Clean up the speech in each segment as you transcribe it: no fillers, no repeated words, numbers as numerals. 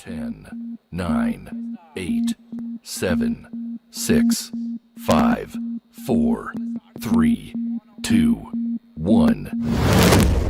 10, 9, 8, 7, 6, 5, 4, 3, 2, 1.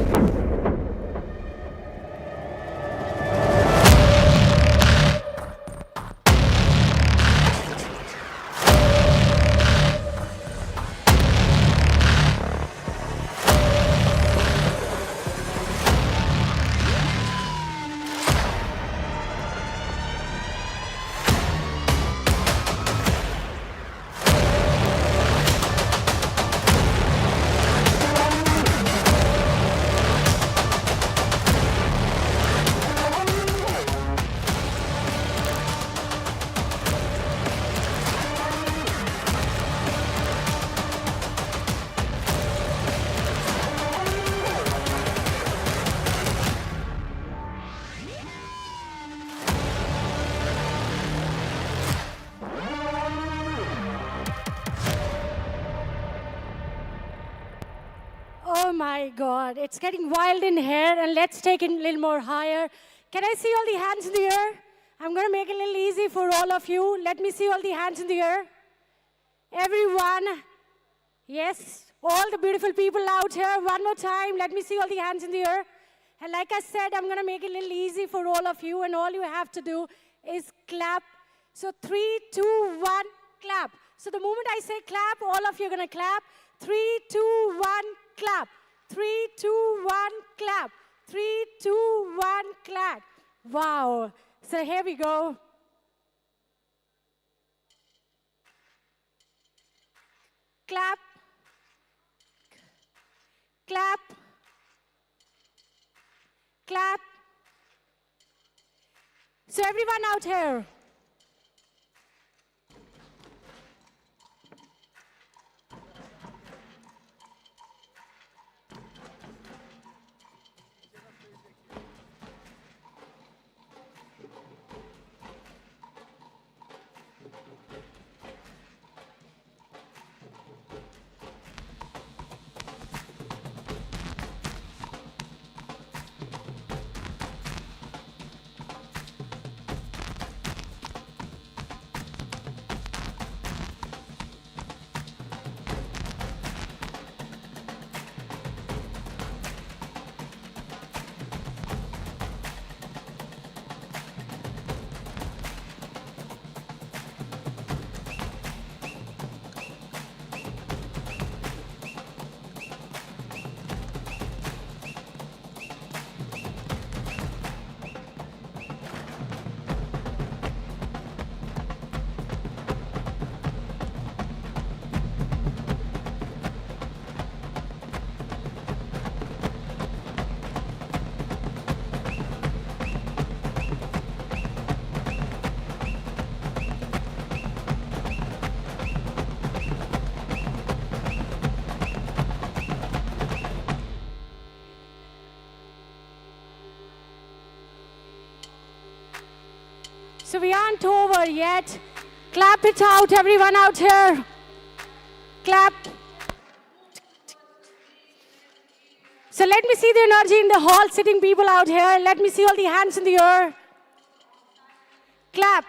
Oh my God, it's getting wild in here, and let's take it a little more higher. Can I see all the hands in the air? I'm going to make it a little easy for all of you. Let me see all the hands in the air. Everyone. Yes, all the beautiful people out here. One more time, let me see all the hands in the air. And like I said, I'm going to make it a little easy for all of you, and all you have to do is clap. So 3, 2, 1, clap. So the moment I say clap, all of you are going to clap. 3, 2, 1, clap. 3, 2, 1, clap. 3, 2, 1, clap. Wow. So here we go. Clap. Clap. Clap. So everyone out here. So we aren't over yet. Clap it out, everyone out here. Clap. So let me see the energy in the hall, sitting people out here. Let me see all the hands in the air. Clap.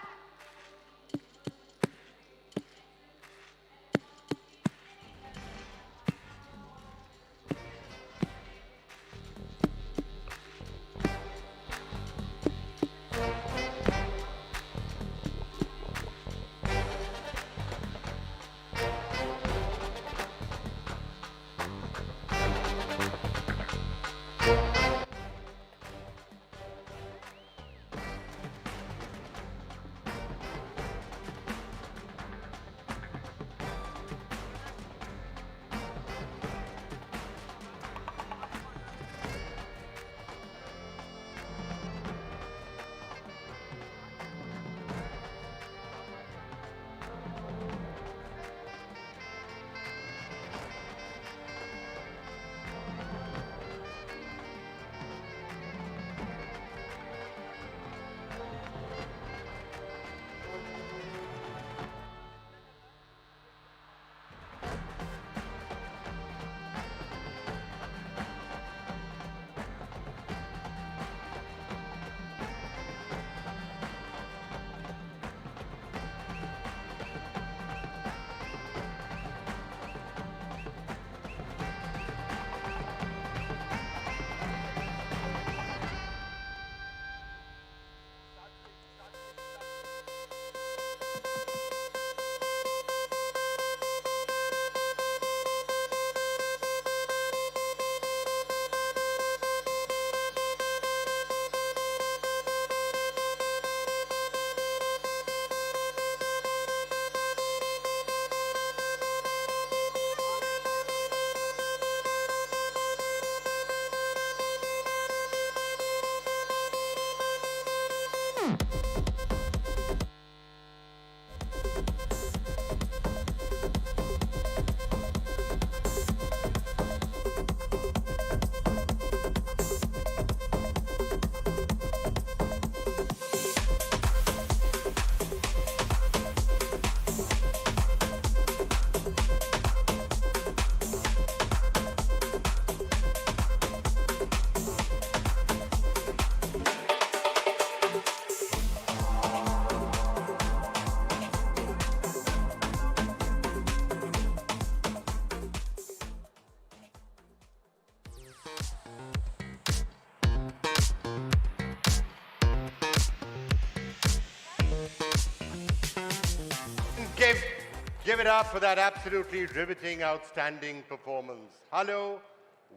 Give it up for that absolutely riveting, outstanding performance. Hello,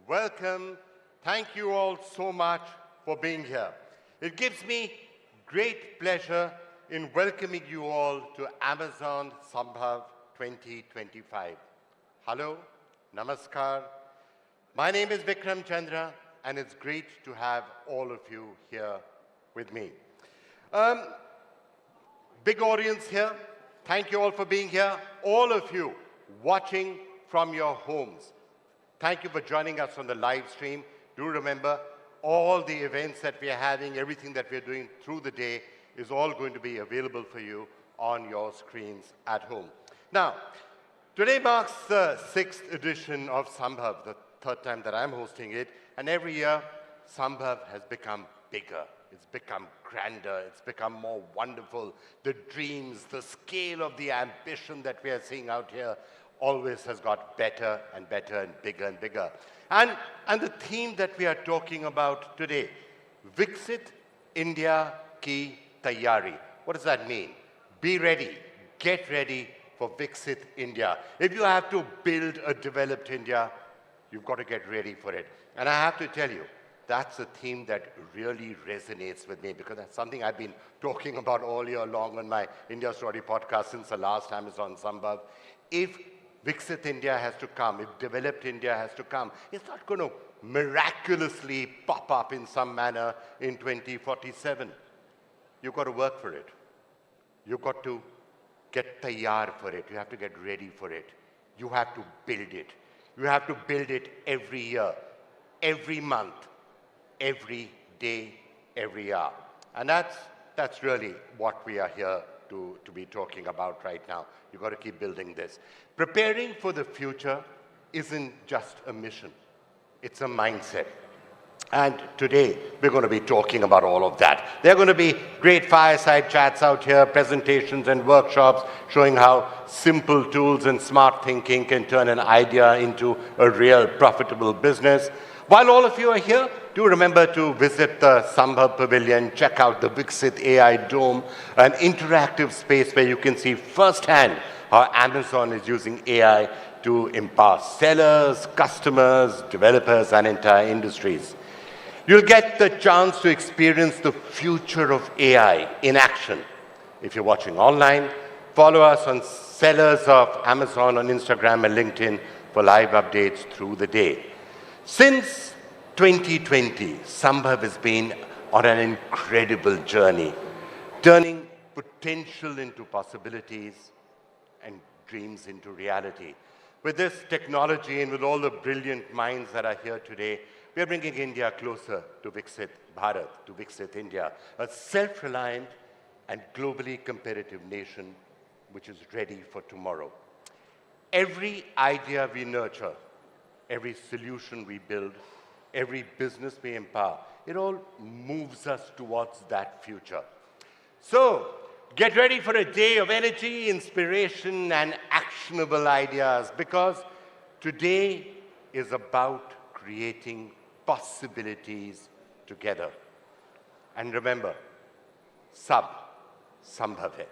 welcome. Thank you all so much for being here. It gives me great pleasure in welcoming you all to Amazon Smbhav 2025. Hello, namaskar. My name is Vikram Chandra, and it's great to have all of you here with me. Big audience here. Thank you all for being here. All of you watching from your homes. Thank you for joining us on the live stream. Do remember, all the events that we are having, everything that we are doing through the day is all going to be available for you on your screens at home. Now, today marks the 6th edition of Smbhav, the 3rd time that I'm hosting it. And every year, Smbhav has become bigger. It's become grander. It's become more wonderful. The dreams, the scale of the ambition that we are seeing out here always has got better and better and bigger and bigger. And the theme that we are talking about today, Viksit India Ki Taiyari. What does that mean? Be ready. Get ready for Viksit India. If you have to build a developed India, you've got to get ready for it. And I have to tell you, that's a theme that really resonates with me because that's something I've been talking about all year long on my India Story podcast since the last Amazon Smbhav. If Viksit India has to come, if developed India has to come, it's not going to miraculously pop up in some manner in 2047. You've got to work for it. You've got to get taiyar for it. You have to get ready for it. You have to build it. You have to build it every year, every month, every day, every hour. And that's really what we are here to be talking about right now. You've got to keep building this. Preparing for the future isn't just a mission. It's a mindset. And today, we're going to be talking about all of that. There are going to be great fireside chats out here, presentations and workshops showing how simple tools and smart thinking can turn an idea into a real profitable business. While all of you are here, do remember to visit the Smbhav Pavilion, check out the Viksit AI Dome, an interactive space where you can see firsthand how Amazon is using AI to empower sellers, customers, developers, and entire industries. You'll get the chance to experience the future of AI in action. If you're watching online, follow us on Sellers of Amazon on Instagram and LinkedIn for live updates through the day. Since 2020, Smbhav has been on an incredible journey, turning potential into possibilities and dreams into reality. With this technology and with all the brilliant minds that are here today, we are bringing India closer to Viksit Bharat, to Viksit India, a self-reliant and globally competitive nation which is ready for tomorrow. Every idea we nurture, every solution we build, every business we empower, it all moves us towards that future. So, get ready for a day of energy, inspiration, and actionable ideas because today is about creating possibilities together. And remember, Sab Sambhav hai.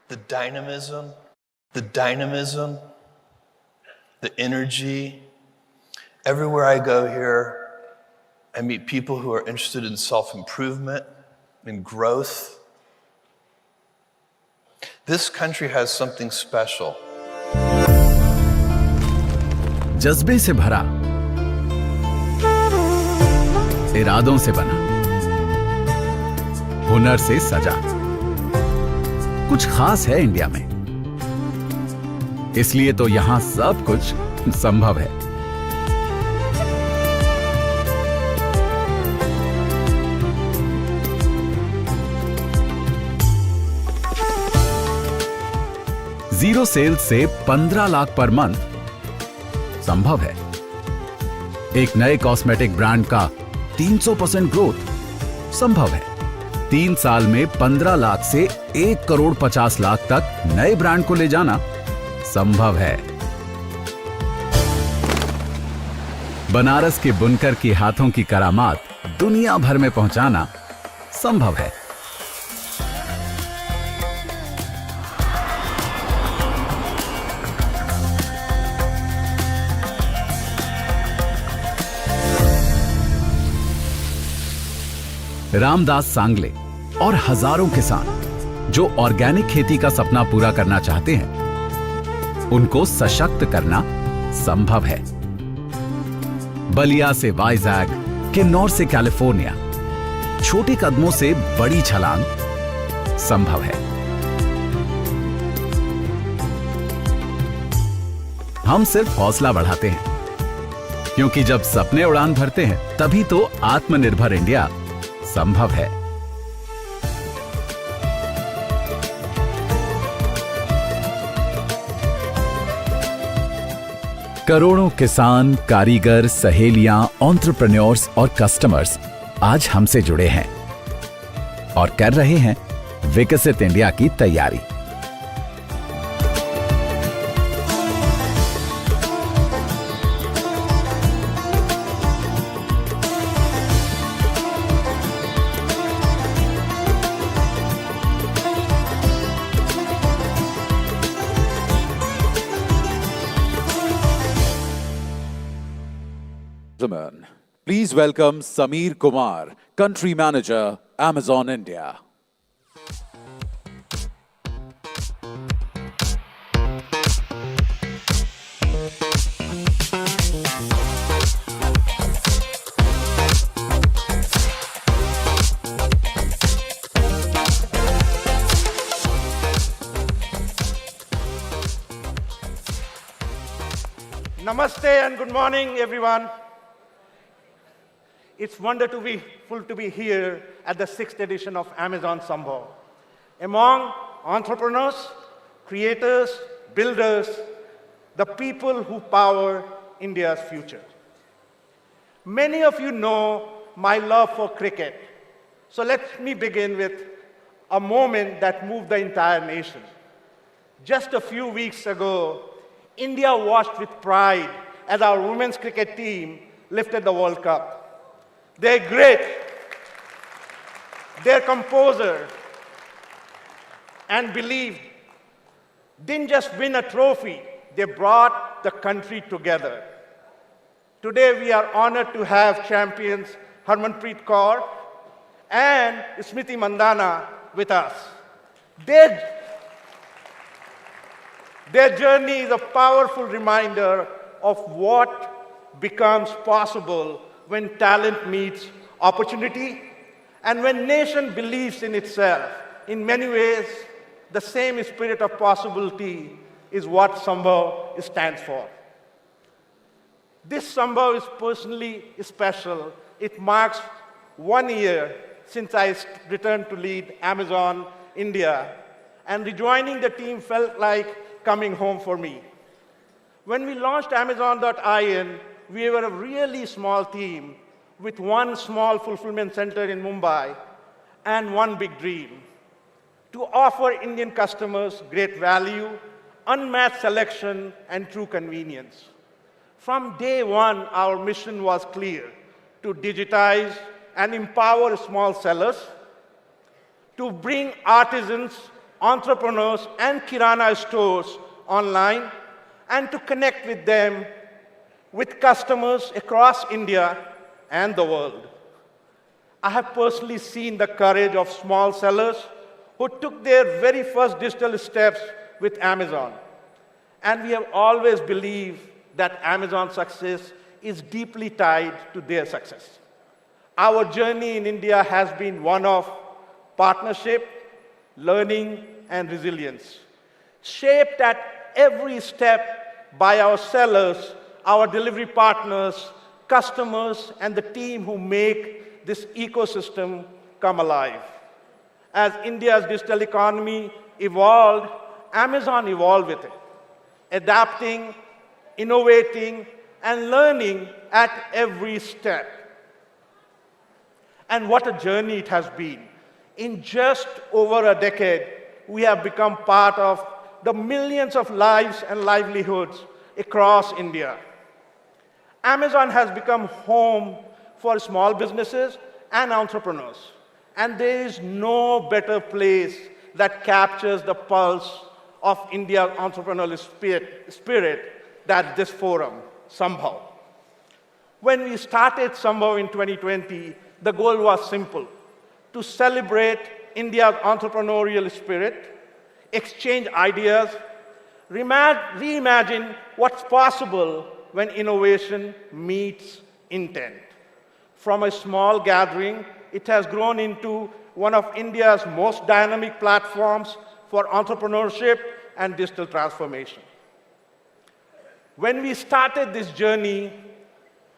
The dynamism, the energy. Everywhere I go here, I meet people who are interested in self-improvement, in growth. This country has something special. जज्बे से भरा, इरादों से बना, हुनर से सजा, कुछ खास है इंडिया में, इसलिए तो यहां सब कुछ संभव है। जीरो सेल्स से 15 लाख पर मंथ संभव है। एक नए कॉस्मेटिक ब्रांड का 300% ग्रोथ संभव है। 3 साल में 15 लाख से 1 करोड़ 50 लाख तक नए ब्रांड को ले जाना संभव है। बनारस के बुनकर के हाथों की करामात दुनिया भर में पहुंचाना संभव है। रामदास सांगले और हजारों किसान जो ऑर्गेनिक खेती का सपना पूरा करना चाहते हैं, उनको सशक्त करना संभव है। बलिया से वाइजैग, किन्नौर से कैलिफोर्निया, छोटे कदमों से बड़ी छलांग संभव है। हम सिर्फ हौसला बढ़ाते हैं, क्योंकि जब सपने उड़ान भरते हैं तभी तो आत्मनिर्भर इंडिया संभव है। करोड़ों किसान, कारीगर, सहेलियां, एंटरप्रेन्योर्स और कस्टमर्स आज हमसे जुड़े हैं और कर रहे हैं विकसित इंडिया की तैयारी। Please welcome Sameer Kumar, Country Manager, Amazon India. Namaste and good morning, everyone. It's wonderful to be here at the 6th edition of Amazon Smbhav. Among entrepreneurs, creators, builders, the people who power India's future. Many of you know my love for cricket. So let me begin with a moment that moved the entire nation. Just a few weeks ago, India watched with pride as our women's cricket team lifted the World Cup. Their grit, their composure, and belief didn't just win a trophy, they brought the country together. Today we are honored to have champions Harmanpreet Kaur and Smriti Mandhana with us. Their journey is a powerful reminder of what becomes possible when talent meets opportunity and when nation believes in itself. In many ways, the same spirit of possibility is what Smbhav stands for. This Smbhav is personally special. It marks 1 year since I returned to lead Amazon India, and rejoining the team felt like coming home for me. When we launched Amazon.in, we were a really small team with one small fulfillment center in Mumbai and one big dream: to offer Indian customers great value, unmatched selection, and true convenience. From day one, our mission was clear: to digitize and empower small sellers, to bring artisans, entrepreneurs, and Kirana stores online, and to connect with them with customers across India and the world. I have personally seen the courage of small sellers who took their very first digital steps with Amazon. And we have always believed that Amazon's success is deeply tied to their success. Our journey in India has been one of partnership, learning, and resilience, shaped at every step by our sellers, our delivery partners, customers, and the team who make this ecosystem come alive. As India's digital economy evolved, Amazon evolved with it, adapting, innovating, and learning at every step. And what a journey it has been. In just over a decade, we have become part of the millions of lives and livelihoods across India. Amazon has become home for small businesses and entrepreneurs. And there is no better place that captures the pulse of India's entrepreneurial spirit than this forum, Smbhav. When we started Smbhav in 2020, the goal was simple: to celebrate India's entrepreneurial spirit, exchange ideas, reimagine what's possible when innovation meets intent. From a small gathering, it has grown into one of India's most dynamic platforms for entrepreneurship and digital transformation. When we started this journey,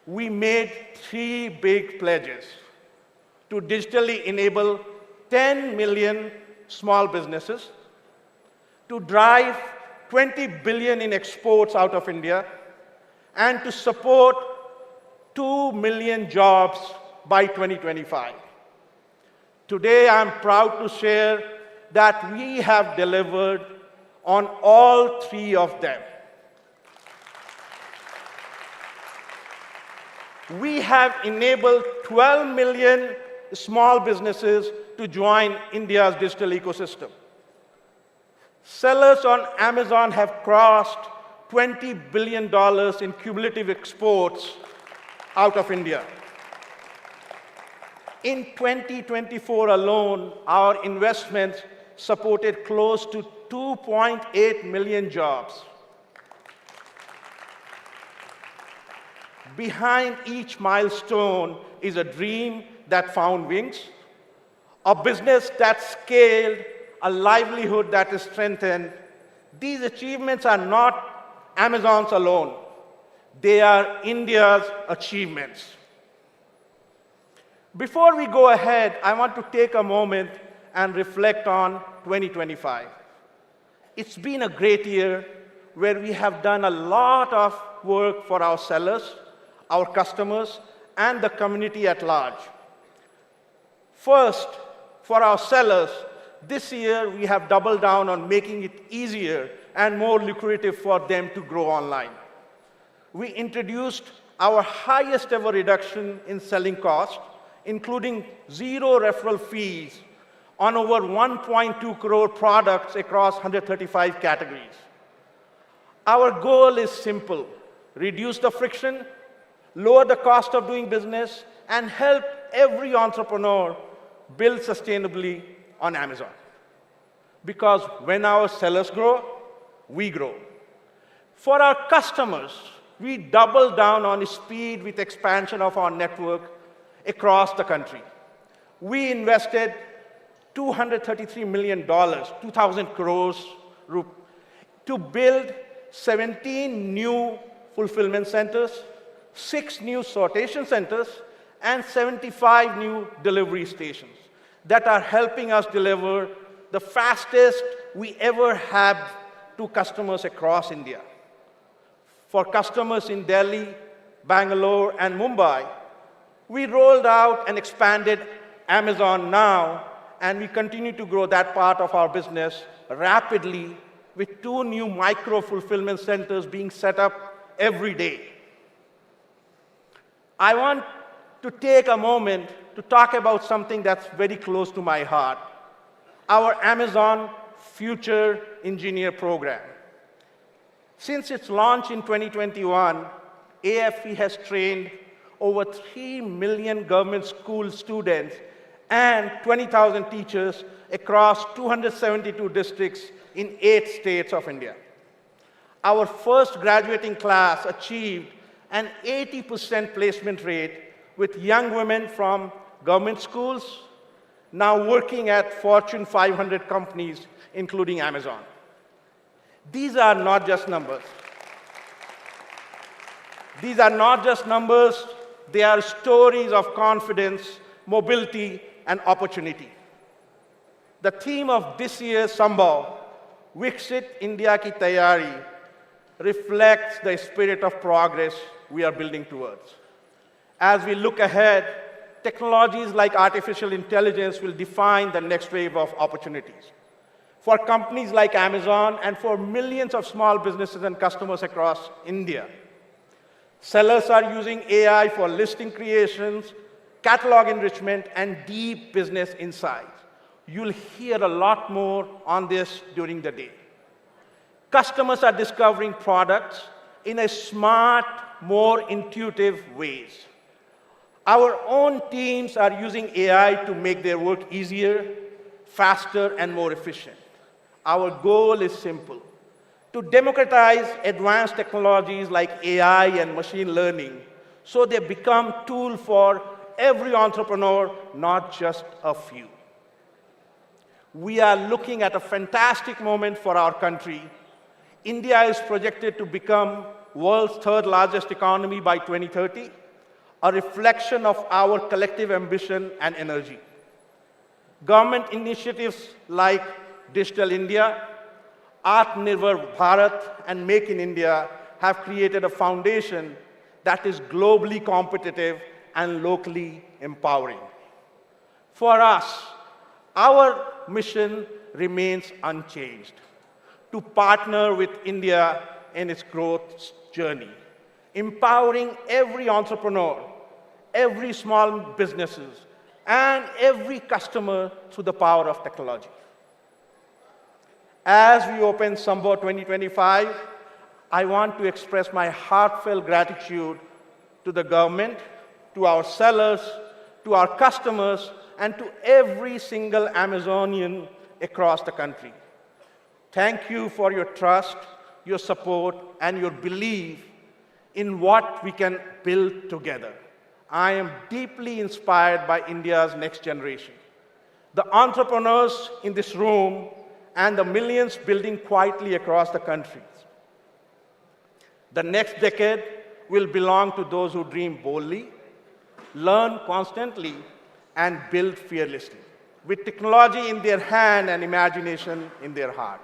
we made 3 big pledges to digitally enable 10 million small businesses, to drive 20 billion in exports out of India, and to support 2 million jobs by 2025. Today, I'm proud to share that we have delivered on all 3 of them. We have enabled 12 million small businesses to join India's digital ecosystem. Sellers on Amazon have crossed $20 billion in cumulative exports out of India. In 2024 alone, our investments supported close to 2.8 million jobs. Behind each milestone is a dream that found wings, a business that scaled, a livelihood that is strengthened. These achievements are not Amazon's alone. They are India's achievements. Before we go ahead, I want to take a moment and reflect on 2025. It's been a great year where we have done a lot of work for our sellers, our customers, and the community at large. First, for our sellers, this year we have doubled down on making it easier and more lucrative for them to grow online. We introduced our highest ever reduction in selling cost, including 0 referral fees on over 1.2 crore products across 135 categories. Our goal is simple: reduce the friction, lower the cost of doing business, and help every entrepreneur build sustainably on Amazon. Because when our sellers grow, we grow. For our customers, we double down on speed with expansion of our network across the country. We invested $233 million, 2,000 crores, to build 17 new fulfillment centers, 6 new sortation centers, and 75 new delivery stations that are helping us deliver the fastest we ever have to customers across India. For customers in Delhi, Bangalore, and Mumbai, we rolled out and expanded Amazon Now, and we continue to grow that part of our business rapidly with 2 new micro-fulfillment centers being set up every day. I want to take a moment to talk about something that's very close to my heart, our Amazon Future Engineer program. Since its launch in 2021, AFE has trained over 3 million government school students and 20,000 teachers across 272 districts in 8 states of India. Our first graduating class achieved an 80% placement rate with young women from government schools now working at Fortune 500 companies, including Amazon. These are not just numbers. These are not just numbers, they are stories of confidence, mobility, and opportunity. The theme of this year's Smbhav, Viksit India Ki Tayari, reflects the spirit of progress we are building towards. As we look ahead, technologies like artificial intelligence will define the next wave of opportunities. For companies like Amazon and for millions of small businesses and customers across India, sellers are using AI for listing creations, catalog enrichment, and deep business insights. You'll hear a lot more on this during the day. Customers are discovering products in a smart, more intuitive ways. Our own teams are using AI to make their work easier, faster, and more efficient. Our goal is simple: to democratize advanced technologies like AI and machine learning so they become tools for every entrepreneur, not just a few. We are looking at a fantastic moment for our country. India is projected to become world's third largest economy by 2030, a reflection of our collective ambition and energy. Government initiatives like Digital India, Atmanirbhar Bharat, and Make in India have created a foundation that is globally competitive and locally empowering. For us, our mission remains unchanged: to partner with India in its growth journey, empowering every entrepreneur, every small businesses, and every customer through the power of technology. As we open Smbhav 2025, I want to express my heartfelt gratitude to the government, to our sellers, to our customers, and to every single Amazonian across the country. Thank you for your trust, your support, and your belief in what we can build together. I am deeply inspired by India's next generation, the entrepreneurs in this room, and the millions building quietly across the country. The next decade will belong to those who dream boldly, learn constantly, and build fearlessly, with technology in their hand and imagination in their heart.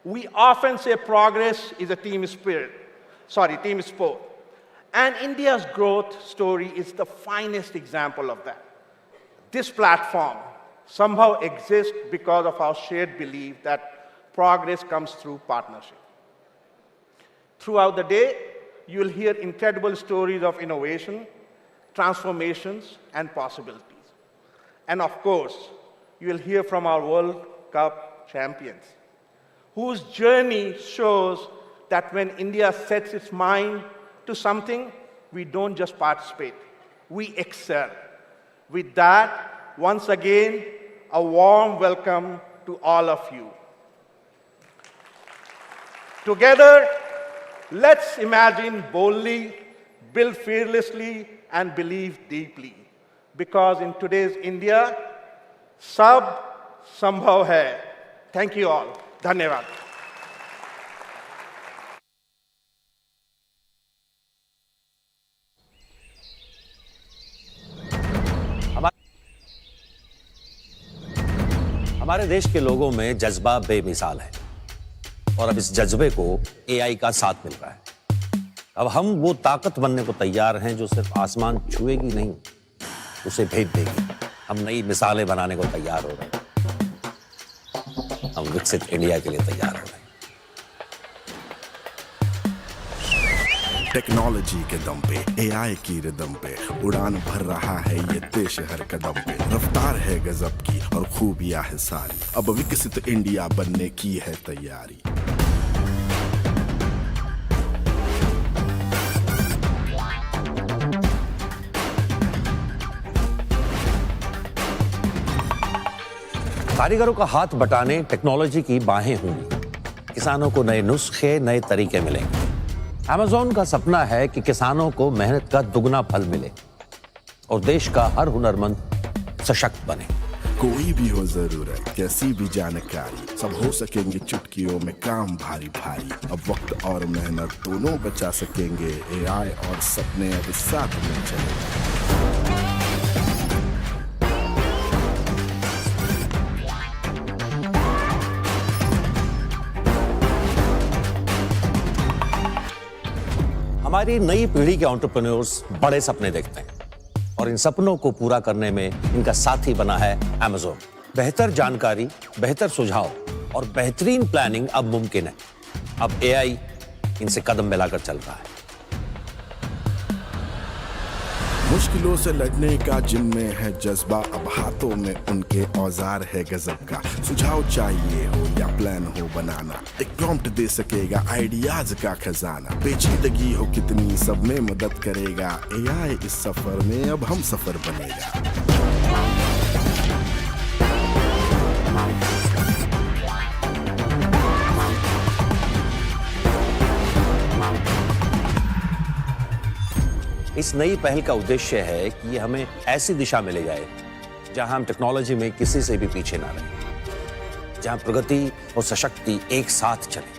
We often say progress is a team sport. And India's growth story is the finest example of that. This platform somehow exists because of our shared belief that progress comes through partnership. Throughout the day, you'll hear incredible stories of innovation, transformations, and possibilities. And of course, you'll hear from our World Cup champions, whose journey shows that when India sets its mind to something, we don't just participate, we excel. With that, once again, a warm welcome to all of you. Together, let's imagine boldly, build fearlessly, and believe deeply. Because in today's India, sab sambhav hai. Thank you all. Dhanyavad. हमारे देश के लोगों में जज्बा बेमिसाल है और अब इस जज्बे को एआई का साथ मिल रहा है। अब हम वो ताकत बनने को तैयार हैं जो सिर्फ आसमान छुएगी नहीं, उसे भेद देगी। हम नई मिसालें बनाने को तैयार हो रहे हैं। हम विकसित इंडिया के लिए तैयार हो रहे हैं। टेक्नोलॉजी के दम पे, एआई की रिदम पे उड़ान भर रहा है ये देश हर कदम पे। रफ्तार है गजब की और खूबियां है सारी, अब विकसित इंडिया बनने की है तैयारी। कारीगरों का हाथ बटाने टेक्नोलॉजी की बाहें होंगी। किसानों को नए नुस्खे, नए तरीके मिलेंगे। अमेज़न का सपना है कि किसानों को मेहनत का दुगना फल मिले और देश का हर हुनरमंद सशक्त बने। कोई भी हो जरूरत, कैसी भी जानकारी, सब हो सकेंगे चुटकियों में काम भारी भारी। अब वक्त और मेहनत दोनों बचा सकेंगे, एआई और सपने अब साथ में चलेंगे। हमारी नई पीढ़ी के एंटरप्रेन्योर्स बड़े सपने देखते हैं और इन सपनों को पूरा करने में इनका साथी बना है अमेज़न। बेहतर जानकारी, बेहतर सुझाव और बेहतरीन प्लानिंग अब मुमकिन है। अब एआई इनसे कदम मिलाकर चल रहा है। मुश्किलों से लड़ने का जिनमें है जज्बा, अब हाथों में उनके औजार है गजब का। सुझाव चाहिए हो या प्लान हो बनाना, एक प्रॉम्प्ट दे सकेगा आइडियाज का खजाना। पेचीदगी हो कितनी सब में मदद करेगा, एआई इस सफर में अब हम सफर बनेगा। इस नई पहल का उद्देश्य है कि ये हमें ऐसी दिशा में ले जाए जहां हम टेक्नोलॉजी में किसी से भी पीछे ना रहें, जहां प्रगति और सशक्ति एक साथ चले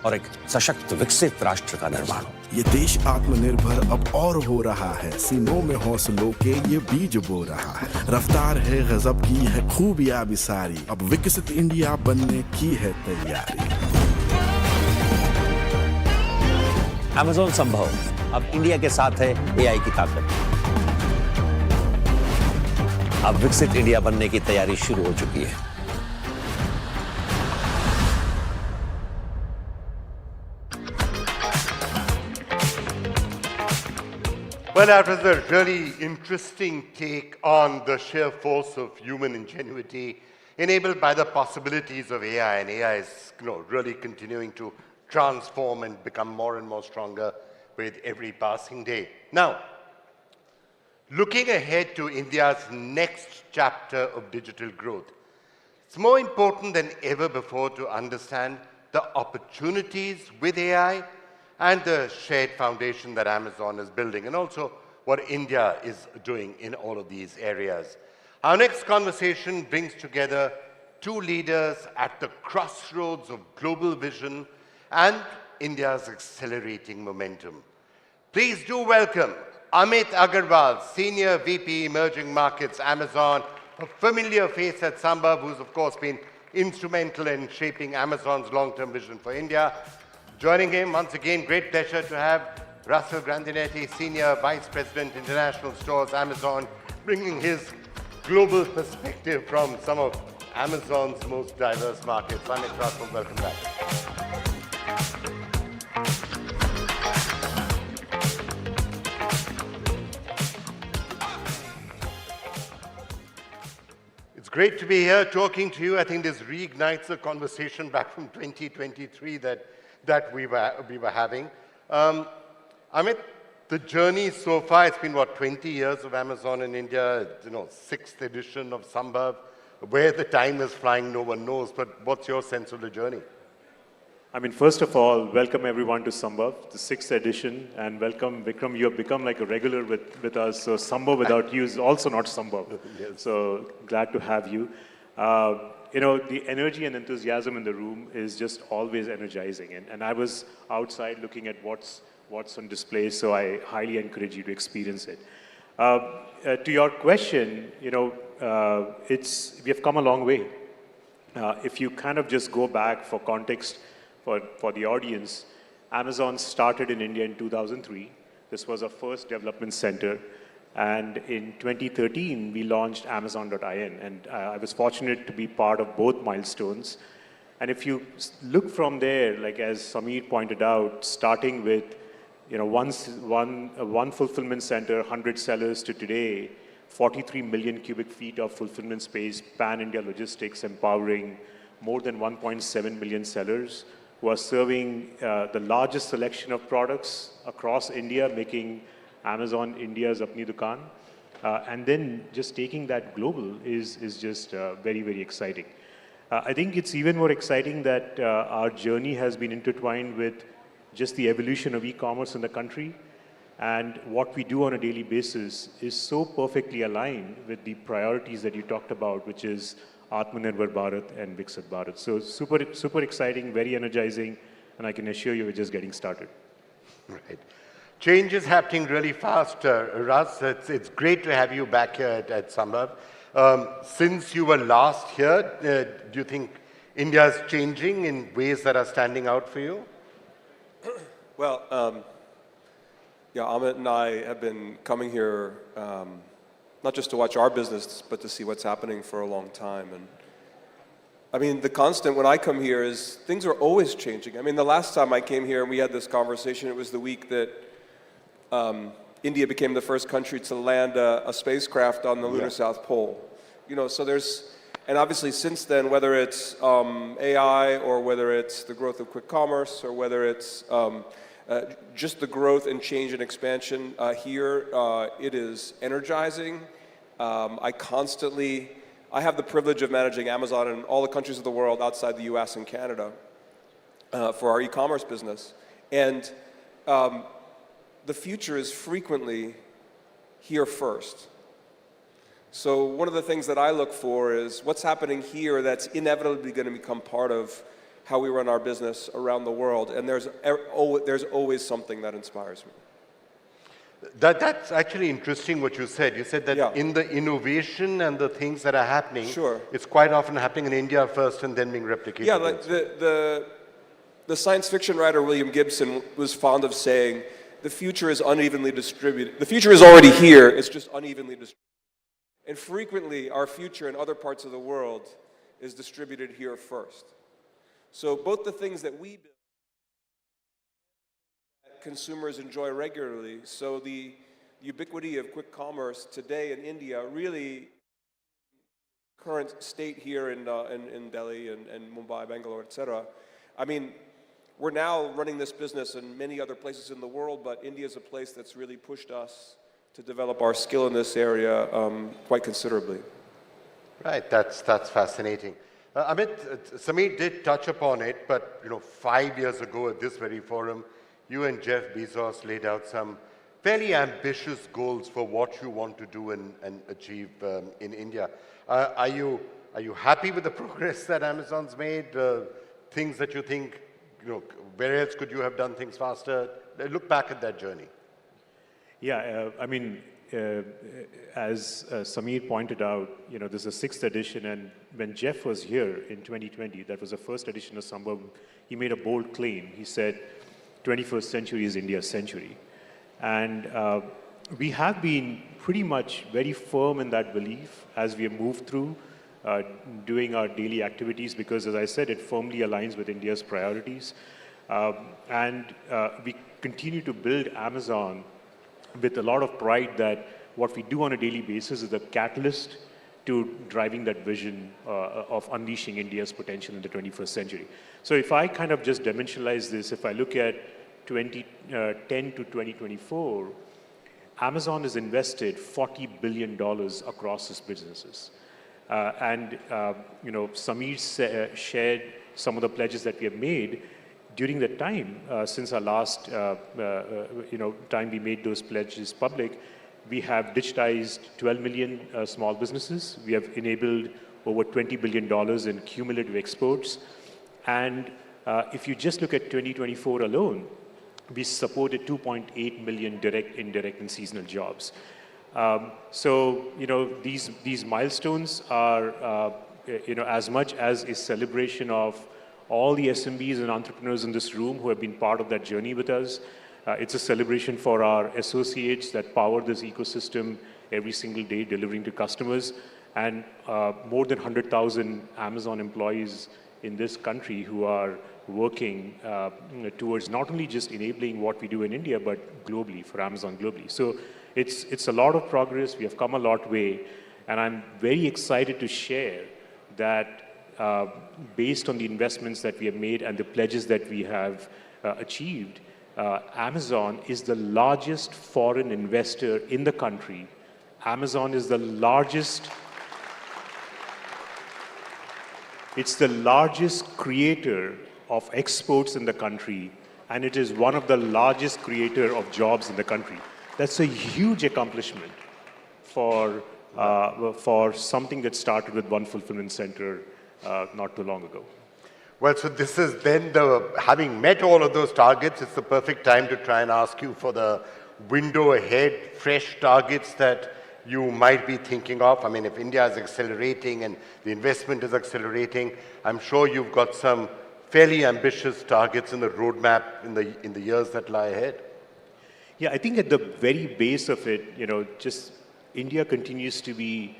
और एक सशक्त विकसित राष्ट्र का निर्माण हो। ये देश आत्मनिर्भर अब और हो रहा है, सीनों में हौसलों के ये बीज बो रहा है। रफ्तार है गजब की है खूबियां भी सारी, अब विकसित इंडिया बनने की है तैयारी। Amazon संभव अब इंडिया के साथ है एआई की ताकत। अब विकसित इंडिया बनने की तैयारी शुरू हो चुकी है। Well, that was a really interesting take on the sheer force of human ingenuity enabled by the possibilities of AI. And AI is, really continuing to transform and become more and more stronger with every passing day. Now, looking ahead to India's next chapter of digital growth, it's more important than ever before to understand the opportunities with AI and the shared foundation that Amazon is building, and also what India is doing in all of these areas. Our next conversation brings together two leaders at the crossroads of global vision and India's accelerating momentum. Please do welcome Amit Agarwal, Senior VP Emerging Markets, Amazon, a familiar face at Smbhav, who's of course been instrumental in shaping Amazon's long-term vision for India. Joining him, once again, great pleasure to have Russell Grandinetti, Senior Vice President, International Stores, Amazon, bringing his global perspective from some of Amazon's most diverse markets. Amit, Russell, welcome back. It's great to be here talking to you. I think this reignites a conversation back from 2023 that we were having. Amit, the journey so far, it's been, 20 years of Amazon in India, 6th edition of Smbhav. Where the time is flying, no one knows, but what's your sense of the journey? First of all, welcome everyone to Smbhav, the 6th edition, and welcome, Vikram. You have become like a regular with us, so Smbhav without you is also not Smbhav. Yes. So glad to have you. The energy and enthusiasm in the room is just always energizing, and I was outside looking at what's on display, so I highly encourage you to experience it. To your question, we have come a long way. If you kind of just go back for context for the audience, Amazon started in India in 2003. This was our first development center. And in 2013, we launched Amazon.in. And I was fortunate to be part of both milestones. And if you look from there, like as Samir pointed out, starting with one fulfillment center, 100 sellers, to today, 43 million cubic feet of fulfillment space, pan-India logistics, empowering more than 1.7 million sellers who are serving the largest selection of products across India, making Amazon India's apni dukaan. And then just taking that global is just very, very exciting. I think it's even more exciting that our journey has been intertwined with just the evolution of e-commerce in the country. And what we do on a daily basis is so perfectly aligned with the priorities that you talked about, which is Atmanirbhar Bharat and Viksit Bharat. So super exciting, very energizing, and I can assure you we're just getting started. Right. Change is happening really fast, Russ. It's great to have you back here at Smbhav. Since you were last here, do you think India is changing in ways that are standing out for you? Well, Amit and I have been coming here not just to watch our business, but to see what's happening for a long time. And the constant when I come here is things are always changing. The last time I came here and we had this conversation, it was the week that India became the first country to land a spacecraft on the lunar South Pole. You know, so there's, and obviously since then, whether it's AI or whether it's the growth of quick commerce or whether it's just the growth and change and expansion here, it is energizing. I have the privilege of managing Amazon in all the countries of the world outside the US and Canada for our e-commerce business. And the future is frequently here first. So one of the things that I look for is what's happening here that's inevitably going to become part of how we run our business around the world. And there's always something that inspires me. That's actually interesting what you said. You said that in the innovation and the things that are happening, it's quite often happening in India first and then being replicated. Yeah, like the science fiction writer William Gibson was fond of saying, the future is unevenly distributed. The future is already here, it's just unevenly distributed. And frequently, our future in other parts of the world is distributed here first. So both the things that we build, consumers enjoy regularly. So the ubiquity of quick commerce today in India, really current state here in Delhi and Mumbai, Bangalore, et cetera. I mean, we're now running this business in many other places in the world, but India is a place that's really pushed us to develop our skill in this area quite considerably. Right, that's fascinating. Amit, Samir did touch upon it, but 5 years ago at this very forum, you and Jeff Bezos laid out some fairly ambitious goals for what you want to do and achieve in India. Are you happy with the progress that Amazon's made? Things that you think, where else could you have done things faster? Look back at that journey. Yeah, I mean, as Samir pointed out, this is the 6th edition, and when Jeff was here in 2020, that was the first edition of Smbhav, he made a bold claim. He said, 21st century is India's century. And we have been pretty much very firm in that belief as we have moved through doing our daily activities, because as I said, it firmly aligns with India's priorities. And we continue to build Amazon with a lot of pride that what we do on a daily basis is the catalyst to driving that vision of unleashing India's potential in the 21st century. So if I kind of just dimensionalize this, if I look at 2010 to 2024, Amazon has invested $40 billion across its businesses. Samir shared some of the pledges that we have made during the time, since our last time we made those pledges public. We have digitized 12 million small businesses. We have enabled over $20 billion in cumulative exports. And if you just look at 2024 alone, we supported 2.8 million direct, indirect, and seasonal jobs. These milestones are, as much as a celebration of all the SMBs and entrepreneurs in this room who have been part of that journey with us. It's a celebration for our associates that power this ecosystem every single day, delivering to customers, and more than 100,000 Amazon employees in this country who are working towards not only just enabling what we do in India, but globally, for Amazon globally. So it's a lot of progress. We have come a lot way, and I'm very excited to share that based on the investments that we have made and the pledges that we have achieved, Amazon is the largest foreign investor in the country. Amazon is the largest, it's the largest creator of exports in the country, and it is one of the largest creator of jobs in the country. That's a huge accomplishment for something that started with one fulfillment center not too long ago. Well, so this is then having met all of those targets, it's the perfect time to try and ask you for the window ahead, fresh targets that you might be thinking of. I mean, if India is accelerating and the investment is accelerating, I'm sure you've got some fairly ambitious targets in the roadmap in the years that lie ahead. Yeah, I think at the very base of it, just India continues to be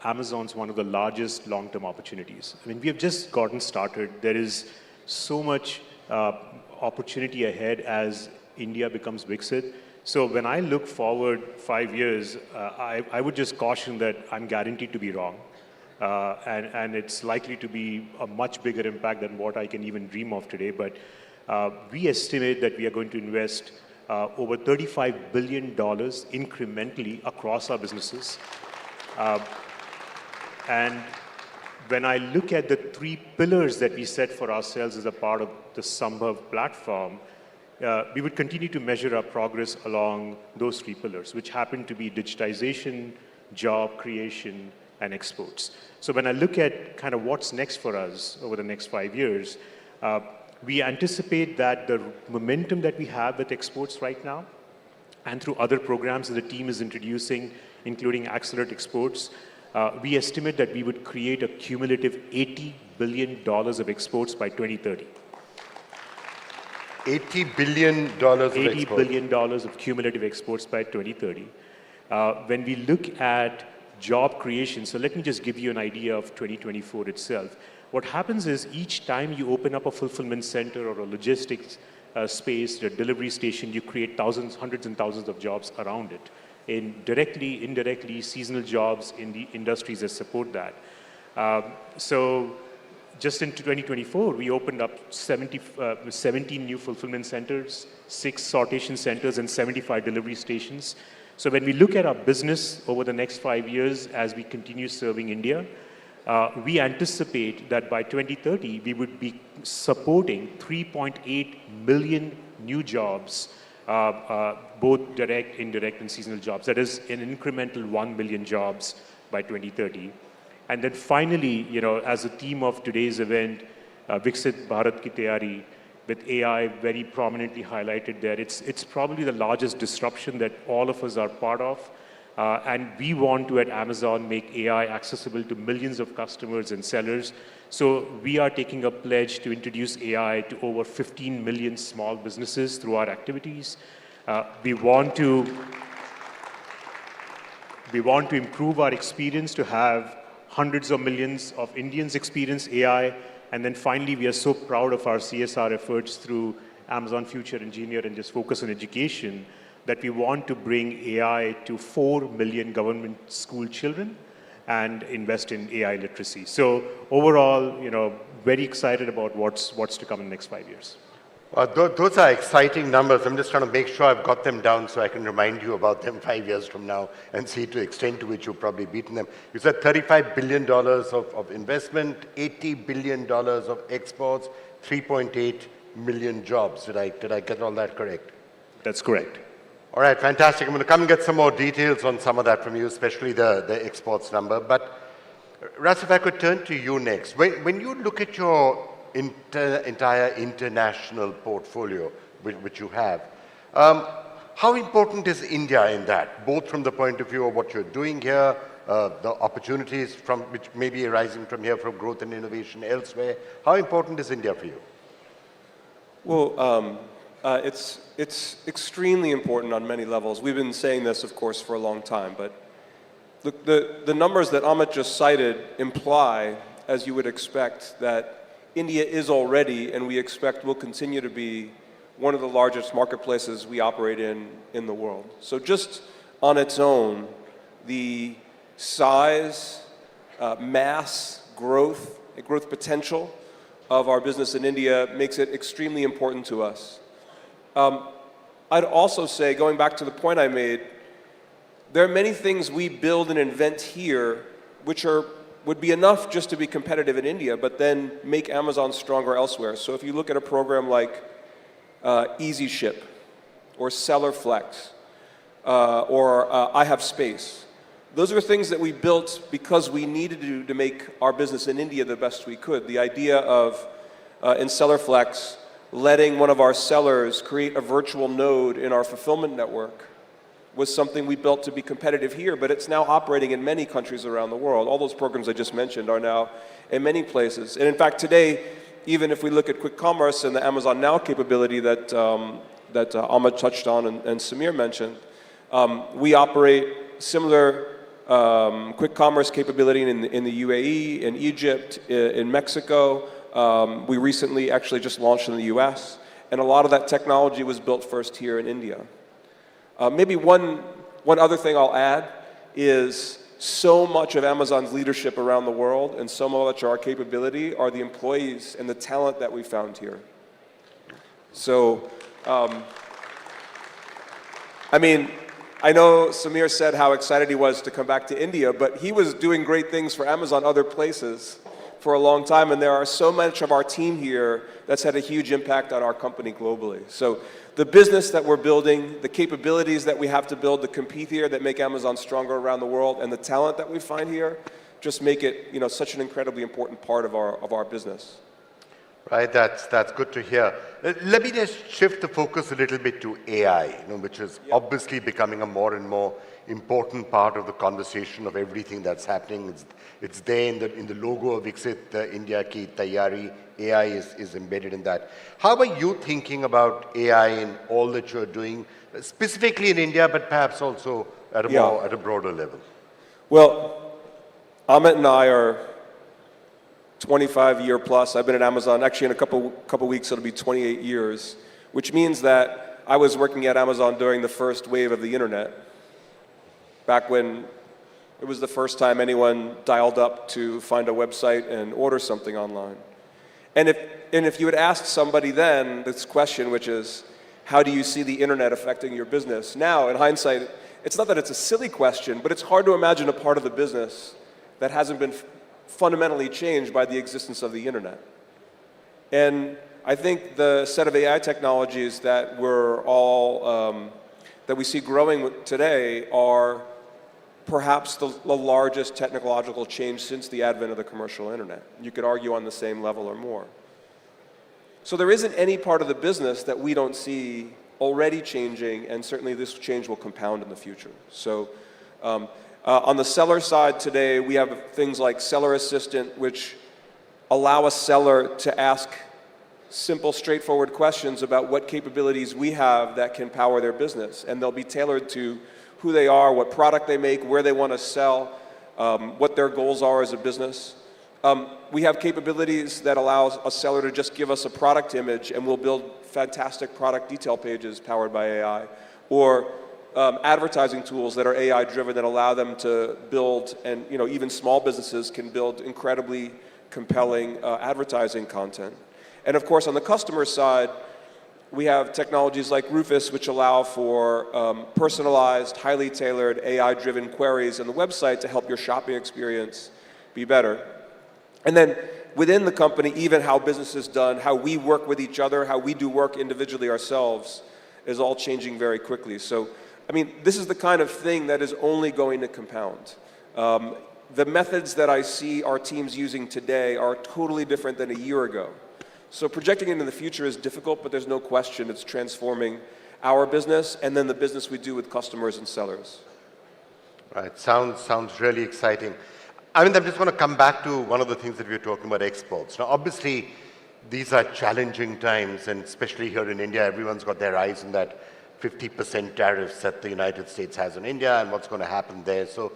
Amazon's one of the largest long-term opportunities. I mean, we have just gotten started. There is so much opportunity ahead as India becomes Viksit. So when I look forward 5 years, I would just caution that I'm guaranteed to be wrong. And it's likely to be a much bigger impact than what I can even dream of today. But we estimate that we are going to invest over $35 billion incrementally across our businesses. And when I look at the 3 pillars that we set for ourselves as a part of the Smbhav platform, we would continue to measure our progress along those 3 pillars, which happen to be digitization, job creation, and exports. So when I look at kind of what's next for us over the next 5 years, we anticipate that the momentum that we have with exports right now, and through other programs that the team is introducing, including Accelerate Exports, we estimate that we would create a cumulative $80 billion of exports by 2030. $80 billion of $80 billion of cumulative exports by 2030. When we look at job creation, so let me just give you an idea of 2024 itself. What happens is each time you open up a fulfillment center or a logistics space, a delivery station, you create thousands, hundreds and thousands of jobs around it. In directly, indirectly, seasonal jobs in the industries that support that. So just in 2024, we opened up 17 new fulfillment centers, 6 sortation centers, and 75 delivery stations. So when we look at our business over the next 5 years as we continue serving India, we anticipate that by 2030, we would be supporting 3.8 million new jobs, both direct, indirect, and seasonal jobs. That is an incremental 1 million jobs by 2030. And then finally, you know, as a theme of today's event, Viksit Bharat Ki Tayari, with AI very prominently highlighted there, it's probably the largest disruption that all of us are part of. And we want to, at Amazon, make AI accessible to millions of customers and sellers. So we are taking a pledge to introduce AI to over 15 million small businesses through our activities. We want to improve our experience to have hundreds of millions of Indians experience AI. And then finally, we are so proud of our CSR efforts through Amazon Future Engineer and just focus on education that we want to bring AI to 4 million government school children and invest in AI literacy. So overall, you know, very excited about what's to come in the next 5 years. Those are exciting numbers. I'm just trying to make sure I've got them down so I can remind you about them 5 years from now and see to the extent to which you've probably beaten them. You said $35 billion of investment, $80 billion of exports, 3.8 million jobs. Did I get all that correct? That's correct. All right, fantastic. I'm going to come and get some more details on some of that from you, especially the exports number. But Ras, if I could turn to you next. When you look at your entire international portfolio, which you have, how important is India in that, both from the point of view of what you're doing here, the opportunities from which may be arising from here from growth and innovation elsewhere? How important is India for you? Well, it's extremely important on many levels. We've been saying this, of course, for a long time, but look, the numbers that Amit just cited imply, as you would expect, that India is already, and we expect will continue to be, one of the largest marketplaces we operate in the world. So just on its own, the size, mass, growth potential of our business in India makes it extremely important to us. I'd also say, going back to the point I made, there are many things we build and invent here which would be enough just to be competitive in India, but then make Amazon stronger elsewhere. So if you look at a program like Easy Ship, or Seller Flex, or I Have Space, those are things that we built because we needed to make our business in India the best we could. The idea of, in Seller Flex, letting one of our sellers create a virtual node in our fulfillment network was something we built to be competitive here, but it's now operating in many countries around the world. All those programs I just mentioned are now in many places. And in fact, today, even if we look at quick commerce and the Amazon Now capability that Amit touched on and Samir mentioned, we operate similar quick commerce capability in the UAE, in Egypt, in Mexico. We recently actually just launched in the US. And a lot of that technology was built first here in India. Maybe one other thing I'll add is so much of Amazon's leadership around the world and so much of our capability are the employees and the talent that we found here. So, I mean, I know Samir said how excited he was to come back to India, but he was doing great things for Amazon other places for a long time, and there are so much of our team here that's had a huge impact on our company globally. So the business that we're building, the capabilities that we have to build to compete here that make Amazon stronger around the world, and the talent that we find here just make it, you know, such an incredibly important part of our business. Right, that's good to hear. Let me just shift the focus a little bit to AI, you know, which is obviously becoming a more and more important part of the conversation of everything that's happening. It's there in the logo of Viksit India Ki Taiyari. AI is embedded in that. How are you thinking about AI in all that you're doing, specifically in India, but perhaps also at a broader level? Well, Amit and I are 25-year plus. I've been at Amazon, actually in a couple weeks it'll be 28 years, which means that I was working at Amazon during the first wave of the internet, back when it was the first time anyone dialed up to find a website and order something online. And if you had asked somebody then this question, which is, how do you see the internet affecting your business? Now, in hindsight, it's not that it's a silly question, but it's hard to imagine a part of the business that hasn't been fundamentally changed by the existence of the internet. And I think the set of AI technologies that we're all, that we see growing today are perhaps the largest technological change since the advent of the commercial internet. You could argue on the same level or more. So there isn't any part of the business that we don't see already changing, and certainly this change will compound in the future. So on the seller side today, we have things like Seller Assistant, which allow a seller to ask simple, straightforward questions about what capabilities we have that can power their business. And they'll be tailored to who they are, what product they make, where they want to sell, what their goals are as a business. We have capabilities that allow a seller to just give us a product image and we'll build fantastic product detail pages powered by AI. Or advertising tools that are AI driven that allow them to build, and you know, even small businesses can build incredibly compelling advertising content. And of course on the customer side, we have technologies like Rufus, which allow for personalized, highly tailored AI driven queries on the website to help your shopping experience be better. And then within the company, even how business is done, how we work with each other, how we do work individually ourselves is all changing very quickly. So I mean, this is the kind of thing that is only going to compound. The methods that I see our teams using today are totally different than a year ago. So projecting into the future is difficult, but there's no question it's transforming our business and then the business we do with customers and sellers. Right, sounds really exciting. I mean, I just want to come back to one of the things that we were talking about, exports. Now, obviously, these are challenging times, and especially here in India, everyone's got their eyes on that 50% tariffs that the United States has on India and what's going to happen there. So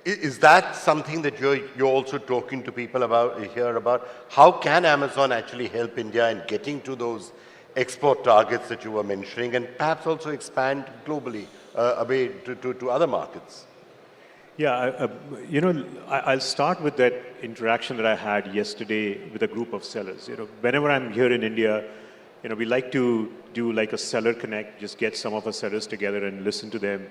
is that something that you're also talking to people about, here about? How can Amazon actually help India in getting to those export targets that you were mentioning, and perhaps also expand globally away to other markets? Yeah, you know, I'll start with that interaction that I had yesterday with a group of sellers. You know, whenever I'm here in India, you know, we like to do like a seller connect, just get some of our sellers together and listen to them.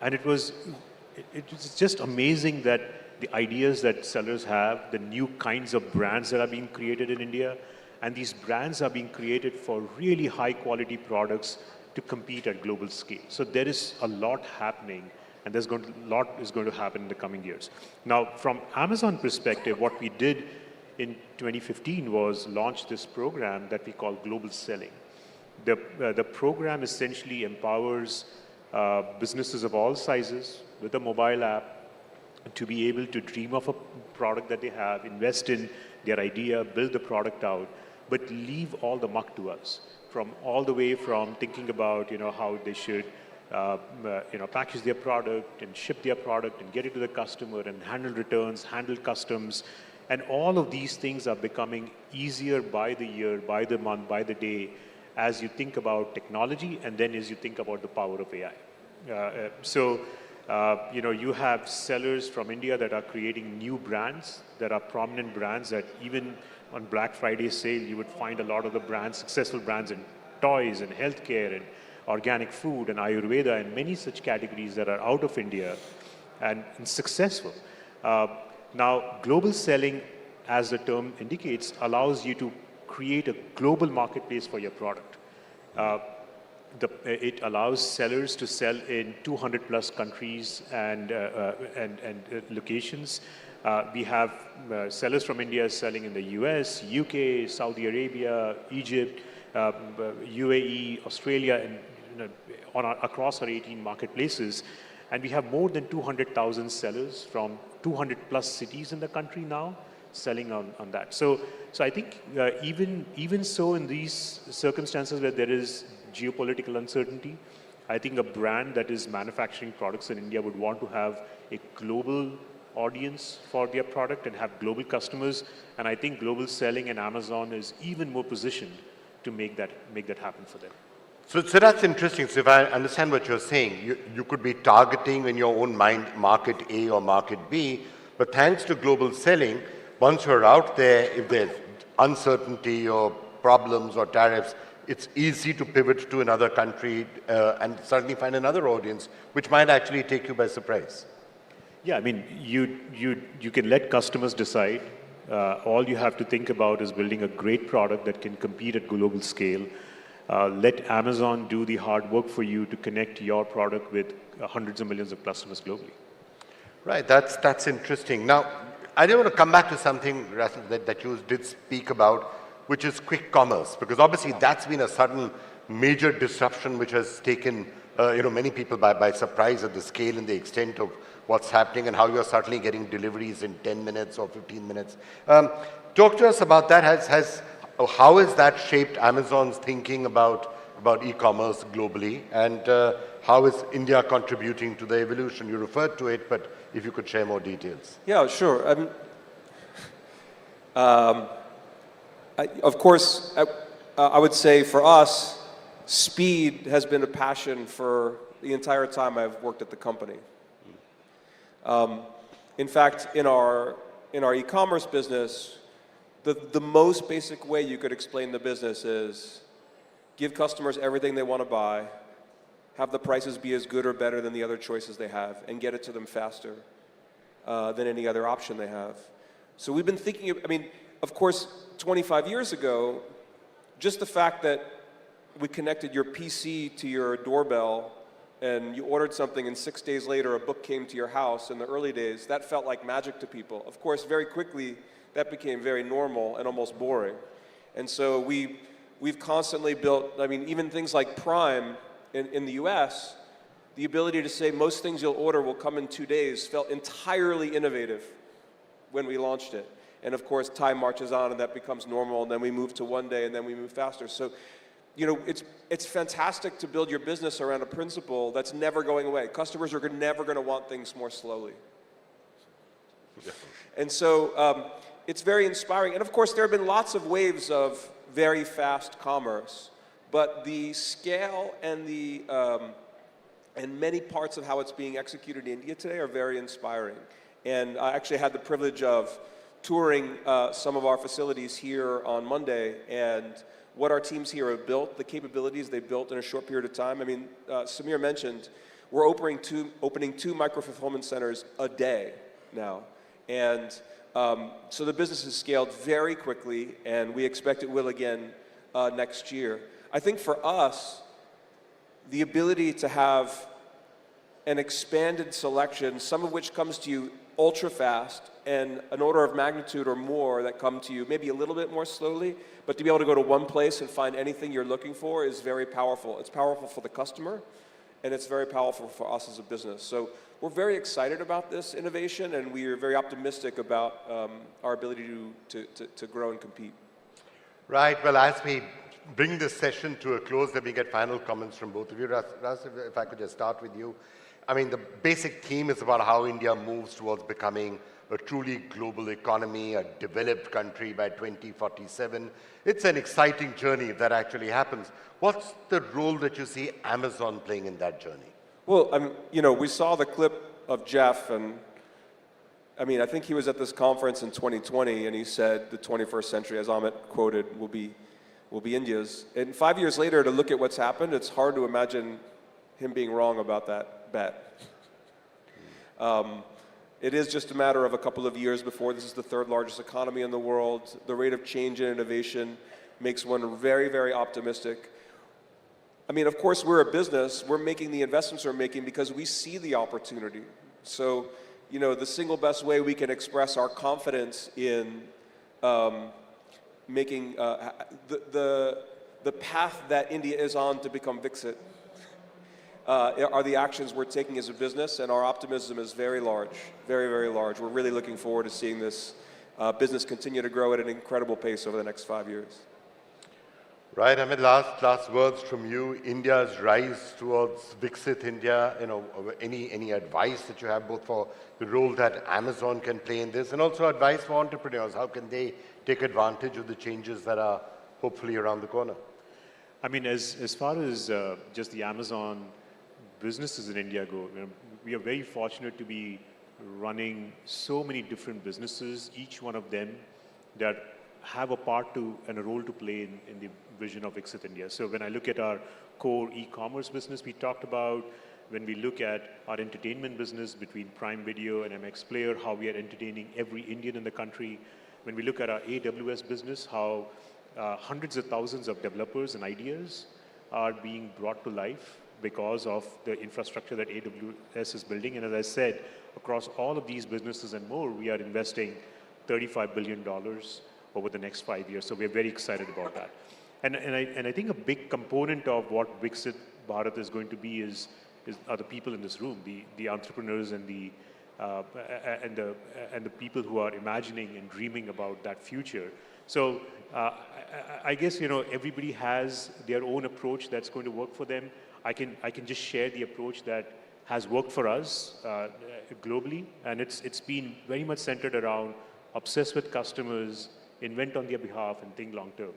And it's just amazing that the ideas that sellers have, the new kinds of brands that are being created in India, and these brands are being created for really high quality products to compete at global scale. So there is a lot happening, and a lot is going to happen in the coming years. Now, from Amazon perspective, what we did in 2015 was launch this program that we call Global Selling. The program essentially empowers businesses of all sizes with a mobile app to be able to dream of a product that they have, invest in their idea, build the product out, but leave all the muck to us. From all the way from thinking about, you know, how they should package their product and ship their product and get it to the customer and handle returns, handle customs. And all of these things are becoming easier by the year, by the month, by the day. as you think about technology and then as you think about the power of AI. You have sellers from India that are creating new brands, that are prominent brands that even on Black Friday sale, you would find a lot of the brands, successful brands in toys and healthcare and organic food and Ayurveda and many such categories that are out of India and successful. Now, global selling, as the term indicates, allows you to create a global marketplace for your product. It allows sellers to sell in 200 plus countries and locations. We have sellers from India selling in the US, UK, Saudi Arabia, Egypt, UAE, Australia, and across our 18 marketplaces. And we have more than 200,000 sellers from 200 plus cities in the country now selling on that. So I think even so in these circumstances where there is geopolitical uncertainty, I think a brand that is manufacturing products in India would want to have a global audience for their product and have global customers. And I think global selling and Amazon is even more positioned to make that happen for them. So that's interesting. So if I understand what you're saying, you could be targeting in your own mind market A or market B, but thanks to global selling, once you're out there, if there's uncertainty or problems or tariffs, it's easy to pivot to another country and suddenly find another audience, which might actually take you by surprise. Yeah, I mean, you can let customers decide. All you have to think about is building a great product that can compete at global scale. Let Amazon do the hard work for you to connect your product with hundreds of millions of customers globally. Right, that's interesting. Now, I do want to come back to something that you did speak about, which is quick commerce, because obviously that's been a sudden major disruption which has taken many people by surprise at the scale and the extent of what's happening and how you're suddenly getting deliveries in 10 minutes or 15 minutes. Talk to us about that. How has that shaped Amazon's thinking about e-commerce globally, and how is India contributing to the evolution? You referred to it, but if you could share more details. Yeah, sure. Of course, I would say for us, speed has been a passion for the entire time I've worked at the company. In fact, in our e-commerce business, the most basic way you could explain the business is give customers everything they want to buy, have the prices be as good or better than the other choices they have, and get it to them faster than any other option they have. So we've been thinking, of course, 25 years ago, just the fact that we connected your PC to your doorbell and you ordered something and 6 days later a book came to your house in the early days, that felt like magic to people. Of course, very quickly, that became very normal and almost boring. And so we've constantly built, even things like Prime in the US, the ability to say most things you'll order will come in 2 days felt entirely innovative when we launched it. And of course, time marches on and that becomes normal, and then we move to 1 day and then we move faster. So, it's fantastic to build your business around a principle that's never going away. Customers are never going to want things more slowly. And so it's very inspiring. And of course, there have been lots of waves of very fast commerce, but the scale and and many parts of how it's being executed in India today are very inspiring. And I actually had the privilege of touring some of our facilities here on Monday, and what our teams here have built, the capabilities they've built in a short period of time. Samir mentioned we're opening two micro-fulfillment centers a day now. And so the business has scaled very quickly, and we expect it will again next year. I think for us, the ability to have an expanded selection, some of which comes to you ultra fast, and an order of magnitude or more that come to you maybe a little bit more slowly, but to be able to go to one place and find anything you're looking for is very powerful. It's powerful for the customer, and it's very powerful for us as a business. So we're very excited about this innovation, and we are very optimistic about our ability to grow and compete. Right. Well, as we bring this session to a close, let me get final comments from both of you. Ras, if I could just start with you. The basic theme is about how India moves towards becoming a truly global economy, a developed country by 2047. It's an exciting journey that actually happens. What's the role that you see Amazon playing in that journey? Well, you know, we saw the clip of Jeff, and I mean, I think he was at this conference in 2020, and he said the 21st century, as Amit quoted, will be India's. And 5 years later, to look at what's happened, it's hard to imagine him being wrong about that bet. It is just a matter of a couple of years before this is the third largest economy in the world. The rate of change and innovation makes one very, very optimistic. I mean, of course, we're a business. We're making the investments we're making because we see the opportunity. So, you know, the single best way we can express our confidence in making the path that India is on to become Viksit are the actions we're taking as a business, and our optimism is very large, very, very large. We're really looking forward to seeing this business continue to grow at an incredible pace over the next 5 years. Right, Amit, last words from you. India's rise towards Viksit India, you know, any advice that you have both for the role that Amazon can play in this and also advice for entrepreneurs? How can they take advantage of the changes that are hopefully around the corner? I mean, as far as just the Amazon businesses in India go, you know, we are very fortunate to be running so many different businesses, each one of them that have a part to and a role to play in the vision of Viksit India. So when I look at our core e-commerce business we talked about, when we look at our entertainment business between Prime Video and MX Player, how we are entertaining every Indian in the country, when we look at our AWS business, how hundreds of thousands of developers and ideas are being brought to life because of the infrastructure that AWS is building. And as I said, across all of these businesses and more, we are investing $35 billion over the next 5 years. So we're very excited about that. And I think a big component of what Viksit Bharat is going to be are the people in this room, the entrepreneurs and the people who are imagining and dreaming about that future. So I guess, you know, everybody has their own approach that's going to work for them. I can just share the approach that has worked for us globally, and it's been very much centered around obsess with customers, invent on their behalf, and think long term.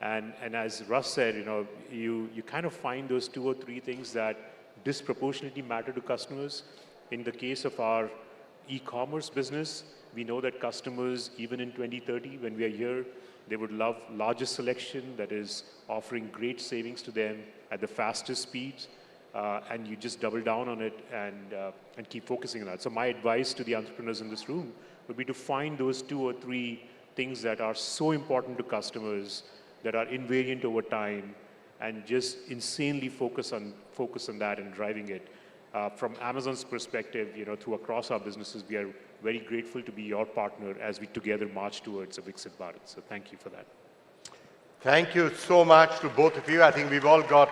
And as Russ said, you know, you kind of find those 2 or 3 things that disproportionately matter to customers. In the case of our e-commerce business, we know that customers, even in 2030, when we are here, they would love largest selection that is offering great savings to them at the fastest speeds, and you just double down on it and keep focusing on that. So my advice to the entrepreneurs in this room would be to find those 2 or 3 things that are so important to customers, that are invariant over time, and just insanely focus on that and driving it. From Amazon's perspective, you know, through across our businesses, we are very grateful to be your partner as we together march towards a Viksit Bharat. So thank you for that. Thank you so much to both of you. I think we've all got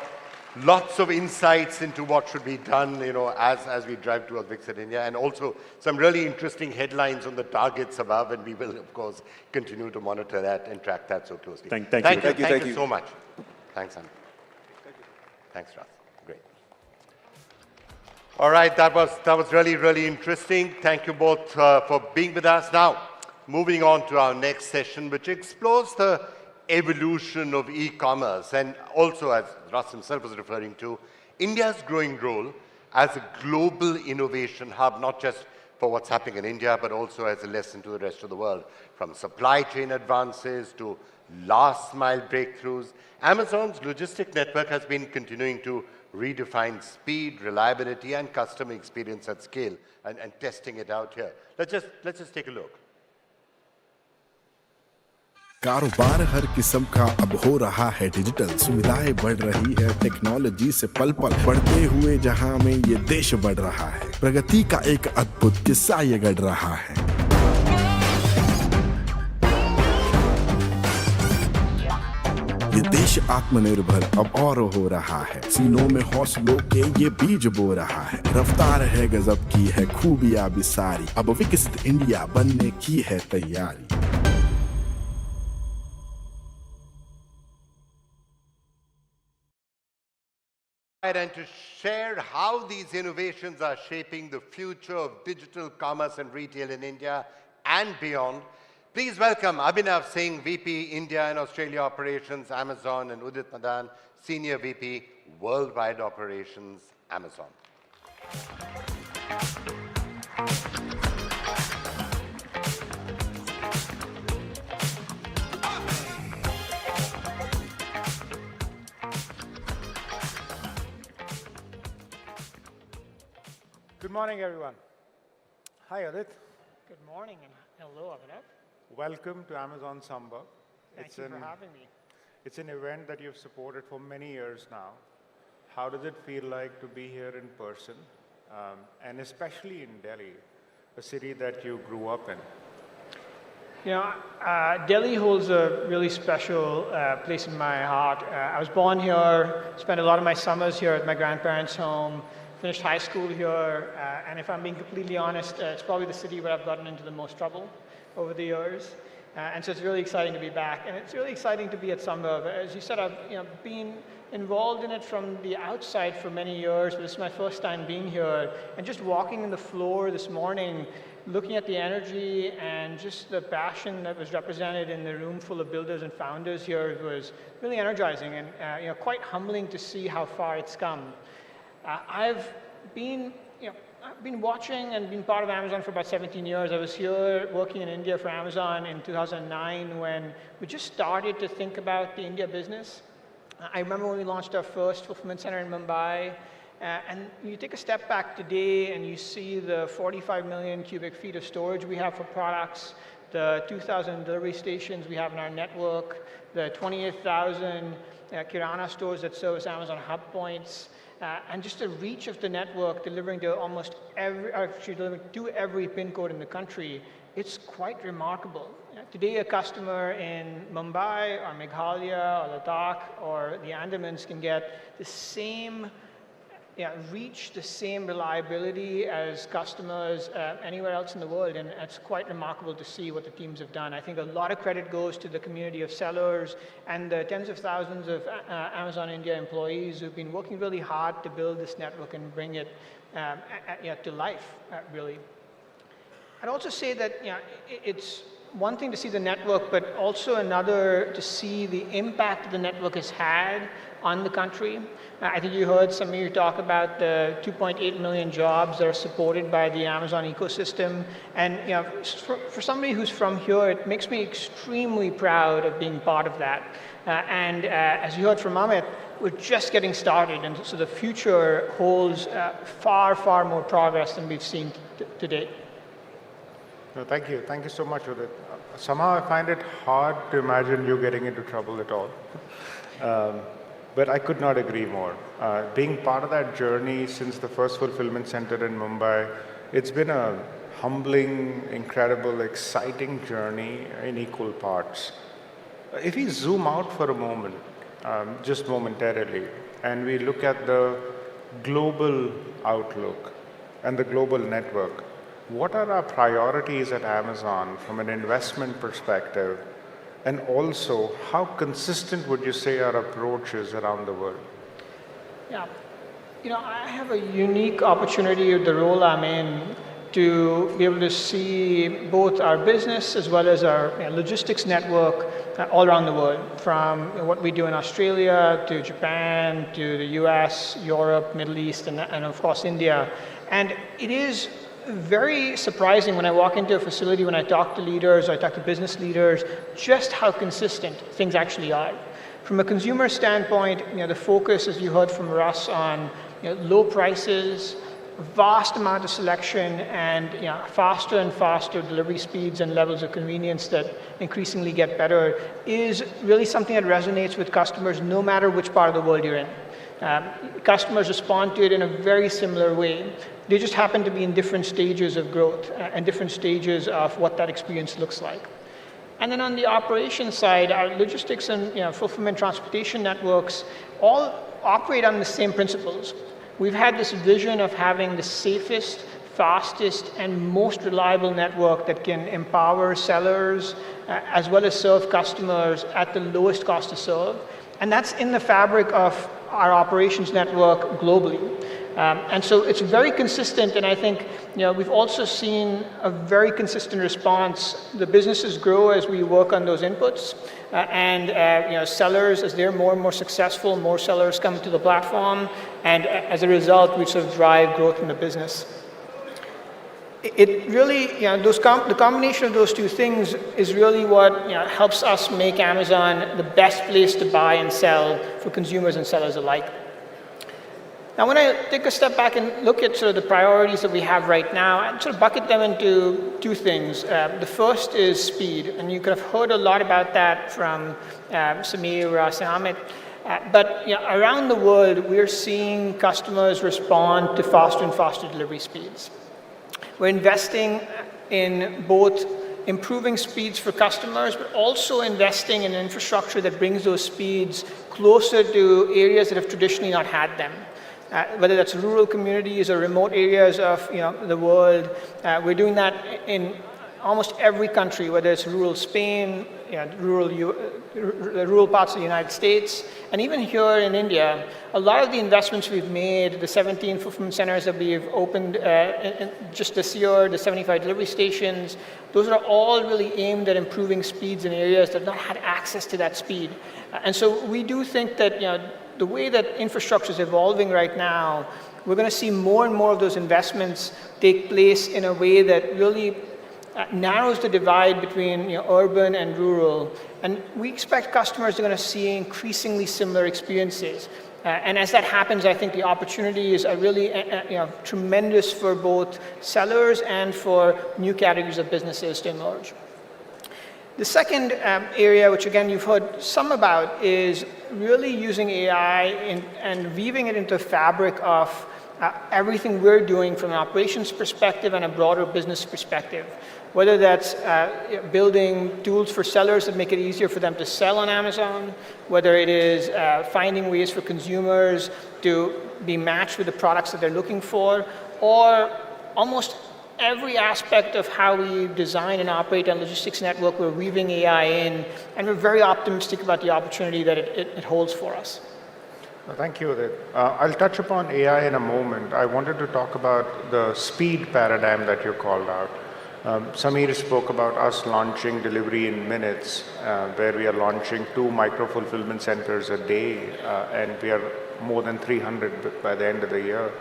lots of insights into what should be done, you know, as we drive towards Viksit India, and also some really interesting headlines on the targets above, and we will, of course, continue to monitor that and track that so closely. Thank you so much. Thanks, Amit. Thanks, Ras. Great. All right, that was really, really interesting. Thank you both for being with us. Now, moving on to our next session, which explores the evolution of e-commerce, and also, as Russ himself was referring to, India's growing role as a global innovation hub, not just for what's happening in India, but also as a lesson to the rest of the world. From supply chain advances to last mile breakthroughs, Amazon's logistic network has been continuing to redefine speed, reliability, and customer experience at scale, and testing it out here. Let's just take a look. कारोबार हर किस्म का अब हो रहा है digital, सुविधाएं बढ़ रही है टेक्नोलॉजी से पल पल, बढ़ते हुए जहां में ये देश बढ़ रहा है, प्रगति का एक अद्भुत किस्सा ये गढ़ रहा है। ये देश आत्मनिर्भर अब और हो रहा है, सीनों में हौसलों के ये बीज बो रहा है, रफ्तार है गजब की है खूबियां भी सारी, अब विकसित इंडिया बनने की है तैयारी। And to share how these innovations are shaping the future of digital commerce and retail in India and beyond, please welcome Abhinav Singh, VP India and Australia Operations, Amazon, and Udit Madan, Senior VP Worldwide Operations, Amazon. Good morning, everyone. Hi, Udit. Good morning and hello, Abhinav. Welcome to Amazon Smbhav. Thank you for having me. It's an event that you've supported for many years now. How does it feel like to be here in person, and especially in Delhi, a city that you grew up in? You know, Delhi holds a really special place in my heart. I was born here, spent a lot of my summers here at my grandparents' home, finished high school here, and if I'm being completely honest, it's probably the city where I've gotten into the most trouble over the years. And so it's really exciting to be back, and it's really exciting to be at Smbhav. As you said, I've been involved in it from the outside for many years, but this is my first time being here. And just walking on the floor this morning, looking at the energy and just the passion that was represented in the room full of builders and founders here was really energizing and quite humbling to see how far it's come. I've been watching and been part of Amazon for about 17 years. I was here working in India for Amazon in 2009 when we just started to think about the India business. I remember when we launched our first fulfillment center in Mumbai, and you take a step back today and you see the 45 million cubic feet of storage we have for products, the 2,000 delivery stations we have in our network, the 28,000 Kirana stores that service Amazon hub points, and just the reach of the network delivering to every pin code in the country. It's quite remarkable. Today, a customer in Mumbai or Meghalaya or Ladakh or the Andamans can get the same reach, the same reliability as customers anywhere else in the world, and it's quite remarkable to see what the teams have done. I think a lot of credit goes to the community of sellers and the tens of thousands of Amazon India employees who've been working really hard to build this network and bring it to life, really. I'd also say that it's one thing to see the network, but also another to see the impact the network has had on the country. I think you heard Samir talk about the 2.8 million jobs that are supported by the Amazon ecosystem. And for somebody who's from here, it makes me extremely proud of being part of that. And as you heard from Amit, we're just getting started. And so the future holds far, far more progress than we've seen to date. No, thank you. Thank you so much, Udit. Somehow I find it hard to imagine you getting into trouble at all. But I could not agree more. Being part of that journey since the first fulfillment center in Mumbai, it's been a humbling, incredible, exciting journey in equal parts. If we zoom out for a moment, just momentarily, and we look at the global outlook and the global network, what are our priorities at Amazon from an investment perspective? And also, how consistent would you say our approach is around the world? Yeah, I have a unique opportunity with the role I'm in to be able to see both our business as well as our logistics network all around the world, from what we do in Australia to Japan to the US, Europe, Middle East, and of course India. And it is very surprising when I walk into a facility, when I talk to leaders, or I talk to business leaders, just how consistent things actually are. From a consumer standpoint, the focus, as you heard from Russ, on low prices, vast amount of selection, and faster and faster delivery speeds and levels of convenience that increasingly get better is really something that resonates with customers no matter which part of the world you're in. Customers respond to it in a very similar way. They just happen to be in different stages of growth and different stages of what that experience looks like. And then on the operations side, our logistics and fulfillment transportation networks all operate on the same principles. We've had this vision of having the safest, fastest, and most reliable network that can empower sellers as well as serve customers at the lowest cost to serve. And that's in the fabric of our operations network globally. And so it's very consistent, and I think we've also seen a very consistent response. The businesses grow as we work on those inputs, and sellers, as they're more and more successful, more sellers come to the platform, and as a result, we sort of drive growth in the business. It really, the combination of those two things is really what helps us make Amazon the best place to buy and sell for consumers and sellers alike. Now, when I take a step back and look at sort of the priorities that we have right now, I sort of bucket them into two things. The first is speed, and you could have heard a lot about that from Samir, Amit. But around the world, we're seeing customers respond to faster and faster delivery speeds. We're investing in both improving speeds for customers, but also investing in infrastructure that brings those speeds closer to areas that have traditionally not had them. Whether that's rural communities or remote areas of the world, we're doing that in almost every country, whether it's rural Spain, rural parts of the United States, and even here in India. A lot of the investments we've made, the 17 fulfillment centers that we've opened just this year, the 75 delivery stations, those are all really aimed at improving speeds in areas that have not had access to that speed. And so we do think that the way that infrastructure is evolving right now, we're going to see more and more of those investments take place in a way that really narrows the divide between urban and rural. And we expect customers are going to see increasingly similar experiences. And as that happens, I think the opportunities are really tremendous for both sellers and for new categories of businesses to emerge. The second area, which again you've heard some about, is really using AI and weaving it into the fabric of everything we're doing from an operations perspective and a broader business perspective. Whether that's building tools for sellers that make it easier for them to sell on Amazon, whether it is finding ways for consumers to be matched with the products that they're looking for, or almost every aspect of how we design and operate a logistics network, we're weaving AI in, and we're very optimistic about the opportunity that it holds for us. Thank you, Udit. I'll touch upon AI in a moment. I wanted to talk about the speed paradigm that you called out. Samir spoke about us launching delivery in minutes, where we are launching 2 micro-fulfillment centers a day, and we are more than 300 by the end of the year.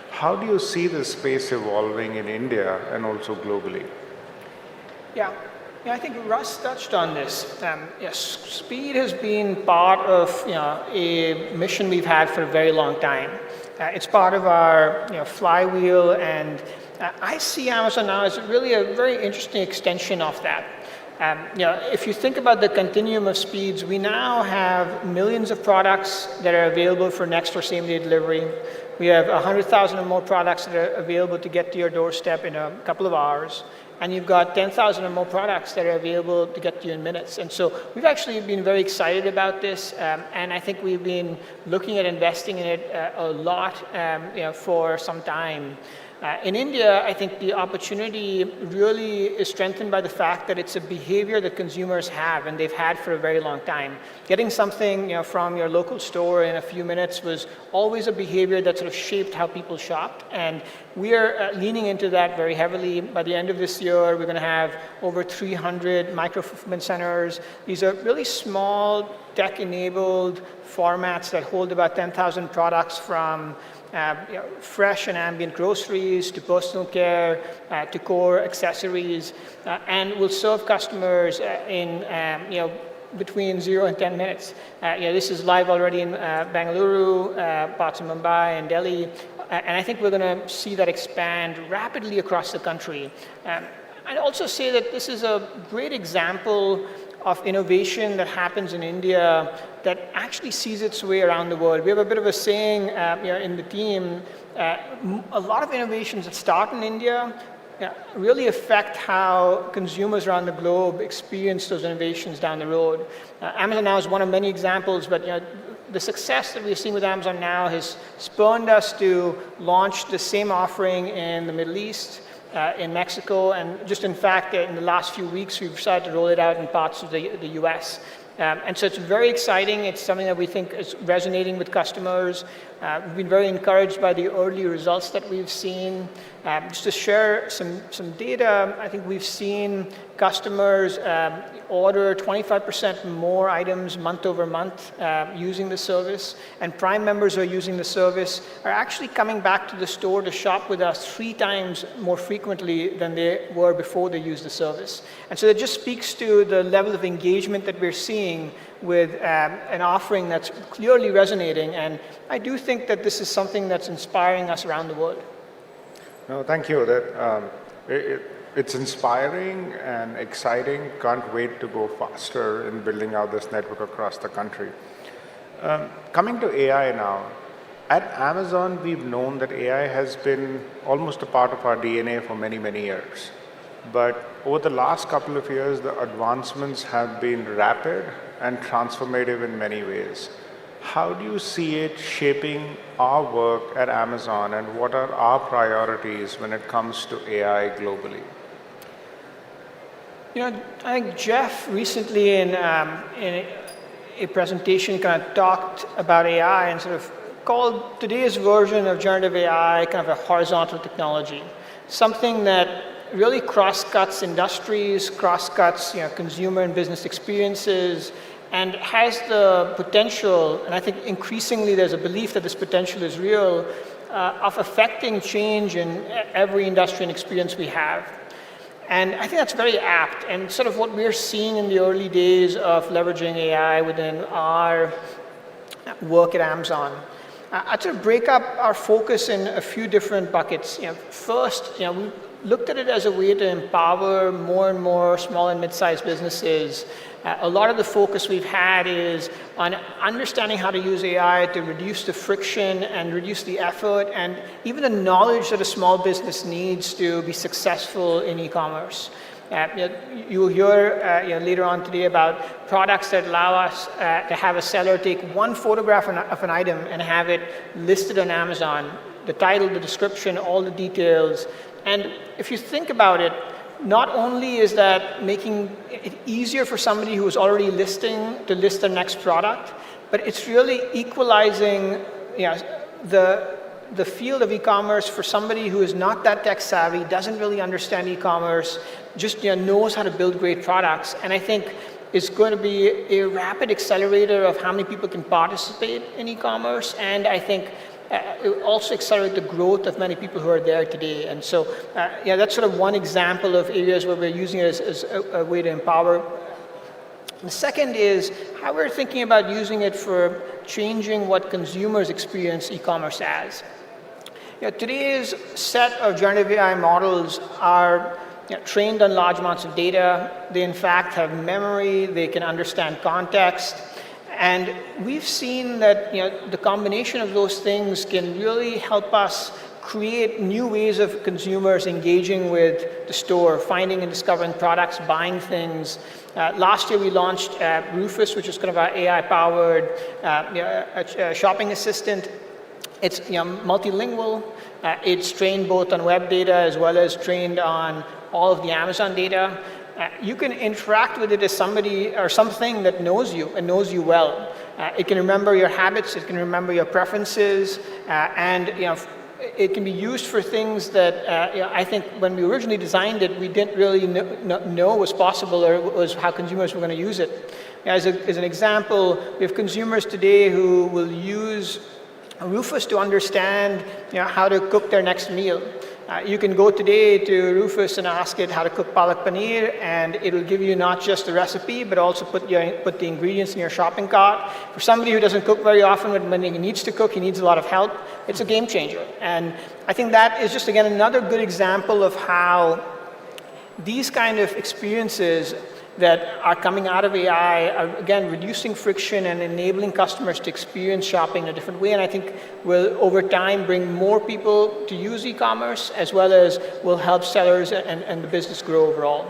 How do you see this space evolving in India and also globally? Yeah, I think Russ touched on this. Yes, speed has been part of a mission we've had for a very long time. It's part of our flywheel, and I see Amazon now as really a very interesting extension of that. If you think about the continuum of speeds, we now have millions of products that are available for next or same-day delivery. We have 100,000 or more products that are available to get to your doorstep in a couple of hours. And you've got 10,000 or more products that are available to get to you in minutes. And so we've actually been very excited about this, and I think we've been looking at investing in it a lot for some time. In India, I think the opportunity really is strengthened by the fact that it's a behavior that consumers have, and they've had for a very long time. Getting something from your local store in a few minutes was always a behavior that sort of shaped how people shopped, and we are leaning into that very heavily. By the end of this year, we're going to have over 300 micro-fulfillment centers. These are really small, tech-enabled formats that hold about 10,000 products, from fresh and ambient groceries to personal care to core accessories, and will serve customers in between 0 and 10 minutes. This is live already in Bengaluru, parts of Mumbai and Delhi, and I think we're going to see that expand rapidly across the country. I'd also say that this is a great example of innovation that happens in India that actually sees its way around the world. We have a bit of a saying in the team, a lot of innovations that start in India really affect how consumers around the globe experience those innovations down the road. Amazon Now is one of many examples, but the success that we've seen with Amazon Now has spurred us to launch the same offering in the Middle East, in Mexico, and just in fact, in the last few weeks, we've started to roll it out in parts of the US. And so it's very exciting. It's something that we think is resonating with customers. We've been very encouraged by the early results that we've seen. Just to share some data, I think we've seen customers order 25% more items month over month using the service. And Prime members who are using the service are actually coming back to the store to shop with us 3 times more frequently than they were before they used the service. And so that just speaks to the level of engagement that we're seeing with an offering that's clearly resonating. And I do think that this is something that's inspiring us around the world. No, thank you. It's inspiring and exciting. Can't wait to go faster in building out this network across the country. Coming to AI now, at Amazon, we've known that AI has been almost a part of our DNA for many, many years. But over the last couple of years, the advancements have been rapid and transformative in many ways. How do you see it shaping our work at Amazon, and what are our priorities when it comes to AI globally? You know, I think Jeff recently in a presentation kind of talked about AI and sort of called today's version of generative AI kind of a horizontal technology, something that really cross-cuts industries, cross-cuts consumer and business experiences, and has the potential, and I think increasingly there's a belief that this potential is real, of affecting change in every industry and experience we have. And I think that's very apt, and sort of what we're seeing in the early days of leveraging AI within our work at Amazon. I'd sort of break up our focus in a few different buckets. First, we looked at it as a way to empower more and more small and mid-sized businesses. A lot of the focus we've had is on understanding how to use AI to reduce the friction and reduce the effort and even the knowledge that a small business needs to be successful in e-commerce. You will hear later on today about products that allow us to have a seller take one photograph of an item and have it listed on Amazon, the title, the description, all the details. And if you think about it, not only is that making it easier for somebody who is already listing to list their next product, but it's really equalizing the field of e-commerce for somebody who is not that tech savvy, doesn't really understand e-commerce, just knows how to build great products. And I think it's going to be a rapid accelerator of how many people can participate in e-commerce, and I think it will also accelerate the growth of many people who are there today. And so, that's sort of one example of areas where we're using it as a way to empower. The second is how we're thinking about using it for changing what consumers experience e-commerce as. Today's set of generative AI models are trained on large amounts of data. They, in fact, have memory. They can understand context. And we've seen that the combination of those things can really help us create new ways of consumers engaging with the store, finding and discovering products, buying things. Last year we launched Rufus, which is kind of our AI-powered shopping assistant. It's multilingual. It's trained both on web data as well as trained on all of the Amazon data. You can interact with it as somebody or something that knows you and knows you well. It can remember your habits, it can remember your preferences, and it can be used for things that I think when we originally designed it, we didn't really know was possible or was how consumers were going to use it. As an example, we have consumers today who will use Rufus to understand how to cook their next meal. You can go today to Rufus and ask it how to cook palak paneer, and it will give you not just the recipe, but also put the ingredients in your shopping cart. For somebody who doesn't cook very often, when he needs to cook, he needs a lot of help, it's a game changer. And I think that is just, again, another good example of how these kind of experiences that are coming out of AI are, again, reducing friction and enabling customers to experience shopping in a different way. And I think will, over time, bring more people to use e-commerce, as well as will help sellers and the business grow overall.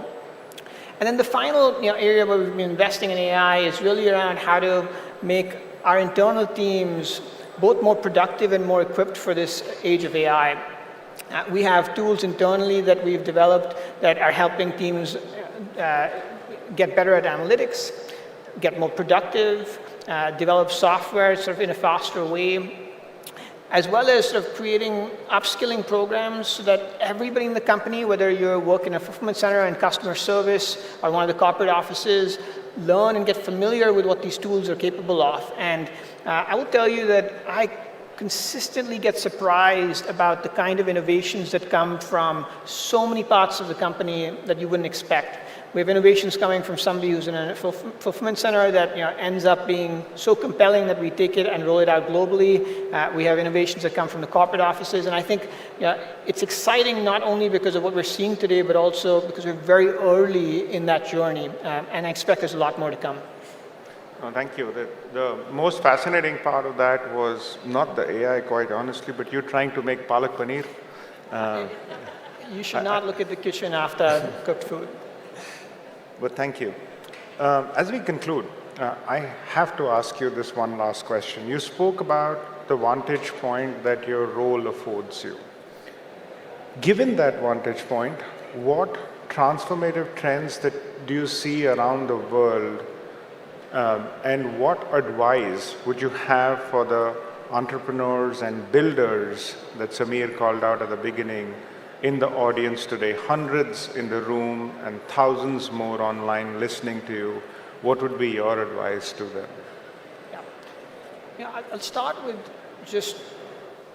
And then the final area where we've been investing in AI is really around how to make our internal teams both more productive and more equipped for this age of AI. We have tools internally that we've developed that are helping teams get better at analytics. get more productive, develop software sort of in a faster way, as well as sort of creating upskilling programs so that everybody in the company, whether you work in a fulfillment center and customer service or one of the corporate offices, learn and get familiar with what these tools are capable of. And I will tell you that I consistently get surprised about the kind of innovations that come from so many parts of the company that you wouldn't expect. We have innovations coming from somebody who's in a fulfillment center that ends up being so compelling that we take it and roll it out globally. We have innovations that come from the corporate offices, and I think it's exciting not only because of what we're seeing today, but also because we're very early in that journey, and I expect there's a lot more to come. Oh, thank you. The most fascinating part of that was not the AI, quite honestly, but you trying to make palak paneer. You should not look at the kitchen after cooked food. But thank you. As we conclude, I have to ask you this one last question. You spoke about the vantage point that your role affords you. Given that vantage point, what transformative trends do you see around the world, and what advice would you have for the entrepreneurs and builders that Samir called out at the beginning in the audience today, hundreds in the room and thousands more online listening to you? What would be your advice to them? Yeah, I'll start with just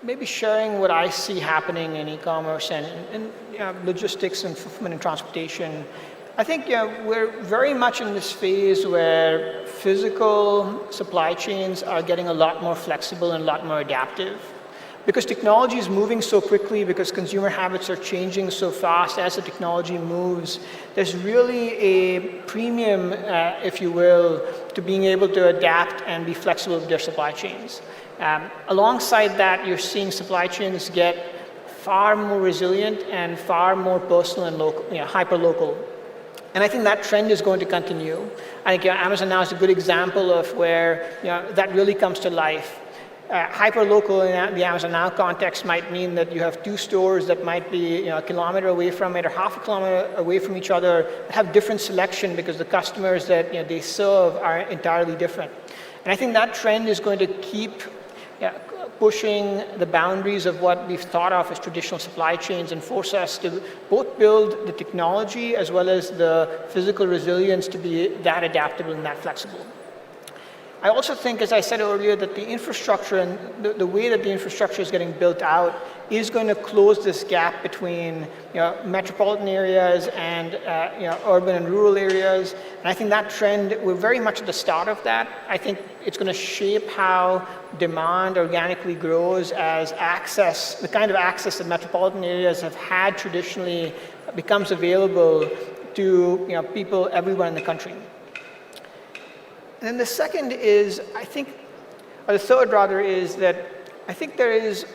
maybe sharing what I see happening in e-commerce and logistics and fulfillment and transportation. I think we're very much in this phase where physical supply chains are getting a lot more flexible and a lot more adaptive. Because technology is moving so quickly, because consumer habits are changing so fast as the technology moves, there's really a premium, if you will, to being able to adapt and be flexible with their supply chains. Alongside that, you're seeing supply chains get far more resilient and far more personal and local, hyper-local. And I think that trend is going to continue. I think Amazon now is a good example of where that really comes to life. Hyper-local in the Amazon Now context might mean that you have two stores that might be a kilometer away from it or half a kilometer away from each other, have different selection because the customers that they serve are entirely different. And I think that trend is going to keep pushing the boundaries of what we've thought of as traditional supply chains and force us to both build the technology as well as the physical resilience to be that adaptable and that flexible. I also think, as I said earlier, that the infrastructure and the way that the infrastructure is getting built out is going to close this gap between metropolitan areas and urban and rural areas. And I think that trend, we're very much at the start of that. I think it's going to shape how demand organically grows as access, the kind of access that metropolitan areas have had traditionally, becomes available to people everywhere in the country. And then the second is, I think, or the third rather, is that I think there is,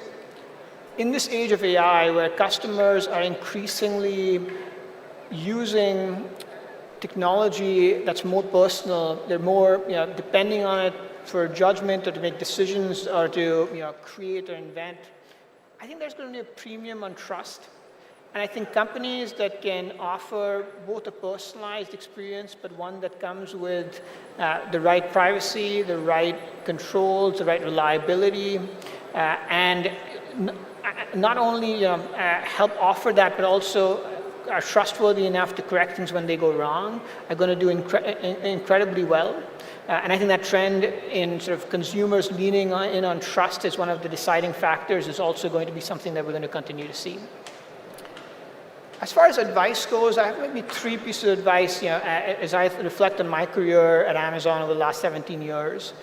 in this age of AI, where customers are increasingly using technology that's more personal, they're more depending on it for judgment or to make decisions or to create or invent. I think there's going to be a premium on trust. And I think companies that can offer both a personalized experience, but one that comes with the right privacy, the right controls, the right reliability, and not only help offer that, but also are trustworthy enough to correct things when they go wrong, are going to do incredibly well. And I think that trend in sort of consumers leaning in on trust as one of the deciding factors is also going to be something that we're going to continue to see. As far as advice goes, I have maybe three pieces of advice as I reflect on my career at Amazon over the last 17 years.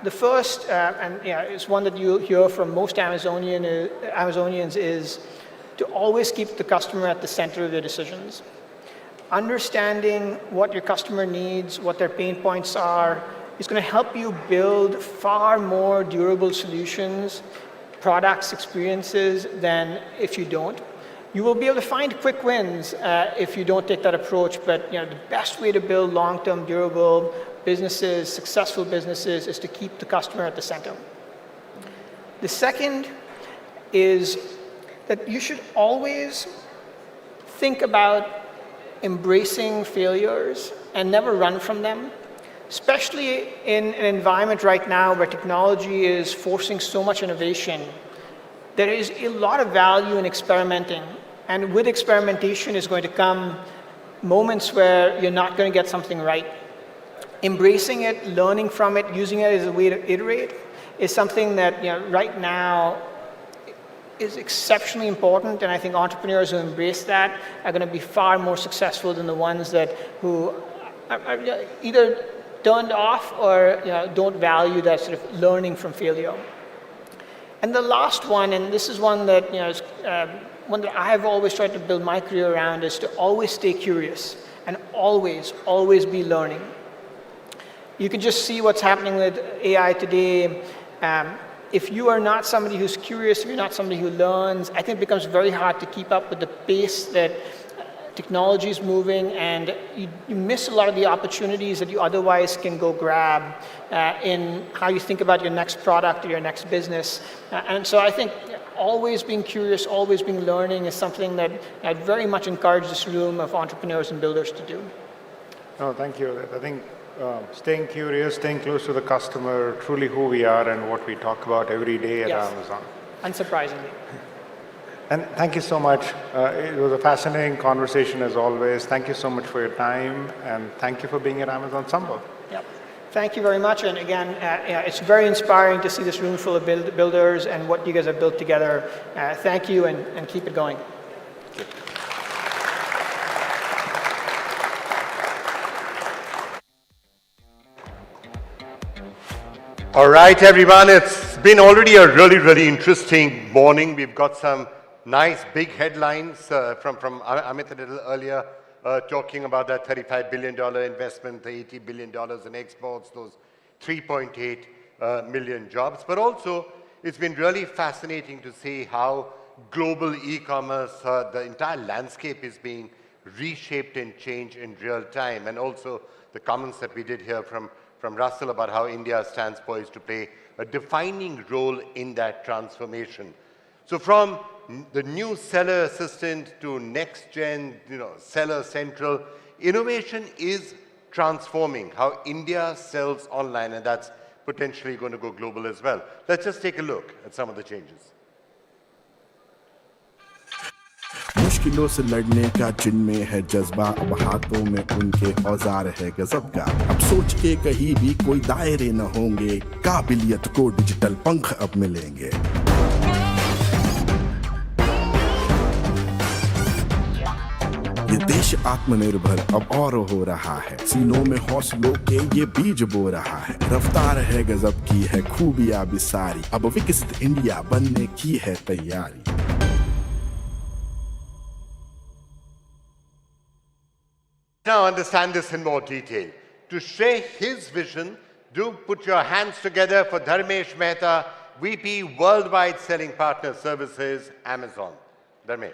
The first, and it's one that you'll hear from most Amazonians, is to always keep the customer at the center of your decisions. Understanding what your customer needs, what their pain points are, is going to help you build far more durable solutions, products, experiences than if you don't. You will be able to find quick wins if you don't take that approach, but the best way to build long-term durable businesses, successful businesses, is to keep the customer at the center. The second is that you should always think about embracing failures and never run from them. especially in an environment right now where technology is forcing so much innovation. There is a lot of value in experimenting, and with experimentation is going to come moments where you're not going to get something right. Embracing it, learning from it, using it as a way to iterate is something that right now is exceptionally important, and I think entrepreneurs who embrace that are going to be far more successful than the ones who are either turned off or don't value that sort of learning from failure. And the last one, and this is one that one that I have always tried to build my career around, is to always stay curious and always be learning. You can just see what's happening with AI today. If you are not somebody who's curious, if you're not somebody who learns, I think it becomes very hard to keep up with the pace that technology is moving, and you miss a lot of the opportunities that you otherwise can go grab in how you think about your next product or your next business. And so I think always being curious, always being learning is something that I'd very much encourage this room of entrepreneurs and builders to do. No, thank you. I think staying curious, staying close to the customer, truly who we are and what we talk about every day at Amazon. Unsurprisingly. And thank you so much. It was a fascinating conversation as always. Thank you so much for your time, and thank you for being at Amazon Smbhav. Yep. Thank you very much. And again, it's very inspiring to see this room full of builders and what you guys have built together. Thank you, and keep it going. All right, everyone, it's been already a really interesting morning. We've got some nice big headlines from Amit a little earlier, talking about that $35 billion investment, the $80 billion in exports, those 3.8 million jobs. But also, it's been really fascinating to see how global e-commerce, the entire landscape is being reshaped and changed in real time. And also the comments that we did hear from Russell about how India stands poised to play a defining role in that transformation. So from the new seller assistant to next gen, seller central, innovation is transforming how India sells online, and that's potentially going to go global as well. Let's just take a look at some of the changes. मुश्किलों से लड़ने का जिनमें है जज्बा, अब हाथों में उनके औजार है गजब का। अब सोच के कहीं भी कोई दायरे न होंगे, काबिलियत को डिजिटल पंख अब मिलेंगे। ये देश आत्मनिर्भर अब और हो रहा है, सीनों में हौसलों के ये बीज बो रहा है। रफ्तार है गजब की है खूबियां भी सारी, अब विकसित इंडिया बनने की है तैयारी। Now understand this in more detail. To share his vision, do put your hands together for Dharmesh Mehta, VP Worldwide Selling Partner Services, Amazon. Dharmesh.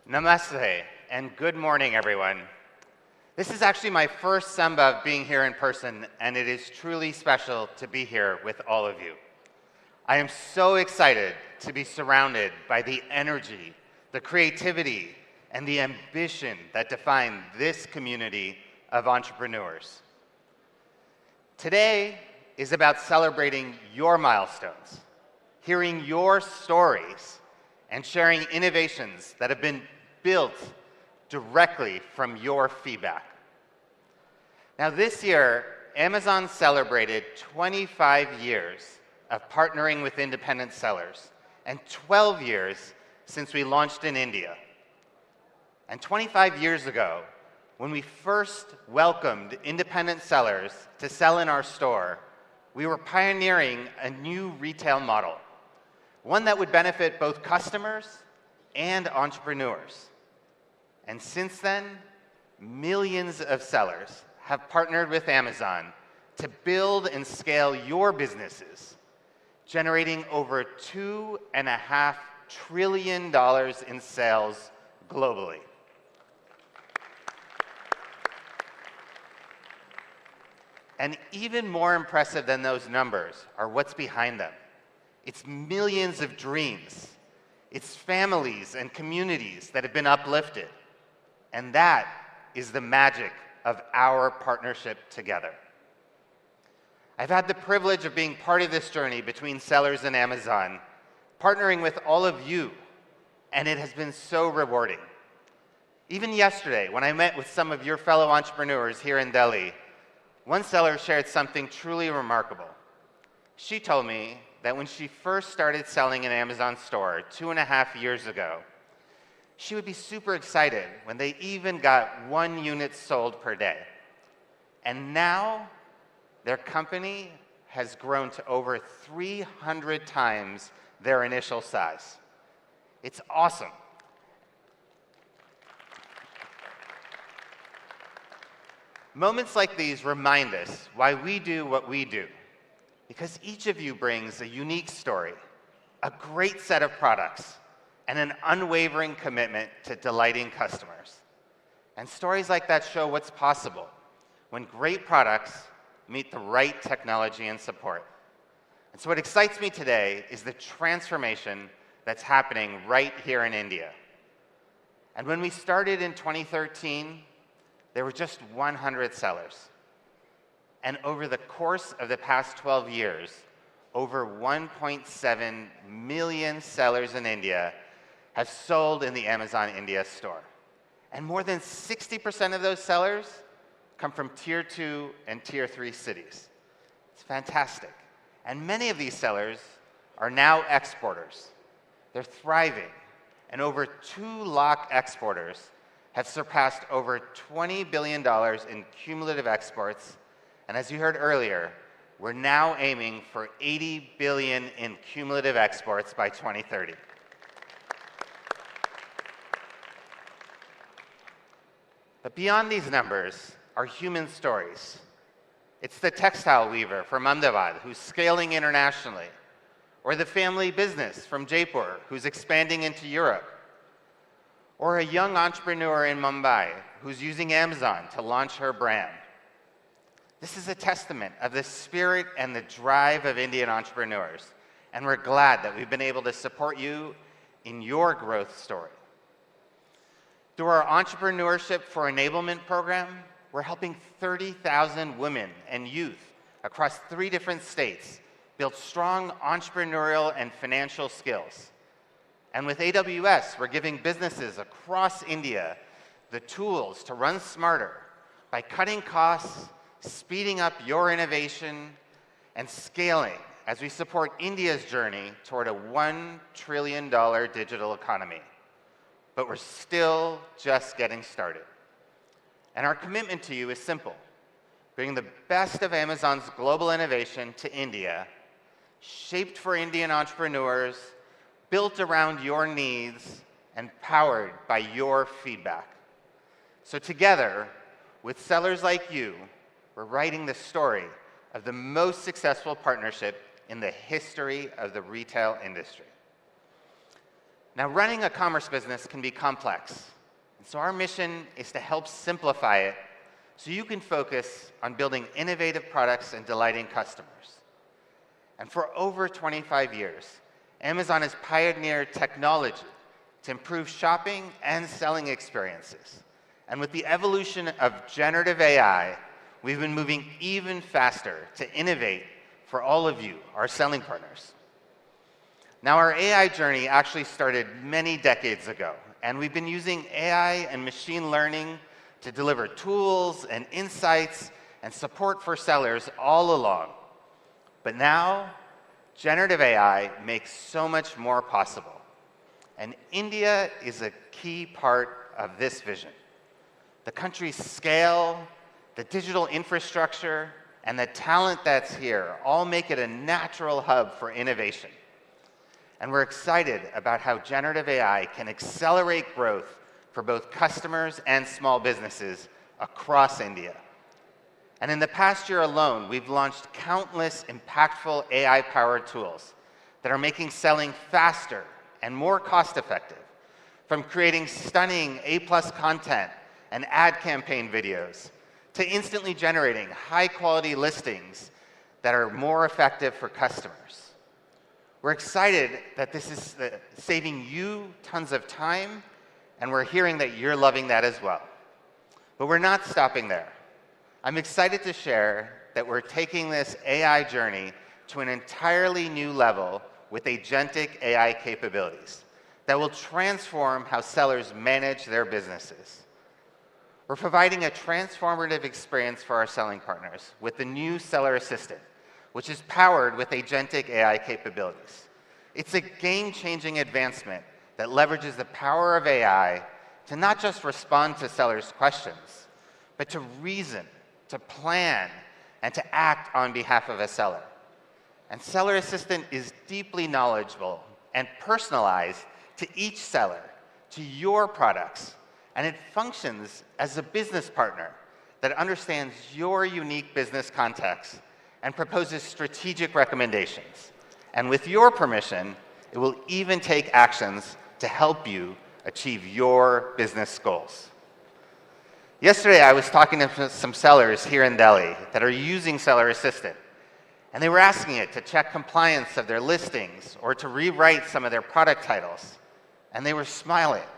Namaste, and good morning, everyone. This is actually my first Smbhav being here in person, and it is truly special to be here with all of you. I am so excited to be surrounded by the energy, the creativity, and the ambition that define this community of entrepreneurs. Today is about celebrating your milestones, hearing your stories, and sharing innovations that have been built directly from your feedback. Now, this year, Amazon celebrated 25 years of partnering with independent sellers, and 12 years since we launched in India. And 25 years ago, when we first welcomed independent sellers to sell in our store, we were pioneering a new retail model, one that would benefit both customers and entrepreneurs. And since then, millions of sellers have partnered with Amazon to build and scale your businesses, generating over $2.5 trillion in sales globally. And even more impressive than those numbers are what's behind them. It's millions of dreams. It's families and communities that have been uplifted. And that is the magic of our partnership together. I've had the privilege of being part of this journey between sellers and Amazon, partnering with all of you, and it has been so rewarding. Even yesterday, when I met with some of your fellow entrepreneurs here in Delhi, one seller shared something truly remarkable. She told me that when she first started selling in an Amazon store 2.5 years ago, she would be super excited when they even got 1 unit sold per day. And now, their company has grown to over 300 times their initial size. It's awesome. Moments like these remind us why we do what we do, because each of you brings a unique story, a great set of products, and an unwavering commitment to delighting customers. And stories like that show what's possible when great products meet the right technology and support. And so what excites me today is the transformation that's happening right here in India. And when we started in 2013, there were just 100 sellers. And over the course of the past 12 years, over 1.7 million sellers in India have sold in the Amazon India store. And more than 60% of those sellers come from Tier 2 and Tier 3 cities. It's fantastic. And many of these sellers are now exporters. They're thriving. And over 2 lakh exporters have surpassed over $20 billion in cumulative exports. And as you heard earlier, we're now aiming for $80 billion in cumulative exports by 2030. But beyond these numbers are human stories. It's the textile weaver from Ahmedabad who's scaling internationally, or the family business from Jaipur who's expanding into Europe, or a young entrepreneur in Mumbai who's using Amazon to launch her brand. This is a testament of the spirit and the drive of Indian entrepreneurs, and we're glad that we've been able to support you in your growth story. Through our Entrepreneurship for Enablement program, we're helping 30,000 women and youth across 3 different states build strong entrepreneurial and financial skills. And with AWS, we're giving businesses across India the tools to run smarter by cutting costs, speeding up your innovation, and scaling as we support India's journey toward a $1 trillion digital economy. But we're still just getting started. And our commitment to you is simple: bring the best of Amazon's global innovation to India, shaped for Indian entrepreneurs, built around your needs, and powered by your feedback. So together, with sellers like you, we're writing the story of the most successful partnership in the history of the retail industry. Now, running a commerce business can be complex. And so our mission is to help simplify it so you can focus on building innovative products and delighting customers. And for over 25 years, Amazon has pioneered technology to improve shopping and selling experiences. And with the evolution of generative AI, we've been moving even faster to innovate for all of you, our selling partners. Now, our AI journey actually started many decades ago, and we've been using AI and machine learning to deliver tools and insights and support for sellers all along. But now, generative AI makes so much more possible. And India is a key part of this vision. The country's scale, the digital infrastructure, and the talent that's here all make it a natural hub for innovation. And we're excited about how generative AI can accelerate growth for both customers and small businesses across India. And in the past year alone, we've launched countless impactful AI-powered tools that are making selling faster and more cost-effective, from creating stunning A+ content and ad campaign videos to instantly generating high-quality listings that are more effective for customers. We're excited that this is saving you tons of time, and we're hearing that you're loving that as well. But we're not stopping there. I'm excited to share that we're taking this AI journey to an entirely new level with agentic AI capabilities that will transform how sellers manage their businesses. We're providing a transformative experience for our selling partners with the new Seller Assistant, which is powered with agentic AI capabilities. It's a game-changing advancement that leverages the power of AI to not just respond to sellers' questions, but to reason, to plan, and to act on behalf of a seller. And Seller Assistant is deeply knowledgeable and personalized to each seller, to your products, and it functions as a business partner that understands your unique business context and proposes strategic recommendations. And with your permission, it will even take actions to help you achieve your business goals. Yesterday, I was talking to some sellers here in Delhi that are using Seller Assistant, and they were asking it to check compliance of their listings or to rewrite some of their product titles. And they were smiling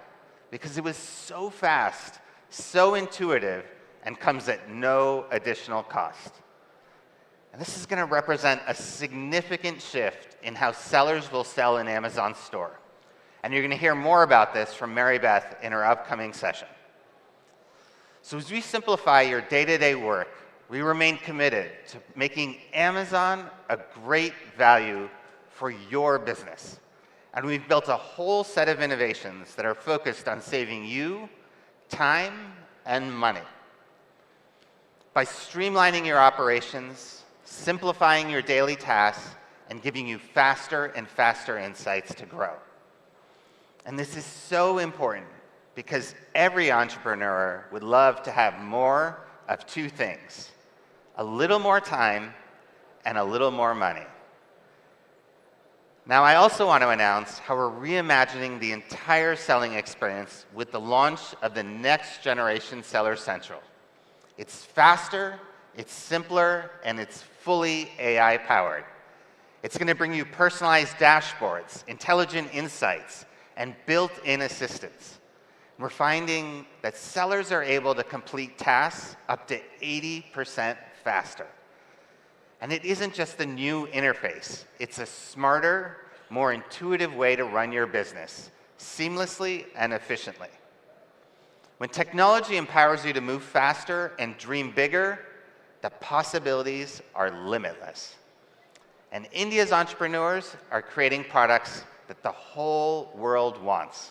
because it was so fast, so intuitive, and comes at no additional cost. And this is going to represent a significant shift in how sellers will sell in Amazon store. And you're going to hear more about this from Mary Beth in her upcoming session. So as we simplify your day-to-day work, we remain committed to making Amazon a great value for your business. And we've built a whole set of innovations that are focused on saving you time and money. By streamlining your operations, simplifying your daily tasks, and giving you faster and faster insights to grow. And this is so important because every entrepreneur would love to have more of two things: a little more time and a little more money. Now, I also want to announce how we're reimagining the entire selling experience with the launch of the next generation Seller Central. It's faster, it's simpler, and it's fully AI powered. It's going to bring you personalized dashboards, intelligent insights, and built-in assistance. We're finding that sellers are able to complete tasks up to 80% faster. And it isn't just a new interface. It's a smarter, more intuitive way to run your business seamlessly and efficiently. When technology empowers you to move faster and dream bigger, the possibilities are limitless. And India's entrepreneurs are creating products that the whole world wants.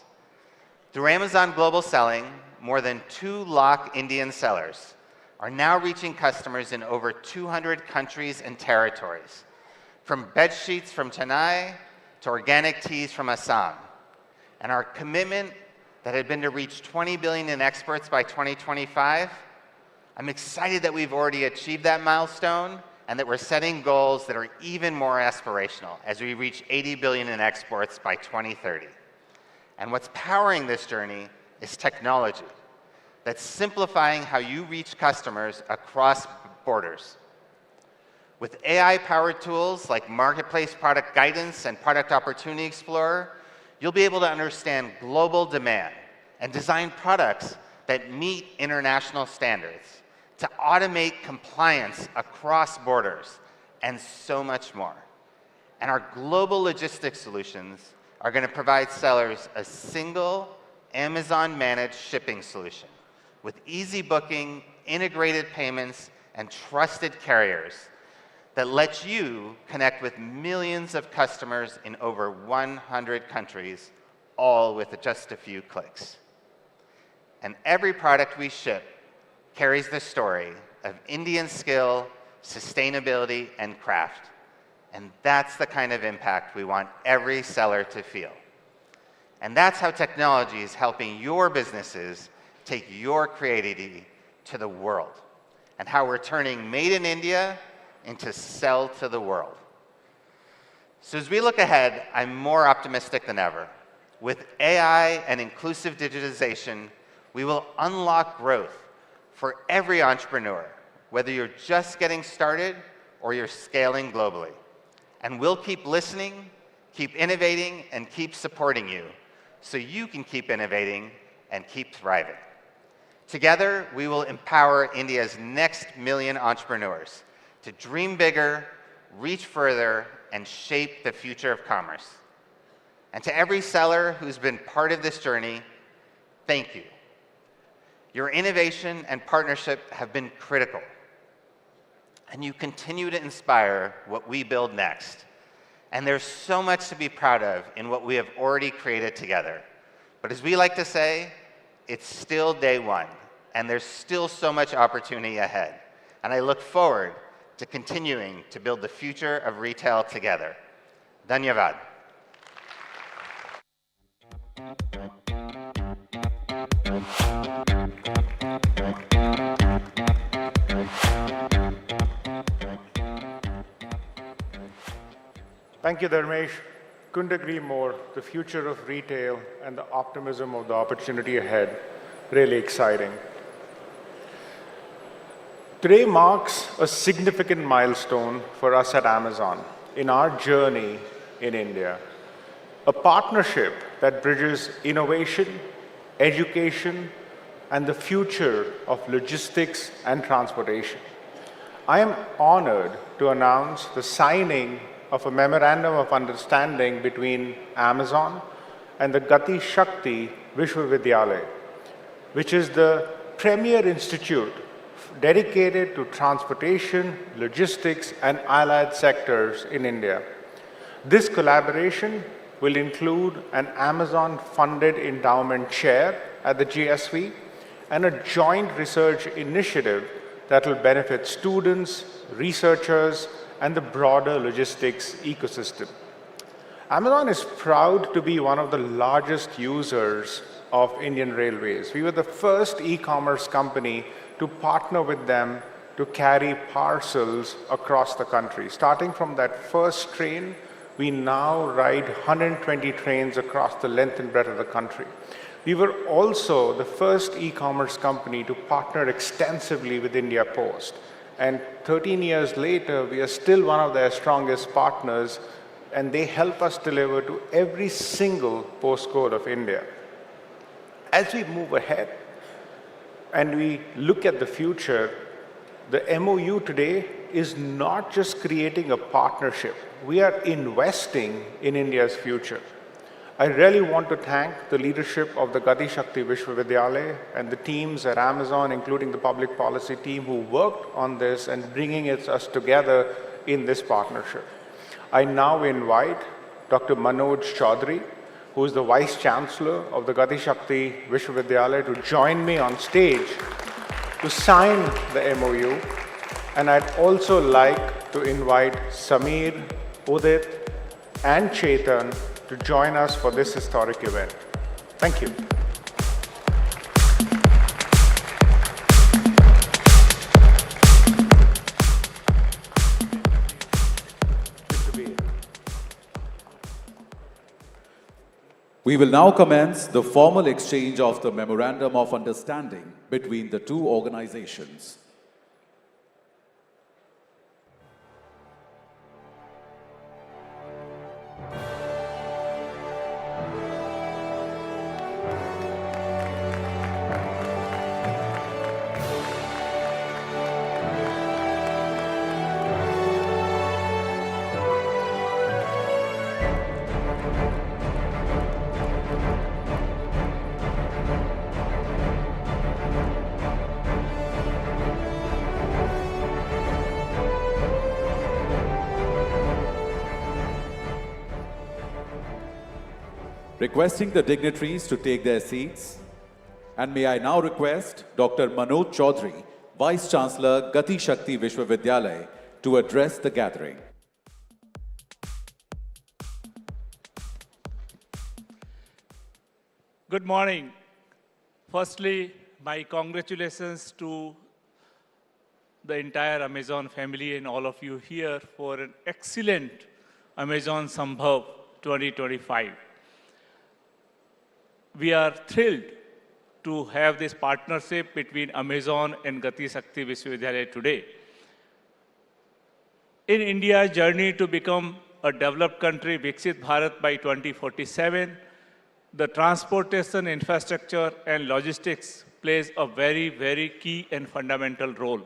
Through Amazon Global Selling, more than 2 lakh Indian sellers are now reaching customers in over 200 countries and territories, from bed sheets from Chennai to organic teas from Assam. And our commitment that had been to reach 20 billion in exports by 2025, I'm excited that we've already achieved that milestone and that we're setting goals that are even more aspirational as we reach 80 billion in exports by 2030. And what's powering this journey is technology that's simplifying how you reach customers across borders. With AI-powered tools like Marketplace Product Guidance and Product Opportunity Explorer, you'll be able to understand global demand and design products that meet international standards, to automate compliance across borders, and so much more. And our global logistics solutions are going to provide sellers a single Amazon-managed shipping solution with easy booking, integrated payments, and trusted carriers that lets you connect with millions of customers in over 100 countries, all with just a few clicks. And every product we ship carries the story of Indian skill, sustainability, and craft. And that's the kind of impact we want every seller to feel. And that's how technology is helping your businesses take your creativity to the world, and how we're turning Made in India into Sell to the World. So as we look ahead, I'm more optimistic than ever. With AI and inclusive digitization, we will unlock growth for every entrepreneur, whether you're just getting started or you're scaling globally. And we'll keep listening, keep innovating and keep supporting you so you can keep innovating and keep thriving. Together, we will empower India's next million entrepreneurs to dream bigger, reach further, and shape the future of commerce. And to every seller who's been part of this journey, thank you. Your innovation and partnership have been critical, and you continue to inspire what we build next. And there's so much to be proud of in what we have already created together. But as we like to say, it's still day one, and there's still so much opportunity ahead. And I look forward to continuing to build the future of retail together. Dhanyavad. Thank you, Dharmesh. Couldn't agree more. The future of retail and the optimism of the opportunity ahead, really exciting. Today marks a significant milestone for us at Amazon in our journey in India. A partnership that bridges innovation, education, and the future of logistics and transportation. I am honored to announce the signing of a memorandum of understanding between Amazon and the Gati Shakti Vishwavidyalaya, which is the premier institute dedicated to transportation, logistics, and allied sectors in India. This collaboration will include an Amazon-funded endowment chair at the GSV and a joint research initiative that will benefit students, researchers, and the broader logistics ecosystem. Amazon is proud to be one of the largest users of Indian Railways. We were the first e-commerce company to partner with them to carry parcels across the country. Starting from that first train, we now ride 120 trains across the length and breadth of the country. We were also the first e-commerce company to partner extensively with India Post. And 13 years later, we are still one of their strongest partners, and they help us deliver to every single postcode of India. As we move ahead and we look at the future, the MOU today is not just creating a partnership. We are investing in India's future. I really want to thank the leadership of the Gati Shakti Vishwavidyalaya and the teams at Amazon, including the public policy team who worked on this and bringing us together in this partnership. I now invite Dr. Manoj Chaudhary, who is the Vice Chancellor of the Gati Shakti Vishwavidyalaya, to join me on stage to sign the MOU. And I'd also like to invite Samir, Udit, and Chetan to join us for this historic event. Thank you. We will now commence the formal exchange of the Memorandum of Understanding between the two organizations. Requesting the dignitaries to take their seats. And may I now request Dr. Manoj Chaudhary, Vice Chancellor, Gati Shakti Vishwavidyalaya, to address the gathering. Good morning. Firstly, my congratulations to the entire Amazon family and all of you here for an excellent Amazon Smbhav 2025. We are thrilled to have this partnership between Amazon and Gati Shakti Vishwavidyalaya today. In India's journey to become a developed country, Viksit Bharat by 2047, the transportation infrastructure and logistics plays a very, very key and fundamental role.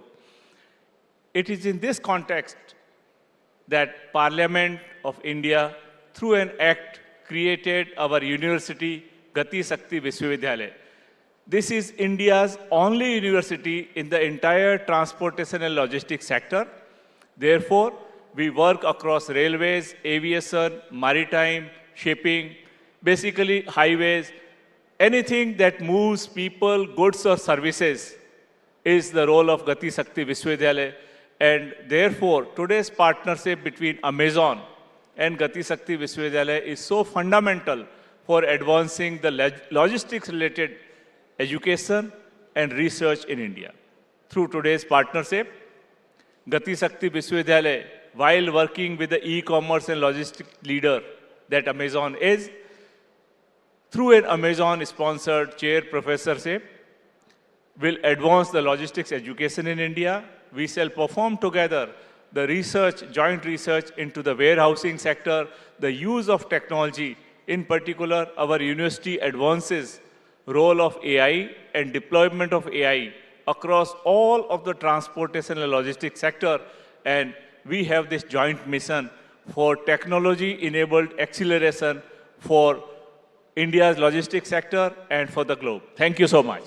It is in this context that Parliament of India, through an act, created our university, Gati Shakti Vishwavidyalaya. This is India's only university in the entire transportation and logistics sector. Therefore, we work across railways, aviation, maritime, shipping, basically highways. Anything that moves people, goods or services is the role of Gati Shakti Vishwavidyalaya. And therefore, today's partnership between Amazon and Gati Shakti Vishwavidyalaya is so fundamental for advancing the logistics-related education and research in India. Through today's partnership, Gati Shakti Vishwavidyalaya, while working with the e-commerce and logistics leader that Amazon is, through an Amazon-sponsored chair professorship, will advance the logistics education in India. We shall perform together the research, joint research into the warehousing sector, the use of technology. In particular, our university advances role of AI and deployment of AI across all of the transportation and logistics sector. And we have this joint mission for technology-enabled acceleration for India's logistics sector and for the globe. Thank you so much.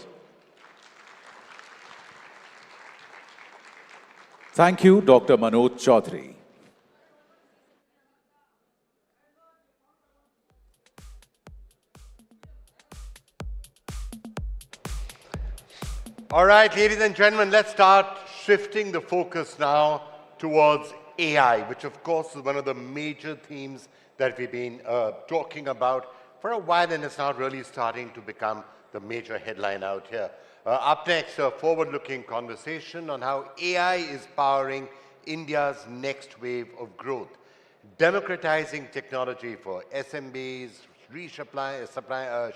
Thank you, Dr. Manoj Chaudhary. All right, ladies and gentlemen, let's start shifting the focus now towards AI, which of course is one of the major themes that we've been talking about for a while, and it's now really starting to become the major headline out here. Up next, a forward-looking conversation on how AI is powering India's next wave of growth, democratizing technology for SMBs,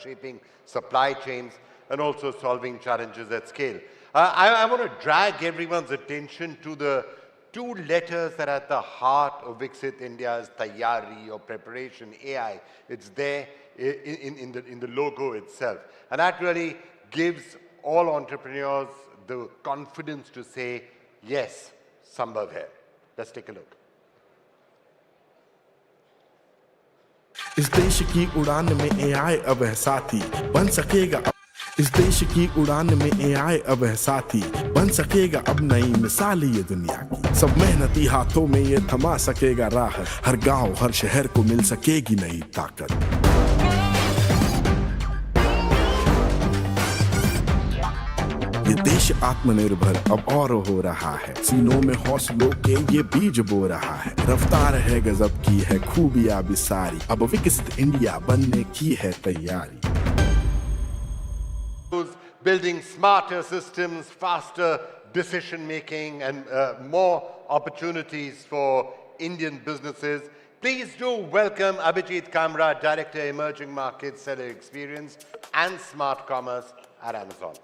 shaping supply chains, and also solving challenges at scale. I want to drag everyone's attention to the two letters that are at the heart of Viksit India's Tayyari or preparation, AI. It's there in the logo itself. And that really gives all entrepreneurs the confidence to say, yes, Smbhav hai. Let's take a look. इस देश की उड़ान में AI अब है साथी बन सकेगा इस देश की उड़ान में AI अब है साथी बन सकेगा अब नई मिसाल ये दुनिया की सब मेहनती हाथों में ये थमा सकेगा राह हर गांव हर शहर को मिल सकेगी नई ताकत ये देश आत्मनिर्भर अब और हो रहा है सीनों में हौसलों के ये बीज बो रहा है रफ्तार है गजब की है खूबियां भी सारी अब विकसित इंडिया बनने की है तैयारी Building smarter systems, faster decision making, and more opportunities for Indian businesses. Please do welcome Abhijit Kamra, Director, Emerging Markets, Seller Experience and Smart Commerce at Amazon.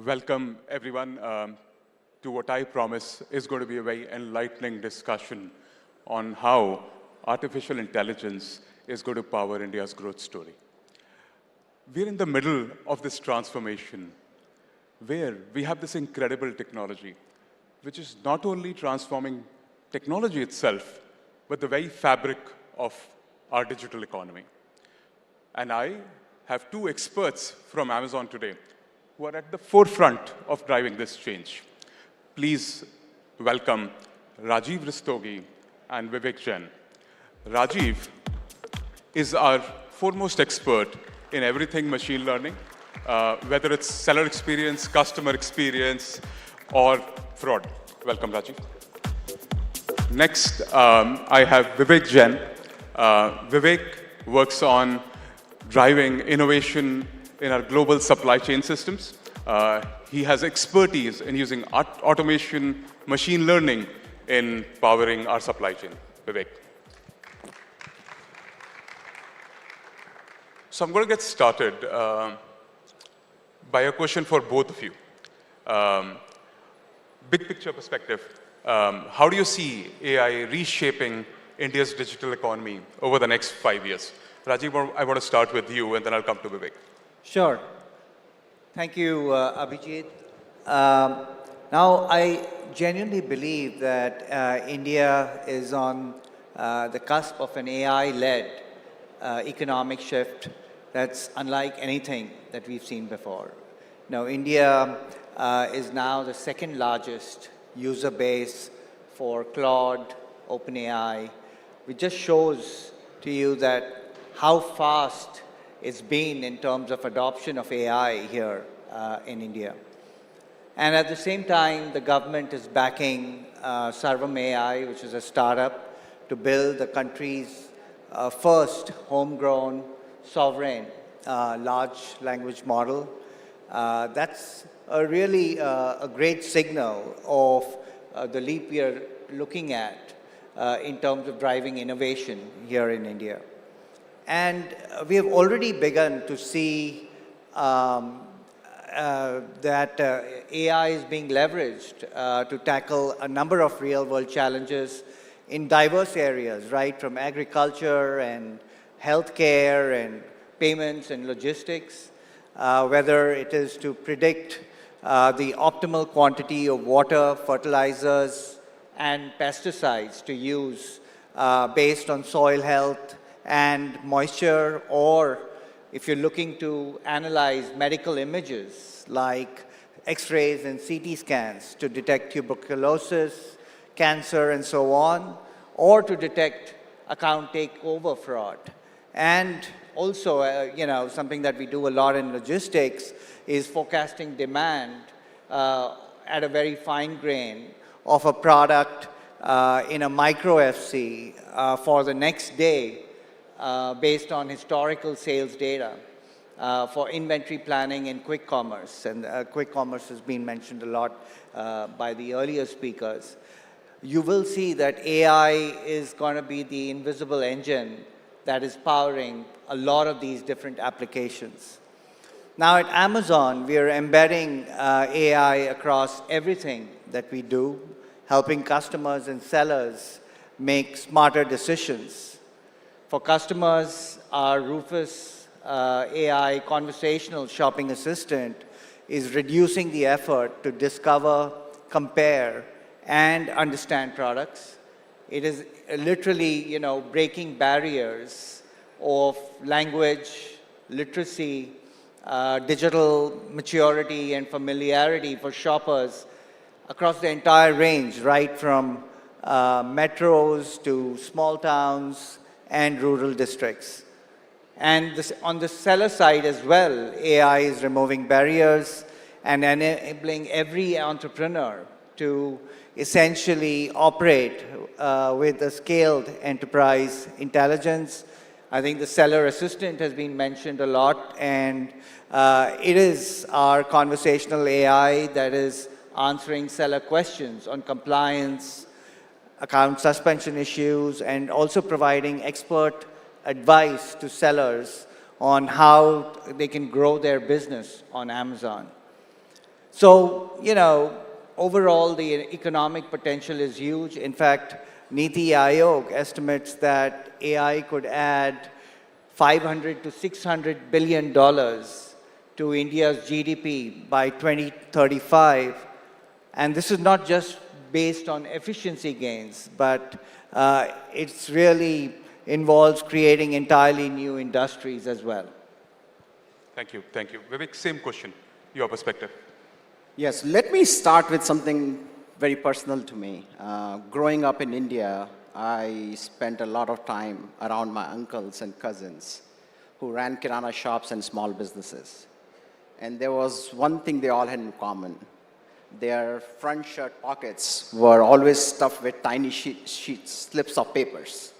Welcome, everyone, to what I promise is going to be a very enlightening discussion on how artificial intelligence is going to power India's growth story. We're in the middle of this transformation where we have this incredible technology, which is not only transforming technology itself, but the very fabric of our digital economy. And I have two experts from Amazon today who are at the forefront of driving this change. Please welcome Rajiv Rastogi and Vivek Jain. Rajiv is our foremost expert in everything machine learning, whether it's seller experience, customer experience, or fraud. Welcome, Rajiv. Next, I have Vivek Jain. Vivek works on driving innovation in our global supply chain systems. He has expertise in using automation, machine learning in powering our supply chain? Vivek. So I'm going to get started by a question for both of you. Big picture perspective, how do you see AI reshaping India's digital economy over the next 5 years? Rajiv, I want to start with you, and then I'll come to Vivek. Sure. Thank you, Abhijit. Now, I genuinely believe that India is on the cusp of an AI-led economic shift that's unlike anything that we've seen before. Now, India is now the second largest user base for Claude, OpenAI, which just shows to you that how fast it's been in terms of adoption of AI here in India. And at the same time, the government is backing Sarvam AI, which is a startup, to build the country's first homegrown sovereign large language model. That's really a great signal of the leap we are looking at in terms of driving innovation here in India. And we have already begun to see that AI is being leveraged to tackle a number of real-world challenges in diverse areas, right, from agriculture and healthcare and payments and logistics, whether it is to predict the optimal quantity of water, fertilizers, and pesticides to use based on soil health and moisture, or if you're looking to analyze medical images like X-rays and CT scans to detect tuberculosis, cancer, and so on, or to detect account takeover fraud. And also, something that we do a lot in logistics is forecasting demand at a very fine grain of a product in a micro FC for the next day based on historical sales data for inventory planning in quick commerce. And quick commerce has been mentioned a lot by the earlier speakers. You will see that AI is going to be the invisible engine that is powering a lot of these different applications. Now at Amazon, we are embedding AI across everything that we do, helping customers and sellers make smarter decisions. For customers, our Rufus AI conversational shopping assistant is reducing the effort to discover, compare, and understand products. It is literally, breaking barriers of language, literacy, digital maturity, and familiarity for shoppers across the entire range, right from metros to small towns and rural districts. And this, on the seller side as well, AI is removing barriers and enabling every entrepreneur to essentially operate with a scaled enterprise intelligence. I think the seller assistant has been mentioned a lot, and it is our conversational AI that is answering seller questions on compliance, account suspension issues, and also providing expert advice to sellers on how they can grow their business on Amazon. So, overall, the economic potential is huge. In fact, Niti Aayog estimates that AI could add $500 to $600 billion to India's GDP by 2035. And this is not just based on efficiency gains, but it's really involves creating entirely new industries as well. Thank you. Thank you. Vivek, same question, your perspective. Yes, let me start with something very personal to me. Growing up in India, I spent a lot of time around my uncles and cousins who ran kirana shops and small businesses. And there was one thing they all had in common. Their front shirt pockets were always stuffed with tiny slips of papers.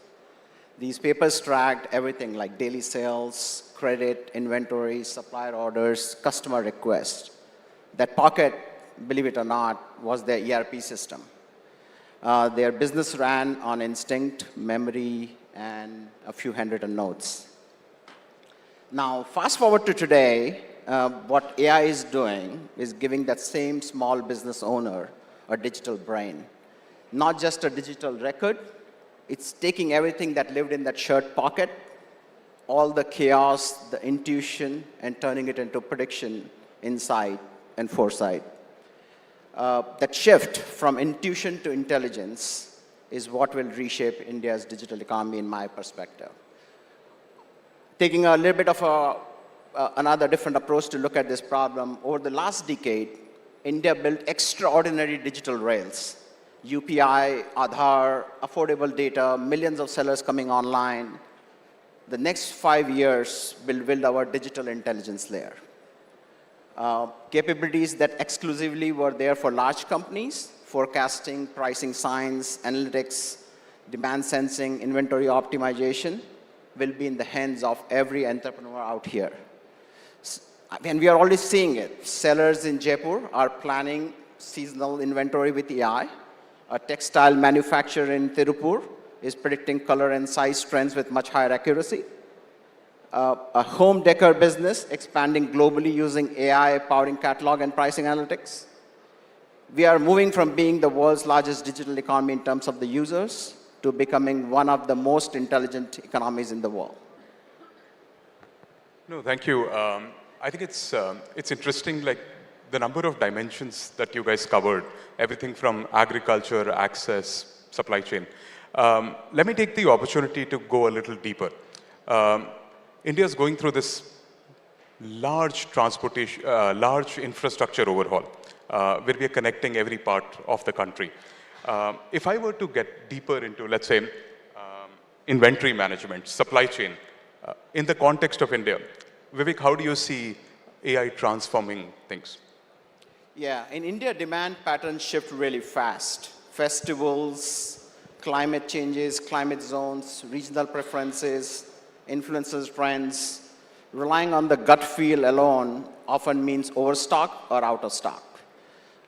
These papers tracked everything like daily sales, credit, inventory, supplier orders, customer requests. That pocket, believe it or not, was their ERP system. Their business ran on instinct, memory, and a few handwritten notes. Now, fast forward to today, what AI is doing is giving that same small business owner a digital brain. Not just a digital record, it's taking everything that lived in that shirt pocket, all the chaos, the intuition, and turning it into prediction, insight, and foresight. That shift from intuition to intelligence is what will reshape India's digital economy in my perspective. Taking a little bit of another different approach to look at this problem, over the last decade, India built extraordinary digital rails. UPI, Aadhaar, affordable data, millions of sellers coming online. The next 5 years will build our digital intelligence layer. Capabilities that exclusively were there for large companies, forecasting, pricing science, analytics, demand sensing, inventory optimization, will be in the hands of every entrepreneur out here. And we are already seeing it. Sellers in Jaipur are planning seasonal inventory with AI. A textile manufacturer in Tirupur is predicting color and size trends with much higher accuracy. A home decor business expanding globally using AI powering catalog and pricing analytics. We are moving from being the world's largest digital economy in terms of the users to becoming one of the most intelligent economies in the world. No, thank you. I think it's interesting, like the number of dimensions that you guys covered, everything from agriculture, access, supply chain. Let me take the opportunity to go a little deeper. India is going through this large transportation, large infrastructure overhaul, where we are connecting every part of the country. If I were to get deeper into, let's say, inventory management, supply chain, in the context of India, Vivek, how do you see AI transforming things? Yeah, in India, demand patterns shift really fast. Festivals, climate changes, climate zones, regional preferences, influences trends. Relying on the gut feel alone often means overstock or out of stock.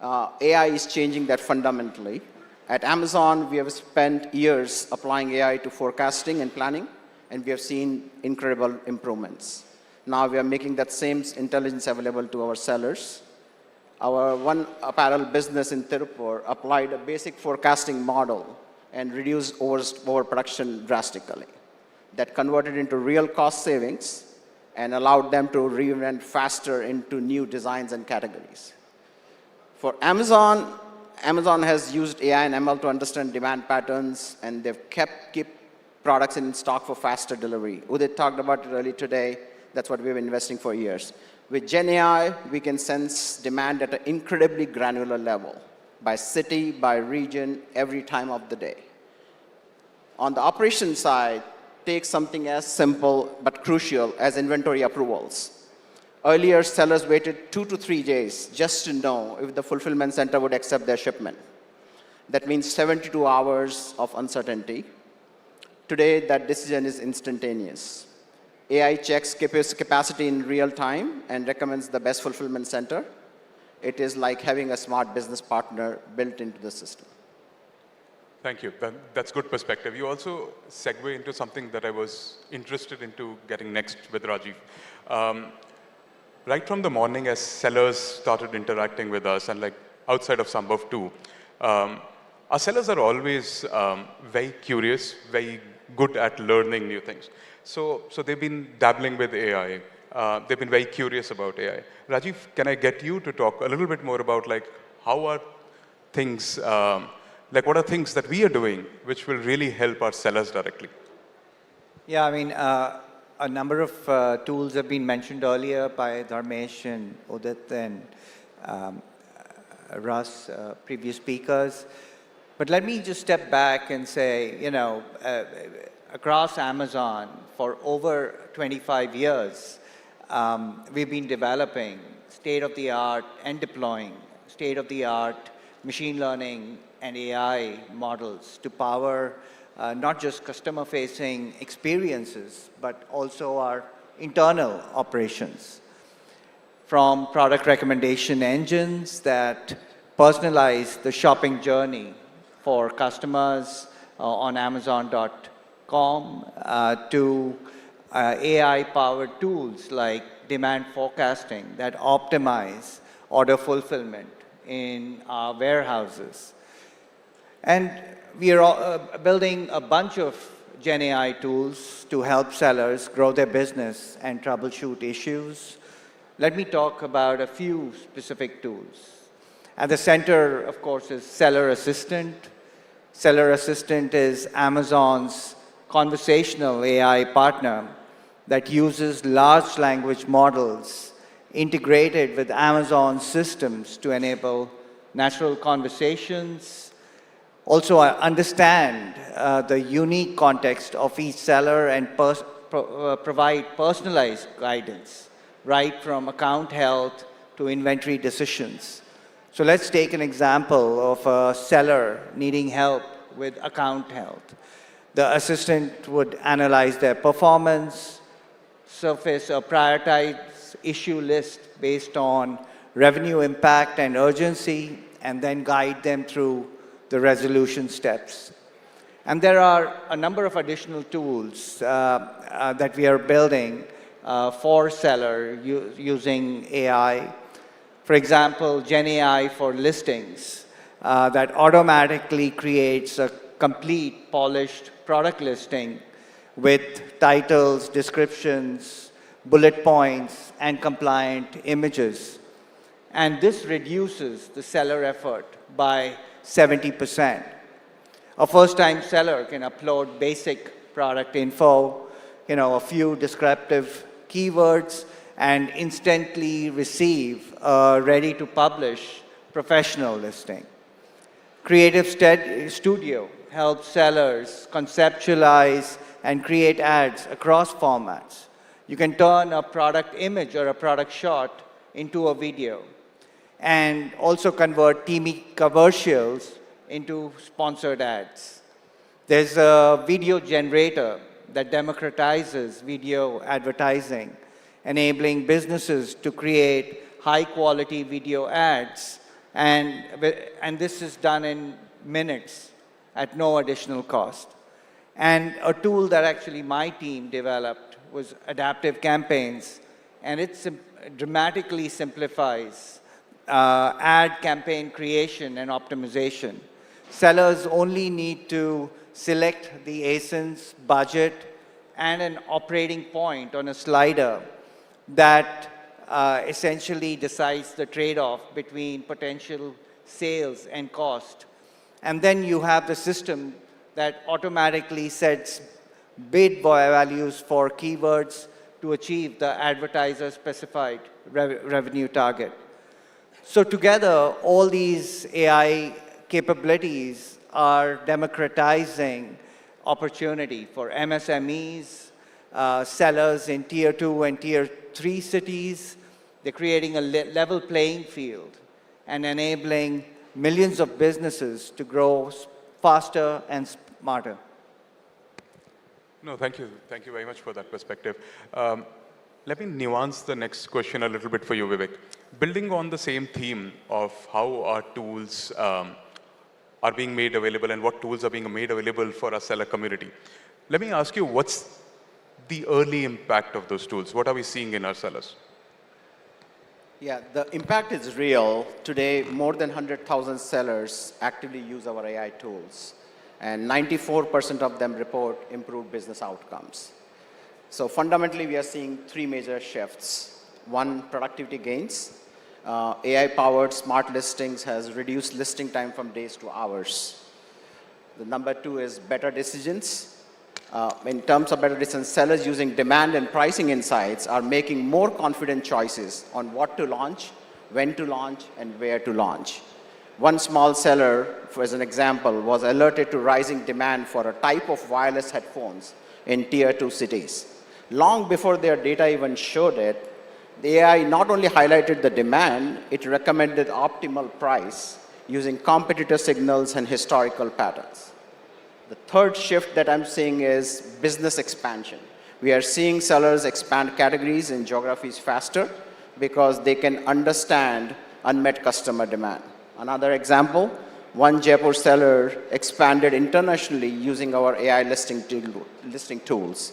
AI is changing that fundamentally. At Amazon, we have spent years applying AI to forecasting and planning, and we have seen incredible improvements. Now we are making that same intelligence available to our sellers. Our one apparel business in Tirupur applied a basic forecasting model and reduced overproduction drastically. That converted into real cost savings and allowed them to reinvent faster into new designs and categories. For Amazon, Amazon has used AI and ML to understand demand patterns, and they've keep products in stock for faster delivery. Udit talked about it earlier today. That's what we've been investing for years. With Gen AI, we can sense demand at an incredibly granular level, by city, by region, every time of the day. On the operations side, take something as simple but crucial as inventory approvals. Earlier, sellers waited 2 to 3 days just to know if the fulfillment center would accept their shipment. That means 72 hours of uncertainty. Today, that decision is instantaneous. AI checks capacity in real time and recommends the best fulfillment center. It is like having a smart business partner built into the system. Thank you. That's good perspective. You also segue into something that I was interested into getting next with Rajiv. Right from the morning as sellers started interacting with us, and like outside of Smbhav too, our sellers are always very curious, very good at learning new things. So they've been dabbling with AI. They've been very curious about AI. Rajiv, can I get you to talk a little bit more about like how are things, like what are things that we are doing which will really help our sellers directly? Yeah, I mean, a number of tools have been mentioned earlier by Dharmesh and Udit and Russ, previous speakers. But let me just step back and say, you know, across Amazon for over 25 years, we've been developing state-of-the-art and deploying state-of-the-art machine learning and AI models to power not just customer-facing experiences, but also our internal operations. From product recommendation engines that personalize the shopping journey for customers on Amazon.com to AI-powered tools like demand forecasting that optimize order fulfillment in our warehouses. And we are building a bunch of Gen AI tools to help sellers grow their business and troubleshoot issues. Let me talk about a few specific tools. At the center, of course, is Seller Assistant. Seller Assistant is Amazon's conversational AI partner that uses large language models integrated with Amazon systems to enable natural conversations, also understand the unique context of each seller and provide personalized guidance, right from account health to inventory decisions. So let's take an example of a seller needing help with account health. The assistant would analyze their performance, surface a prioritized issue list based on revenue impact and urgency, and then guide them through the resolution steps. And there are a number of additional tools that we are building for seller using AI. For example, Gen AI for listings that automatically creates a complete polished product listing with titles, descriptions, bullet points, and compliant images. And this reduces the seller effort by 70%. A first-time seller can upload basic product info, a few descriptive keywords, and instantly receive a ready-to-publish professional listing. Creative Studio helps sellers conceptualize and create ads across formats. You can turn a product image or a product shot into a video, and also convert TV commercials into sponsored ads. There's a video generator that democratizes video advertising, enabling businesses to create high-quality video ads, and this is done in minutes at no additional cost. And a tool that actually my team developed was Adaptive Campaigns, and it dramatically simplifies ad campaign creation and optimization. Sellers only need to select the ASINs, budget, and an operating point on a slider that essentially decides the trade-off between potential sales and cost. And then you have the system that automatically sets bid values for keywords to achieve the advertiser-specified revenue target. So together, all these AI capabilities are democratizing opportunity for MSMEs, sellers in Tier 2 and Tier 3 cities. They're creating a level playing field and enabling millions of businesses to grow faster and smarter. No, thank you. Thank you very much for that perspective. Let me nuance the next question a little bit for you, Vivek. Building on the same theme of how our tools are being made available and what tools are being made available for our seller community, let me ask you, what's the early impact of those tools? What are we seeing in our sellers? Yeah, the impact is real. Today, more than 100,000 sellers actively use our AI tools, and 94% of them report improved business outcomes. So fundamentally, we are seeing three major shifts. One, productivity gains. AI-powered smart listings has reduced listing time from days to hours. The number two is better decisions. In terms of better decisions, sellers using demand and pricing insights are making more confident choices on what to launch, when to launch, and where to launch. One small seller, as an example, was alerted to rising demand for a type of wireless headphones in Tier 2 cities. Long before their data even showed it, the AI not only highlighted the demand, it recommended optimal price using competitor signals and historical patterns. The third shift that I'm seeing is business expansion. We are seeing sellers expand categories and geographies faster because they can understand unmet customer demand. Another example, One Jaipur seller expanded internationally using our AI listing tools.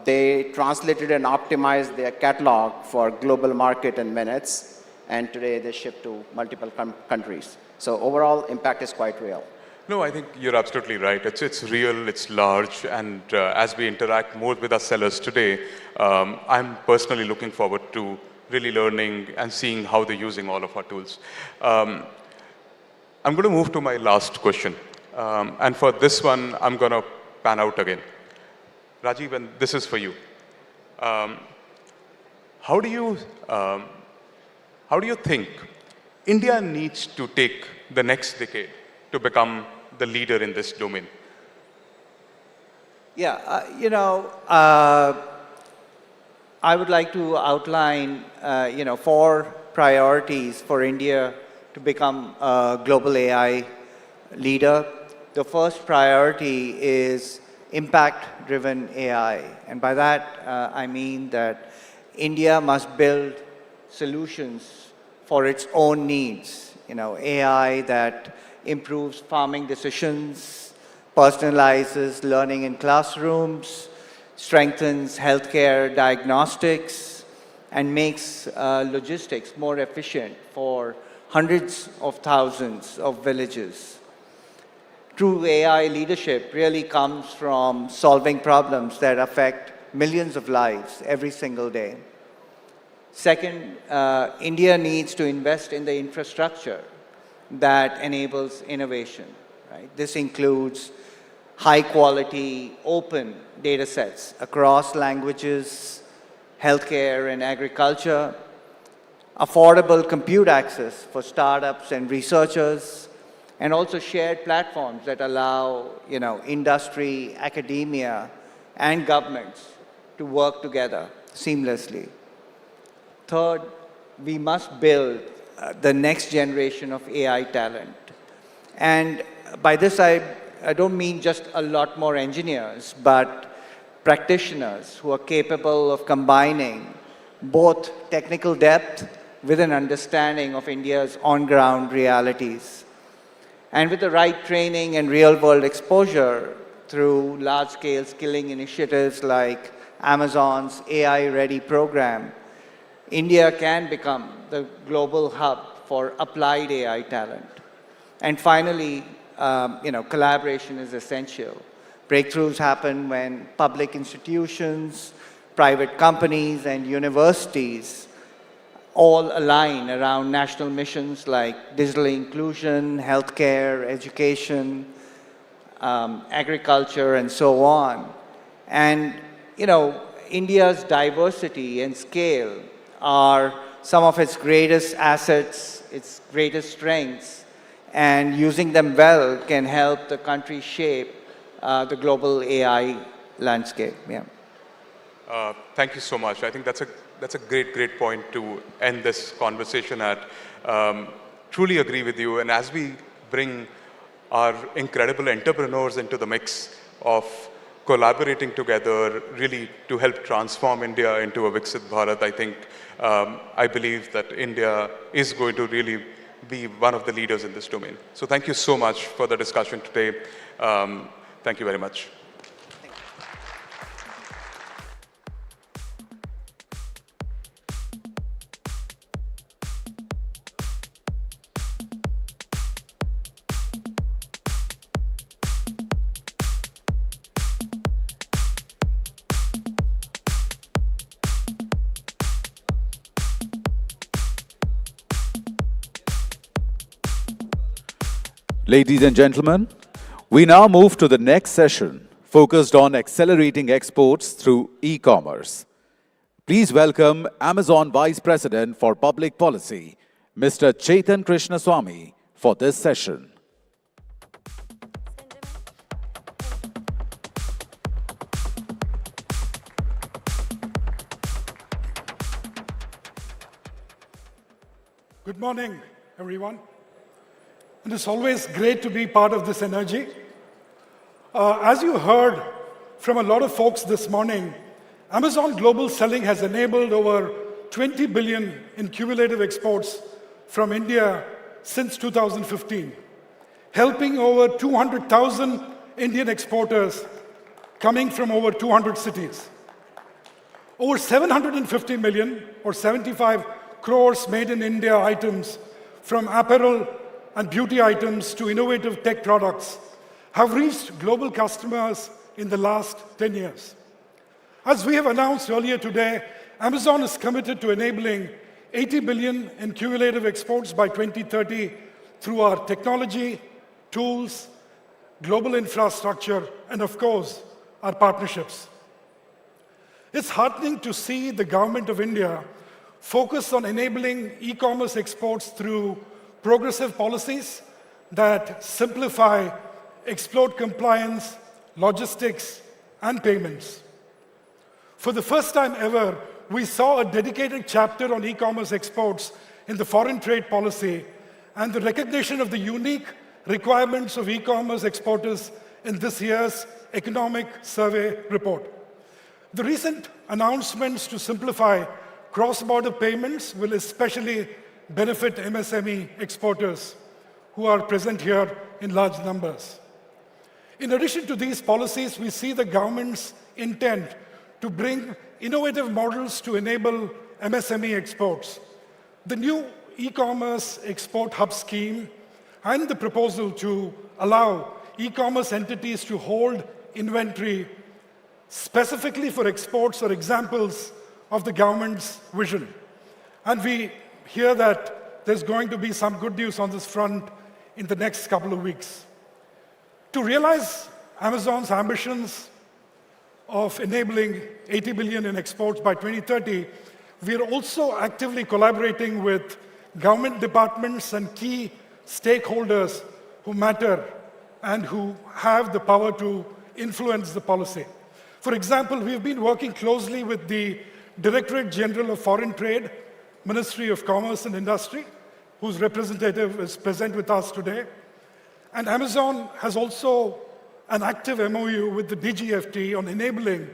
They translated and optimized their catalog for global market in minutes, and today they ship to multiple countries. So overall, impact is quite real. No, I think you're absolutely right. It's real, it's large, and as we interact more with our sellers today, I'm personally looking forward to really learning and seeing how they're using all of our tools. I'm going to move to my last question. And for this one, I'm going to pan out again. Rajiv, and this is for you. How do you think India needs to take the next decade to become the leader in this domain? Yeah, I would like to outline, 4 priorities for India to become a global AI leader. The first priority is impact-driven AI. And by that, I mean that India must build solutions for its own needs. AI that improves farming decisions, personalizes learning in classrooms, strengthens healthcare diagnostics, and makes logistics more efficient for hundreds of thousands of villages. True AI leadership really comes from solving problems that affect millions of lives every single day. Second, India needs to invest in the infrastructure that enables innovation. Right? This includes high-quality, open data sets across languages, healthcare, and agriculture, affordable compute access for startups and researchers, and also shared platforms that allow industry, academia, and governments to work together seamlessly. Third, we must build the next generation of AI talent. And by this, I don't mean just a lot more engineers, but practitioners who are capable of combining both technical depth with an understanding of India's on-ground realities. And with the right training and real-world exposure through large-scale skilling initiatives like Amazon's AI Ready program, India can become the global hub for applied AI talent. And finally, collaboration is essential. Breakthroughs happen when public institutions, private companies, and universities all align around national missions like digital inclusion, healthcare, education, agriculture, and so on. And, India's diversity and scale are some of its greatest assets, its greatest strengths, and using them well can help the country shape the global AI landscape. Yeah. Thank you so much. I think that's a great point to end this conversation at. Truly agree with you. And as we bring our incredible entrepreneurs into the mix of collaborating together, really to help transform India into a Viksit Bharat, I believe that India is going to really be one of the leaders in this domain. So thank you so much for the discussion today. Thank you very much. Ladies and gentlemen, we now move to the next session focused on accelerating exports through e-commerce. Please welcome Amazon Vice President for Public Policy, Mr. Chetan Krishnaswamy, for this session. Good morning, everyone. And it's always great to be part of this energy. As you heard from a lot of folks this morning, Amazon Global Selling has enabled over 20 billion in cumulative exports from India since 2015. helping over 200,000 Indian exporters coming from over 200 cities. Over 750 million or 75 crores made in India items, from apparel and beauty items to innovative tech products, have reached global customers in the last 10 years. As we have announced earlier today, Amazon is committed to enabling 80 billion in cumulative exports by 2030 through our technology, tools, global infrastructure, and of course, our partnerships. It's heartening to see the government of India focus on enabling e-commerce exports through progressive policies that simplify export compliance, logistics, and payments. For the first time ever, we saw a dedicated chapter on e-commerce exports in the foreign trade policy and the recognition of the unique requirements of e-commerce exporters in this year's economic survey report. The recent announcements to simplify cross-border payments will especially benefit MSME exporters who are present here in large numbers. In addition to these policies, we see the government's intent to bring innovative models to enable MSME exports. The new e-commerce export hub scheme and the proposal to allow e-commerce entities to hold inventory specifically for exports are examples of the government's vision. And we hear that there's going to be some good news on this front in the next couple of weeks. To realize Amazon's ambitions of enabling 80 billion in exports by 2030, we are also actively collaborating with government departments and key stakeholders who matter and who have the power to influence the policy. For example, we've been working closely with the Directorate General of Foreign Trade, Ministry of Commerce and Industry, whose representative is present with us today. And Amazon has also an active MOU with the DGFT on enabling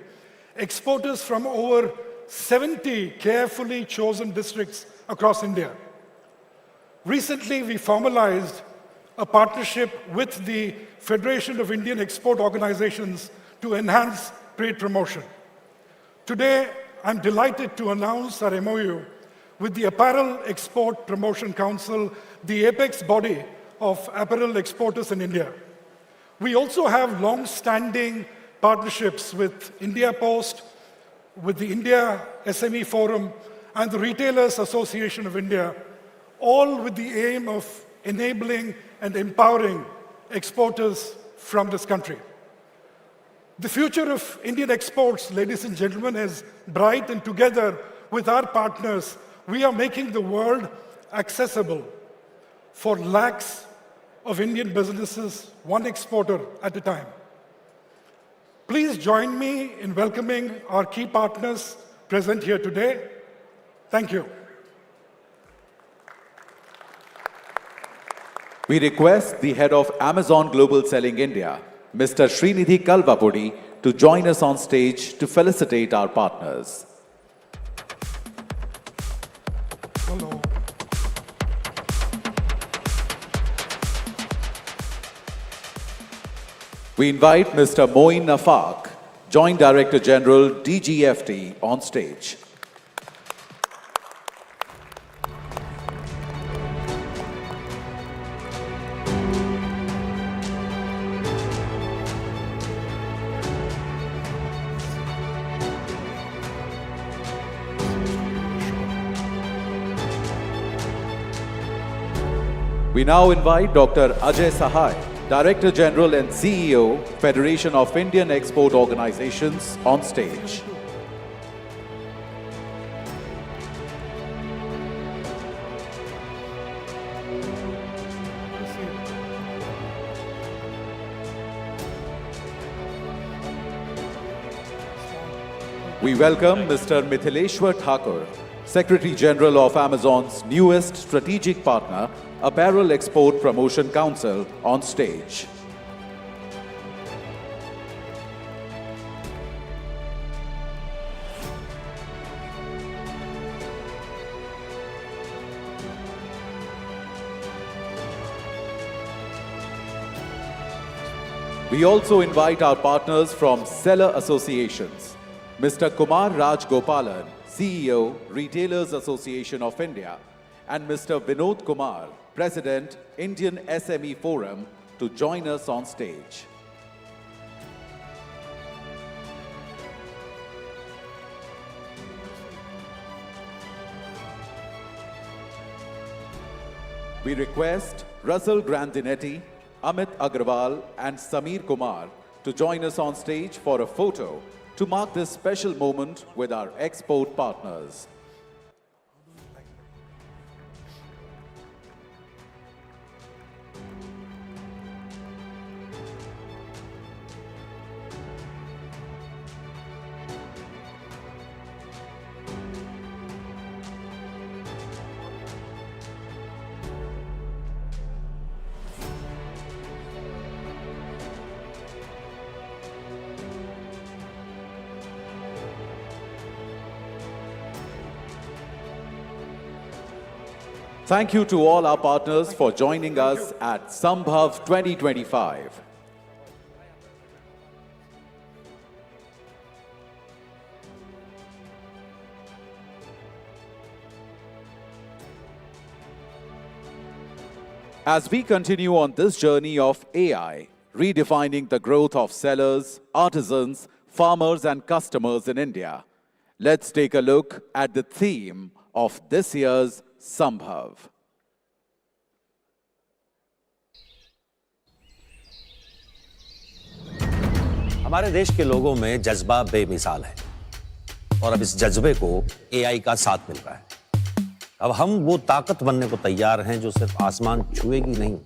exporters from over 70 carefully chosen districts across India. Recently, we formalized a partnership with the Federation of Indian Export Organizations to enhance trade promotion. Today, I'm delighted to announce our MOU with the Apparel Export Promotion Council, the apex body of apparel exporters in India. We also have long-standing partnerships with India Post, with the India SME Forum, and the Retailers Association of India, all with the aim of enabling and empowering exporters from this country. The future of Indian exports, ladies and gentlemen, is bright, and together with our partners, we are making the world accessible for lakhs of Indian businesses, one exporter at a time. Please join me in welcoming our key partners present here today. Thank you. We request the head of Amazon Global Selling India, Mr. Srinidhi Kalvapudi, to join us on stage to felicitate our partners. Hello. We invite Mr. Moin Nafak, Joint Director General, DGFT, on stage. We now invite Dr. Ajay Sahai, Director General and CEO, Federation of Indian Export Organizations, on stage. We welcome Mr. Mithileshwar Thakur, Secretary General of Amazon's newest strategic partner, Apparel Export Promotion Council, on stage. We also invite our partners from seller associations, Mr. Kumar Raj Gopalan, CEO, Retailers Association of India, and Mr. Vinod Kumar, President, Indian SME Forum, to join us on stage. We request Russell Grandinetti, Amit Agrawal, and Sameer Kumar to join us on stage for a photo to mark this special moment with our export partners. Thank you to all our partners for joining us at Smbhav 2025. As we continue on this journey of AI, redefining the growth of sellers, artisans, farmers and customers in India, let's take a look at the theme of this year's Smbhav. हमारे देश के लोगों में जज्बा बेमिसाल है और अब इस जज्बे को एआई का साथ मिल रहा है। अब हम वो ताकत बनने को तैयार हैं जो सिर्फ आसमान छुएगी नहीं,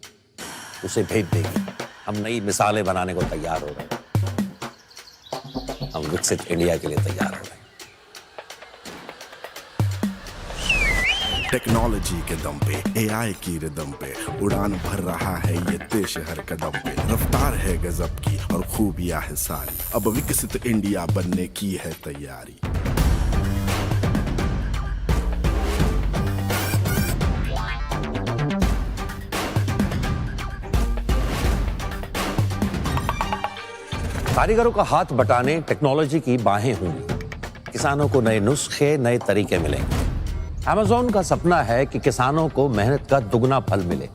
उसे भेद देगी। हम नई मिसालें बनाने को तैयार हो रहे हैं। हम विकसित इंडिया के लिए तैयार हो रहे हैं। टेक्नोलॉजी के दम पे, एआई की रिदम पे उड़ान भर रहा है ये देश हर कदम पे। रफ्तार है गजब की और खूबियां है सारी, अब विकसित इंडिया बनने की है तैयारी। कारीगरों का हाथ बटाने टेक्नोलॉजी की बाहें होंगी। किसानों को नए नुस्खे, नए तरीके मिलेंगे। अमेज़न का सपना है कि किसानों को मेहनत का दुगना फल मिले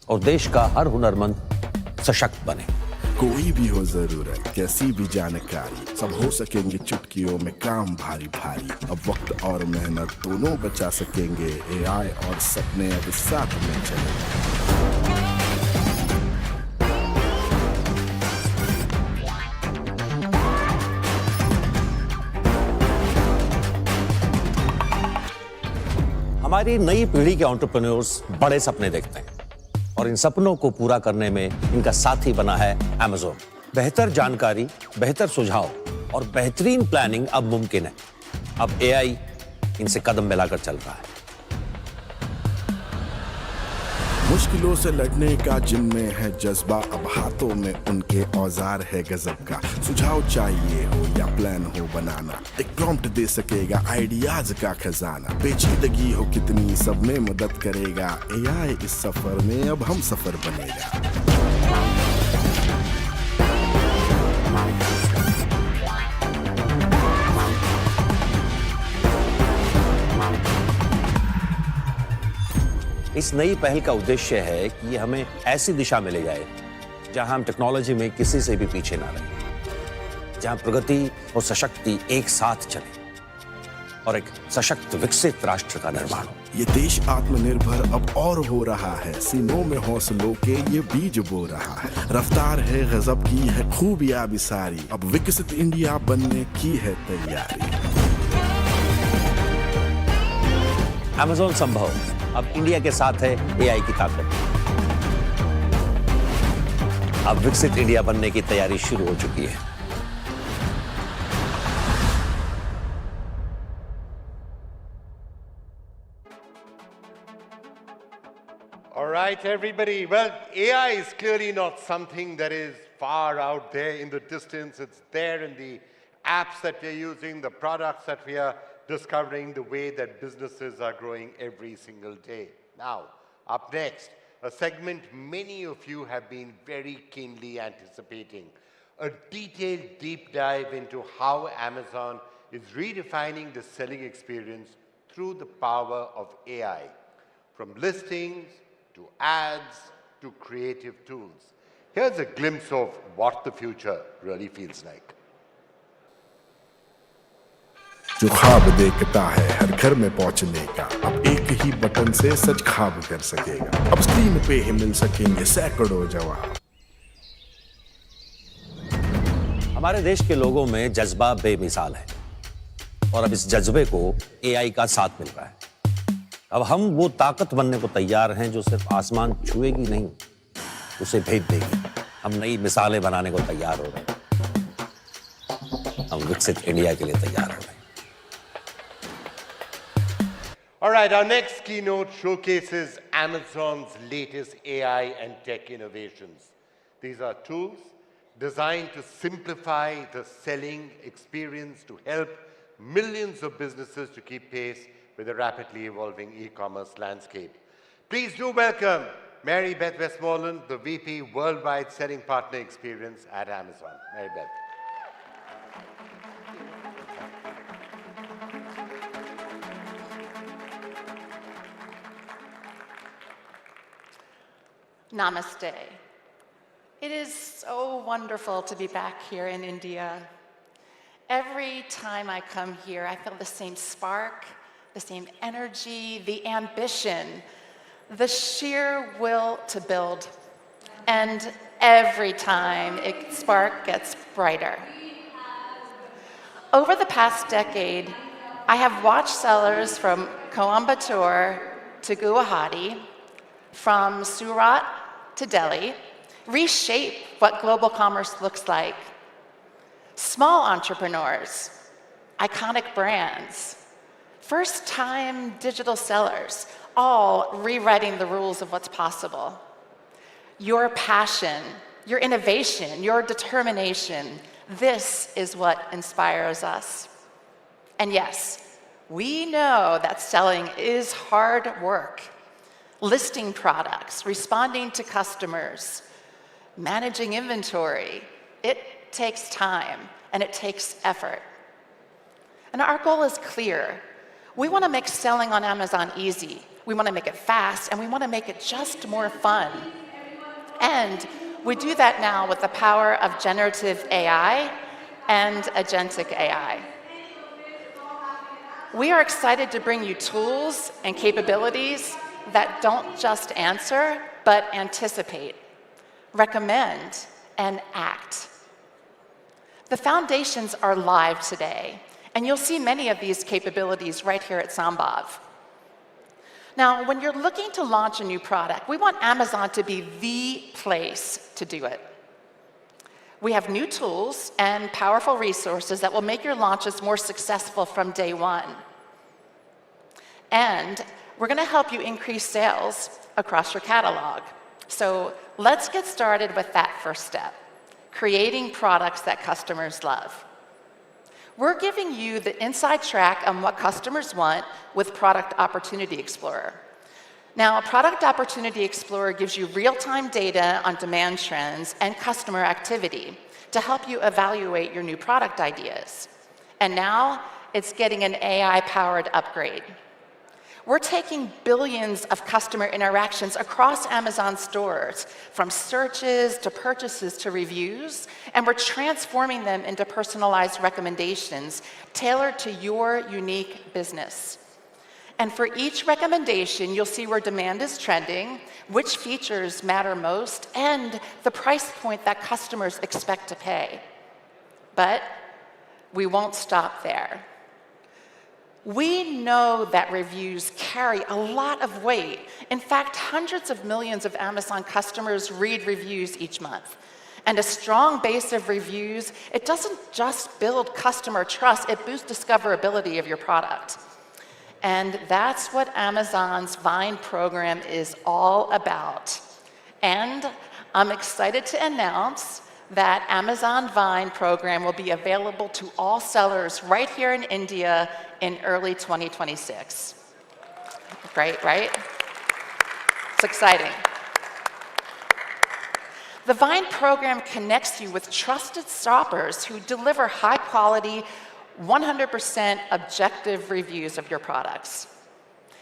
और देश का हर हुनरमंद सशक्त बने। कोई भी हो जरूरत, कैसी भी जानकारी, सब हो सकेंगे चुटकियों में काम भारी भारी। अब वक्त और मेहनत दोनों बचा सकेंगे, एआई और सपने अब साथ में चलेंगे। हमारी नई पीढ़ी के एंटरप्रेन्योर्स बड़े सपने देखते हैं और इन सपनों को पूरा करने में इनका साथी बना है अमेज़न। बेहतर जानकारी, बेहतर सुझाव और बेहतरीन प्लानिंग अब मुमकिन है। अब एआई इनसे कदम मिलाकर चल रहा है। मुश्किलों से लड़ने का जिनमें है जज्बा, अब हाथों में उनके औजार है गजब का। सुझाव चाहिए हो या प्लान हो बनाना, एक प्रॉम्प्ट दे सकेगा आइडियाज का खजाना। पेचीदगी हो कितनी सब में मदद करेगा, एआई इस सफर में अब हम सफर बनेगा। इस नई पहल का उद्देश्य है कि ये हमें ऐसी दिशा में ले जाए जहां हम टेक्नोलॉजी में किसी से भी पीछे ना रहें, जहां प्रगति और सशक्ति एक साथ चले और एक सशक्त विकसित राष्ट्र का निर्माण हो। ये देश आत्मनिर्भर अब और हो रहा है, सीनों में हौसलों के ये बीज बो रहा है। रफ्तार है गजब की है खूबियां भी सारी, अब विकसित इंडिया बनने की है तैयारी। अमेज़न संभव अब इंडिया के साथ है एआई की ताकत। अब विकसित इंडिया बनने की तैयारी शुरू हो चुकी है। All right, everybody. Well, AI is clearly not something that is far out there in the distance. It's there in the apps that we're using, the products that we are discovering, the way that businesses are growing every single day. Now, up next, a segment many of you have been very keenly anticipating. A detailed deep dive into how Amazon is redefining the selling experience through the power of AI, from listings to ads to creative tools. Here's a glimpse of what the future really feels like. जो ख्वाब देखता है हर घर में पहुंचने का, अब एक ही बटन से सच ख्वाब कर सकेगा। अब स्क्रीन पे ही मिल सकेंगे सैकड़ों जवाब। हमारे देश के लोगों में जज्बा बेमिसाल है और अब इस जज्बे को एआई का साथ मिल रहा है। अब हम वो ताकत बनने को तैयार हैं जो सिर्फ आसमान छुएगी नहीं, उसे भेद देगी। हम नई मिसालें बनाने को तैयार हो रहे हैं। हम विकसित इंडिया के लिए तैयार हो रहे हैं। All right, our next keynote showcases Amazon's latest AI and tech innovations. These are tools designed to simplify the selling experience to help millions of businesses to keep pace with the rapidly evolving e-commerce landscape. Please do welcome Mary Beth Westmoreland, the VP Worldwide Selling Partner Experience at Amazon. Mary Beth. Namaste. It is so wonderful to be back here in India. Every time I come here, I feel the same spark, the same energy, the ambition, the sheer will to build. And every time, spark gets brighter. Over the past decade, I have watched sellers from Coimbatore to Guwahati, from Surat to Delhi, reshape what global commerce looks like. Small entrepreneurs, iconic brands, first-time digital sellers, all rewriting the rules of what's possible. Your passion, your innovation, your determination, this is what inspires us. And yes, we know that selling is hard work. Listing products, responding to customers, managing inventory. It takes time and it takes effort. And our goal is clear. We want to make selling on Amazon easy. We want to make it fast and we want to make it just more fun. And we do that now with the power of generative AI and agentic AI. We are excited to bring you tools and capabilities that don't just answer, but anticipate, recommend, and act. The foundations are live today, and you'll see many of these capabilities right here at Smbhav. Now, when you're looking to launch a new product, we want Amazon to be the place to do it. We have new tools and powerful resources that will make your launches more successful from day one. And we're going to help you increase sales across your catalog. So let's get started with that first step, creating products that customers love. We're giving you the inside track on what customers want with Product Opportunity Explorer. Now, Product Opportunity Explorer gives you real-time data on demand trends and customer activity to help you evaluate your new product ideas. And now, it's getting an AI-powered upgrade. We're taking billions of customer interactions across Amazon stores, from searches to purchases to reviews, and we're transforming them into personalized recommendations tailored to your unique business. And for each recommendation, you'll see where demand is trending, which features matter most, and the price point that customers expect to pay. But we won't stop there. We know that reviews carry a lot of weight. In fact, hundreds of millions of Amazon customers read reviews each month. And a strong base of reviews, it doesn't just build customer trust, it boosts discoverability of your product. And that's what Amazon's Vine program is all about. And I'm excited to announce that Amazon Vine program will be available to all sellers right here in India in early 2026. Great, right? It's exciting. The Vine program connects you with trusted shoppers who deliver high-quality, 100% objective reviews of your products.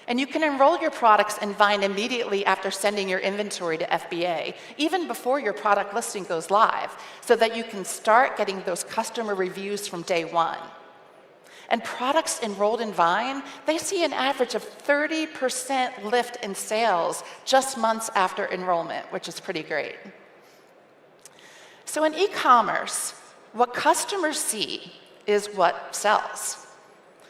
And you can enroll your products in Vine immediately after sending your inventory to FBA, even before your product listing goes live, so that you can start getting those customer reviews from day one. And products enrolled in Vine, they see an average of 30% lift in sales just months after enrollment, which is pretty great. So in e-commerce, what customers see is what sells.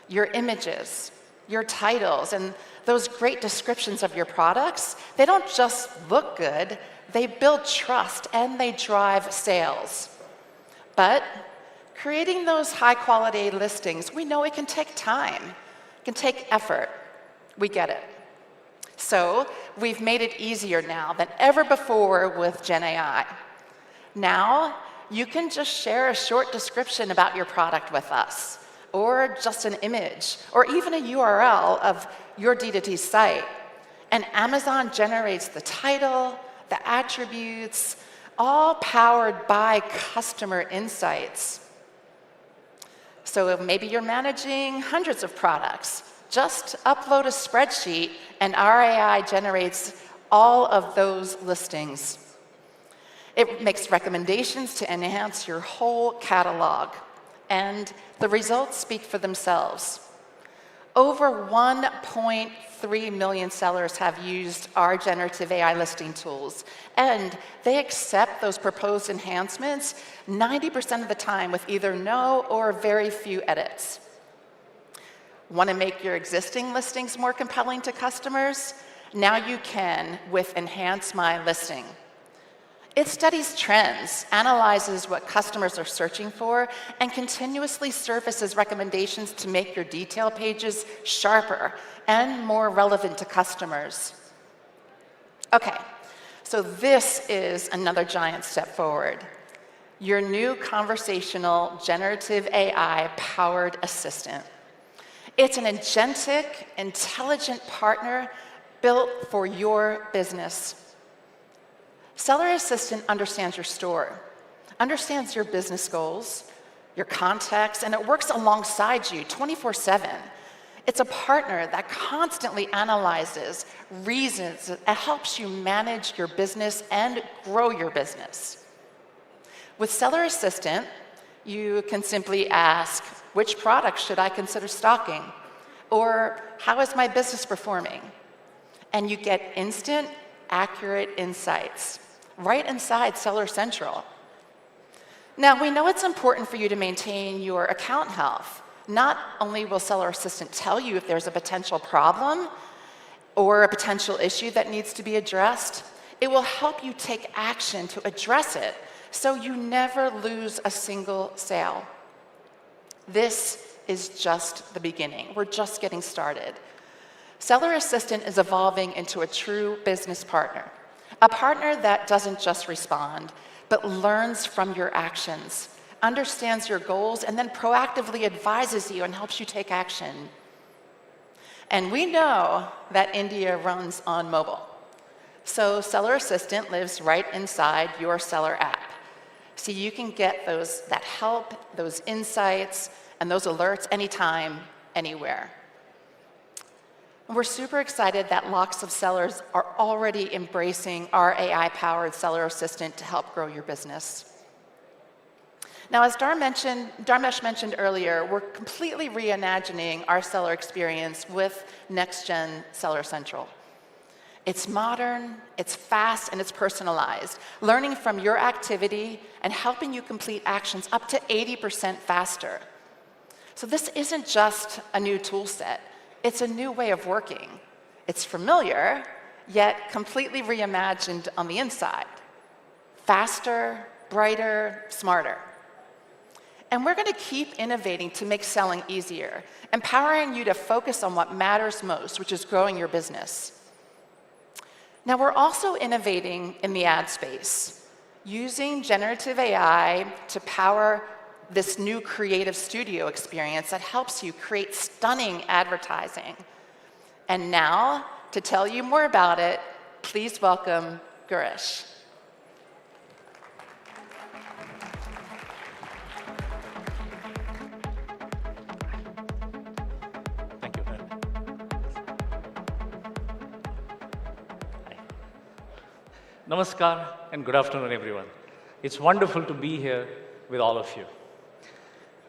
Your images, your titles, and those great descriptions of your products, they don't just look good, they build trust and they drive sales. But creating those high-quality listings, we know it can take time, it can take effort. We get it. So we've made it easier now than ever before with Gen AI. Now, you can just share a short description about your product with us, or just an image, or even a URL of your D2T site. And Amazon generates the title, the attributes, all powered by customer insights. So if maybe you're managing hundreds of products, just upload a spreadsheet and our AI generates all of those listings. It makes recommendations to enhance your whole catalog, and the results speak for themselves. Over 1.3 million sellers have used our generative AI listing tools, and they accept those proposed enhancements 90% of the time with either no or very few edits. Want to make your existing listings more compelling to customers? Now you can with Enhance My Listing. It studies trends, analyzes what customers are searching for, and continuously surfaces recommendations to make your detail pages sharper and more relevant to customers. Okay, so this is another giant step forward. Your new conversational generative AI-powered assistant. It's an agentic, intelligent partner built for your business. Seller Assistant understands your store, understands your business goals, your context, and it works alongside you 24/7. It's a partner that constantly analyzes, reasons, and helps you manage your business and grow your business. With Seller Assistant, you can simply ask, which product should I consider stocking? Or how is my business performing? And you get instant, accurate insights right inside Seller Central. Now, we know it's important for you to maintain your account health. Not only will Seller Assistant tell you if there's a potential problem or a potential issue that needs to be addressed, it will help you take action to address it so you never lose a single sale. This is just the beginning. We're just getting started. Seller Assistant is evolving into a true business partner. A partner that doesn't just respond, but learns from your actions, understands your goals, and then proactively advises you and helps you take action. And we know that India runs on mobile. So Seller Assistant lives right inside your seller app. So you can get that help, those insights, and those alerts anytime, anywhere. We're super excited that lots of sellers are already embracing our AI-powered Seller Assistant to help grow your business. Now, as Dharmesh mentioned earlier, we're completely reimagining our seller experience with next-gen Seller Central. It's modern, it's fast, and it's personalized, learning from your activity and helping you complete actions up to 80% faster. So this isn't just a new tool set. It's a new way of working. It's familiar, yet completely reimagined on the inside. Faster, brighter, smarter. And we're going to keep innovating to make selling easier, empowering you to focus on what matters most, which is growing your business. Now, we're also innovating in the ad space, using generative AI to power this new creative studio experience that helps you create stunning advertising. And now, to tell you more about it, please welcome Girish. Namaskar and good afternoon, everyone. It's wonderful to be here with all of you.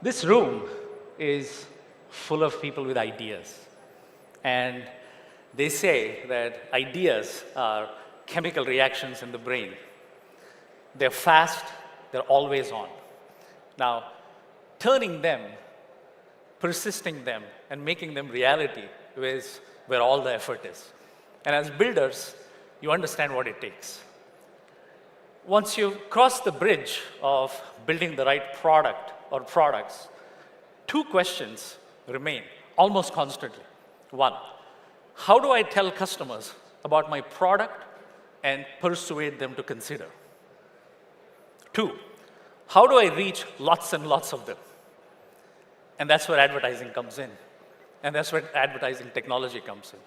This room is full of people with ideas. And they say that ideas are chemical reactions in the brain. They're fast, they're always on. Now, turning them, persisting them, and making them reality is where all the effort is. And as builders, you understand what it takes. Once you cross the bridge of building the right product or products, two questions remain almost constantly. One, how do I tell customers about my product and persuade them to consider? Two, how do I reach lots and lots of them? And that's where advertising comes in. And that's where advertising technology comes in.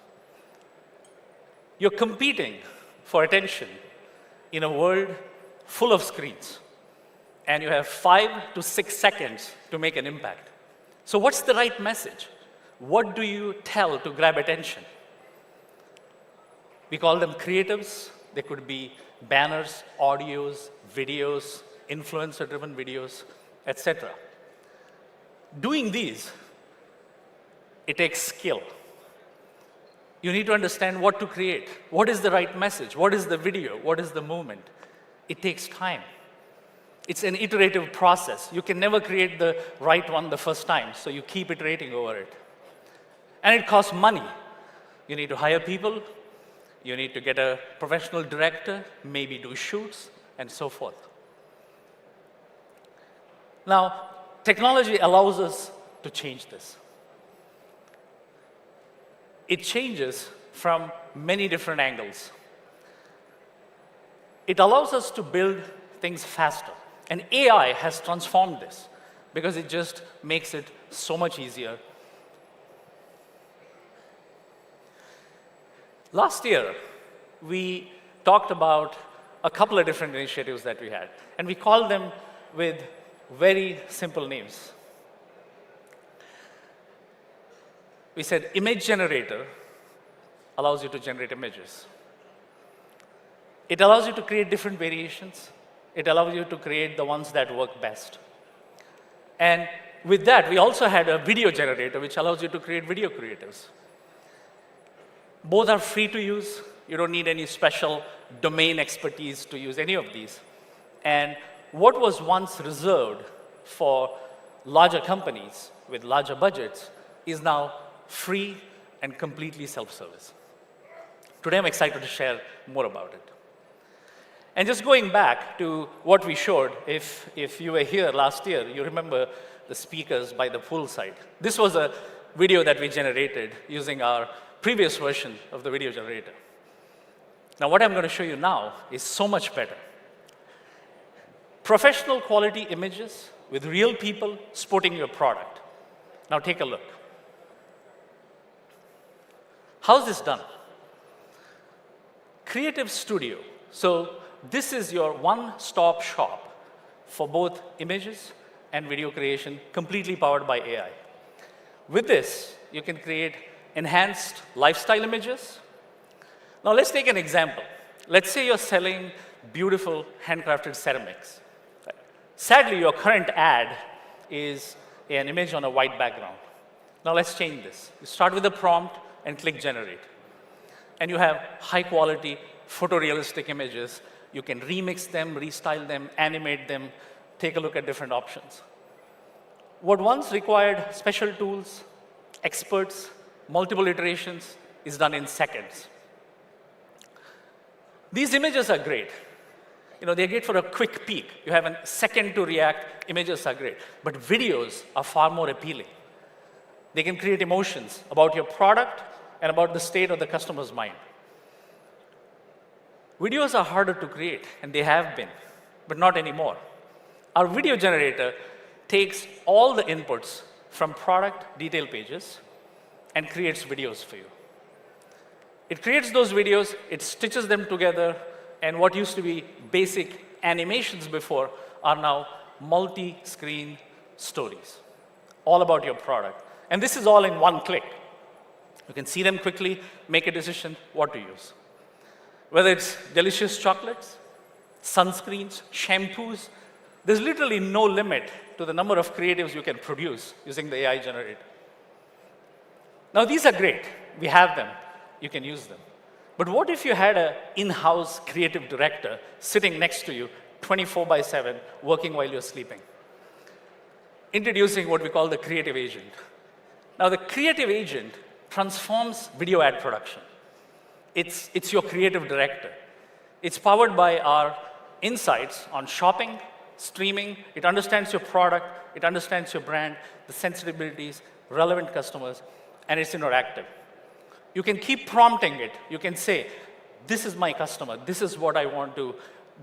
You're competing for attention in a world full of screens. And you have 5 to 6 seconds to make an impact. So what's the right message? What do you tell to grab attention? We call them creatives. They could be banners, audios, videos, influencer-driven videos, etc. Doing these, it takes skill. You need to understand what to create. What is the right message? What is the video? What is the movement? It takes time. It's an iterative process. You can never create the right one the first time, so you keep iterating over it. And it costs money. You need to hire people. You need to get a professional director, maybe do shoots, and so forth. Now, technology allows us to change this. It changes from many different angles. It allows us to build things faster. And AI has transformed this because it just makes it so much easier. Last year, we talked about a couple of different initiatives that we had, and we called them with very simple names. We said image generator allows you to generate images. It allows you to create different variations. It allows you to create the ones that work best. And with that, we also had a video generator, which allows you to create video creatives. Both are free to use. You don't need any special domain expertise to use any of these. And what was once reserved for larger companies with larger budgets is now free and completely self-service. Today, I'm excited to share more about it. And just going back to what we showed, if you were here last year, you remember the speakers by the poolside. This was a video that we generated using our previous version of the video generator. Now, what I'm going to show you now is so much better. Professional quality images with real people sporting your product. Now, take a look. How's this done? Creative Studio. So this is your one-stop shop for both images and video creation, completely powered by AI. With this, you can create enhanced lifestyle images. Now let's take an example. Let's say you're selling beautiful handcrafted ceramics. Sadly, your current ad is an image on a white background. Now let's change this. You start with a prompt and click generate. And you have high quality photorealistic images. You can remix them, restyle them, animate them, take a look at different options. What once required special tools, experts, multiple iterations is done in seconds. These images are great. They're great for a quick peek. You have a second to react. Images are great. But videos are far more appealing. They can create emotions about your product and about the state of the customer's mind. Videos are harder to create, and they have been, but not anymore. Our video generator takes all the inputs from product detail pages and creates videos for you. It creates those videos, it stitches them together, and what used to be basic animations before are now multi-screen stories, all about your product. And this is all in one click. You can see them quickly, make a decision what to use. Whether it's delicious chocolates, sunscreens, shampoos, there's literally no limit to the number of creatives you can produce using the AI generator. Now, these are great. We have them. You can use them. But what if you had an in-house creative director sitting next to you 24/7, working while you're sleeping? Introducing what we call the creative agent. Now, the creative agent transforms video ad production. It's your creative director. It's powered by our insights on shopping, streaming. It understands your product. It understands your brand, the sensibilities, relevant customers, and it's interactive. You can keep prompting it. You can say, this is my customer. This is what I want to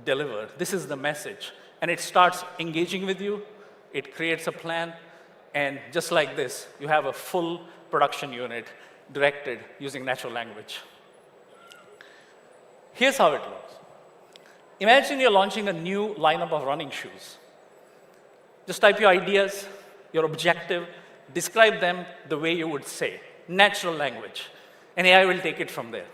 deliver. This is the message. And it starts engaging with you. It creates a plan. And just like this, you have a full production unit directed using natural language. Here's how it looks. Imagine you're launching a new lineup of running shoes. Just type your ideas, your objective, describe them the way you would say, natural language, and AI will take it from there.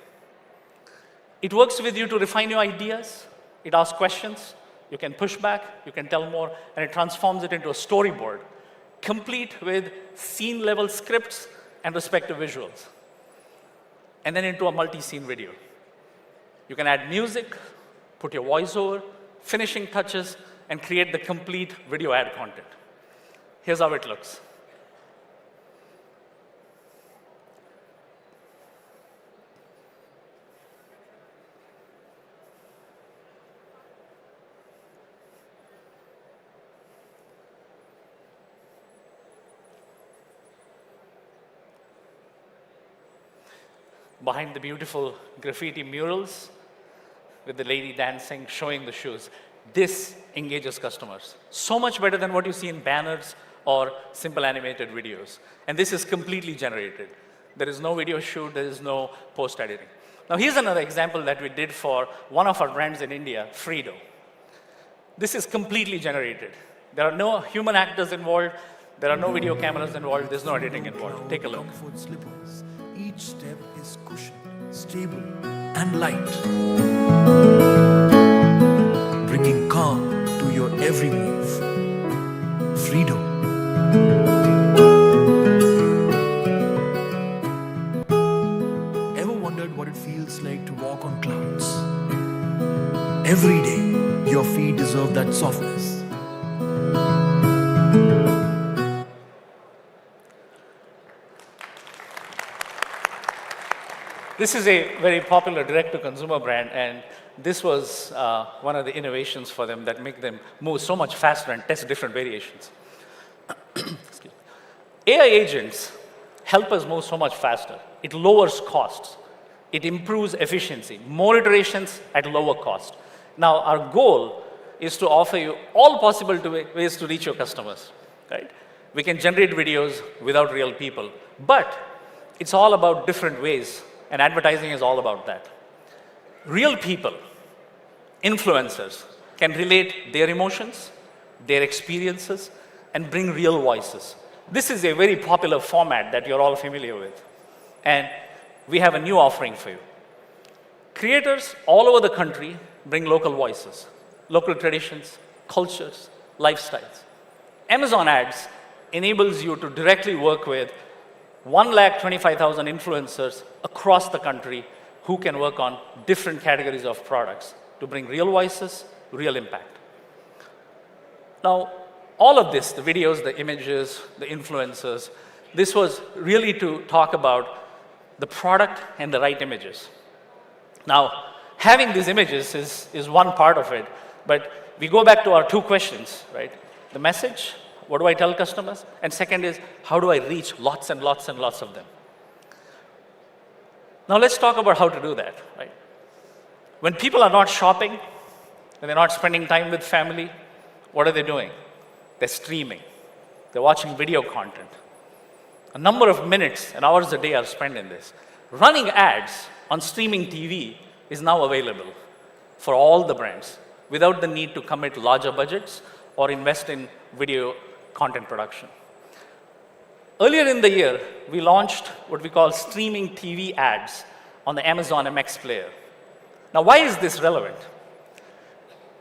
It works with you to refine your ideas. It asks questions. You can push back, you can tell more, and it transforms it into a storyboard, complete with scene-level scripts and respective visuals, and then into a multi-scene video. You can add music, put your voiceover, finishing touches, and create the complete video ad content. Here's how it looks. Behind the beautiful graffiti murals with the lady dancing, showing the shoes. This engages customers so much better than what you see in banners or simple animated videos. And this is completely generated. There is no video shoot, there is no post-editing. Now here's another example that we did for one of our brands in India, Fredo. This is completely generated. There are no human actors involved, there are no video cameras involved, there's no editing involved. Take a look. Each step is cushioned, stable, and light, bringing calm to your every move. Freedom. Ever wondered what it feels like to walk on clouds? Every day, your feet deserve that softness. This is a very popular direct-to-consumer brand, and this was one of the innovations for them that make them move so much faster and test different variations. AI agents help us move so much faster. It lowers costs. It improves efficiency. More iterations at lower cost. Now, our goal is to offer you all possible ways to reach your customers. Right? We can generate videos without real people, but it's all about different ways. And advertising is all about that. Real people, influencers, can relate their emotions, their experiences, and bring real voices. This is a very popular format that you're all familiar with. And we have a new offering for you. Creators all over the country bring local voices, local traditions, cultures, lifestyles. Amazon Ads enables you to directly work with 125,000 influencers across the country who can work on different categories of products to bring real voices, real impact. Now, all of this, the videos, the images, the influencers, this was really to talk about the product and the right images. Now, having these images is one part of it, but we go back to our two questions, right? The message, what do I tell customers? And second is, how do I reach lots and lots and lots of them? Now let's talk about how to do that, right? When people are not shopping, when they're not spending time with family, what are they doing? They're streaming. They're watching video content. A number of minutes and hours a day are spent in this. Running ads on streaming TV is now available for all the brands without the need to commit larger budgets or invest in video content production. Earlier in the year, we launched what we call streaming TV ads on the Amazon MX player. Now, why is this relevant?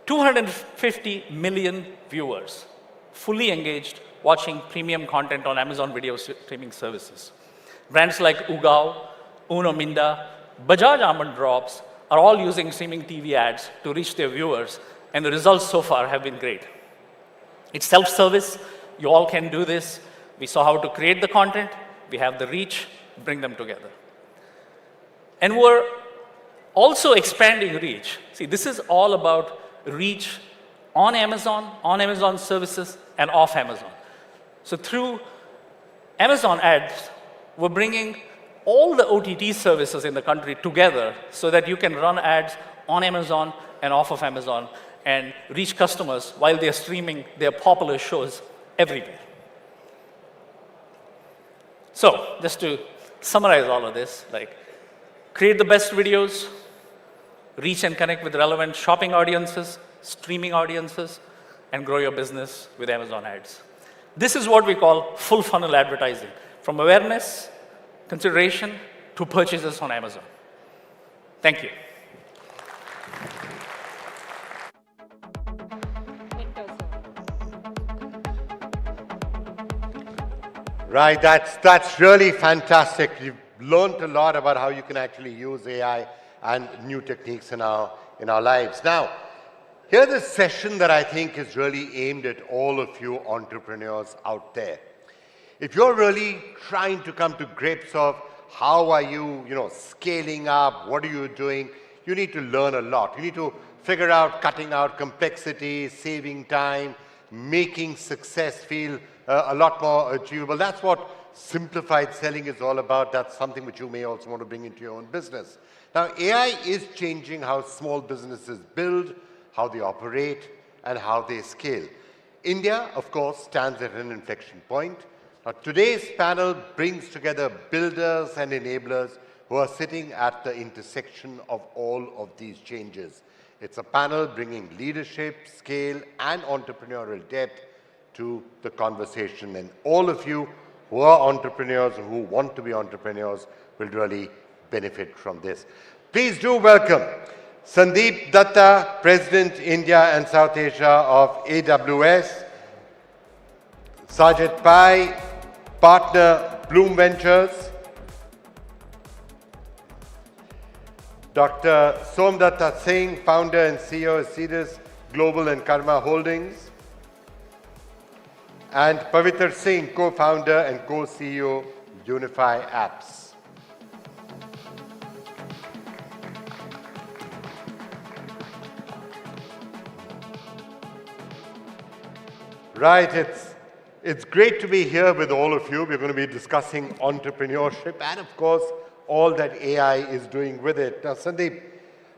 250 million viewers, fully engaged, watching premium content on Amazon video streaming services. Brands like Ugao, Uno Minda, Bajaj Almond Drops are all using streaming TV ads to reach their viewers, and the results so far have been great. It's self-service. You all can do this. We saw how to create the content. We have the reach, bring them together. And we're also expanding reach. See, this is all about reach on Amazon services, and off Amazon. So through Amazon ads, we're bringing all the OTT services in the country together so that you can run ads on Amazon and off of Amazon and reach customers while they're streaming their popular shows everywhere. So just to summarize all of this, like create the best videos, reach and connect with relevant shopping audiences, streaming audiences, and grow your business with Amazon ads. This is what we call full funnel advertising, from awareness, consideration, to purchases on Amazon. Thank you. Right, that's really fantastic. You've learned a lot about how you can actually use AI and new techniques in our lives. Now, here's a session that I think is really aimed at all of you entrepreneurs out there. If you're really trying to come to grips of how are you, scaling up, what are you doing, you need to learn a lot. You need to figure out cutting out complexity, saving time, making success feel a lot more achievable. That's what simplified selling is all about. That's something which you may also want to bring into your own business. Now, AI is changing how small businesses build, how they operate, and how they scale. India, of course, stands at an inflection point. Now, today's panel brings together builders and enablers who are sitting at the intersection of all of these changes. It's a panel bringing leadership, scale, and entrepreneurial depth to the conversation. And all of you who are entrepreneurs, who want to be entrepreneurs, will really benefit from this. Please do welcome Sandeep Datta, President, India and South Asia of AWS, Sajid Pai, Partner, Bloom Ventures, Dr. Somdatta Singh, Founder and CEO of Cedars Global and Karma Holdings, and Pavitr Singh, Co-Founder and Co-CEO, Unify Apps. Right, it's great to be here with all of you. We're going to be discussing entrepreneurship and, of course, all that AI is doing with it. Now, Sandeep,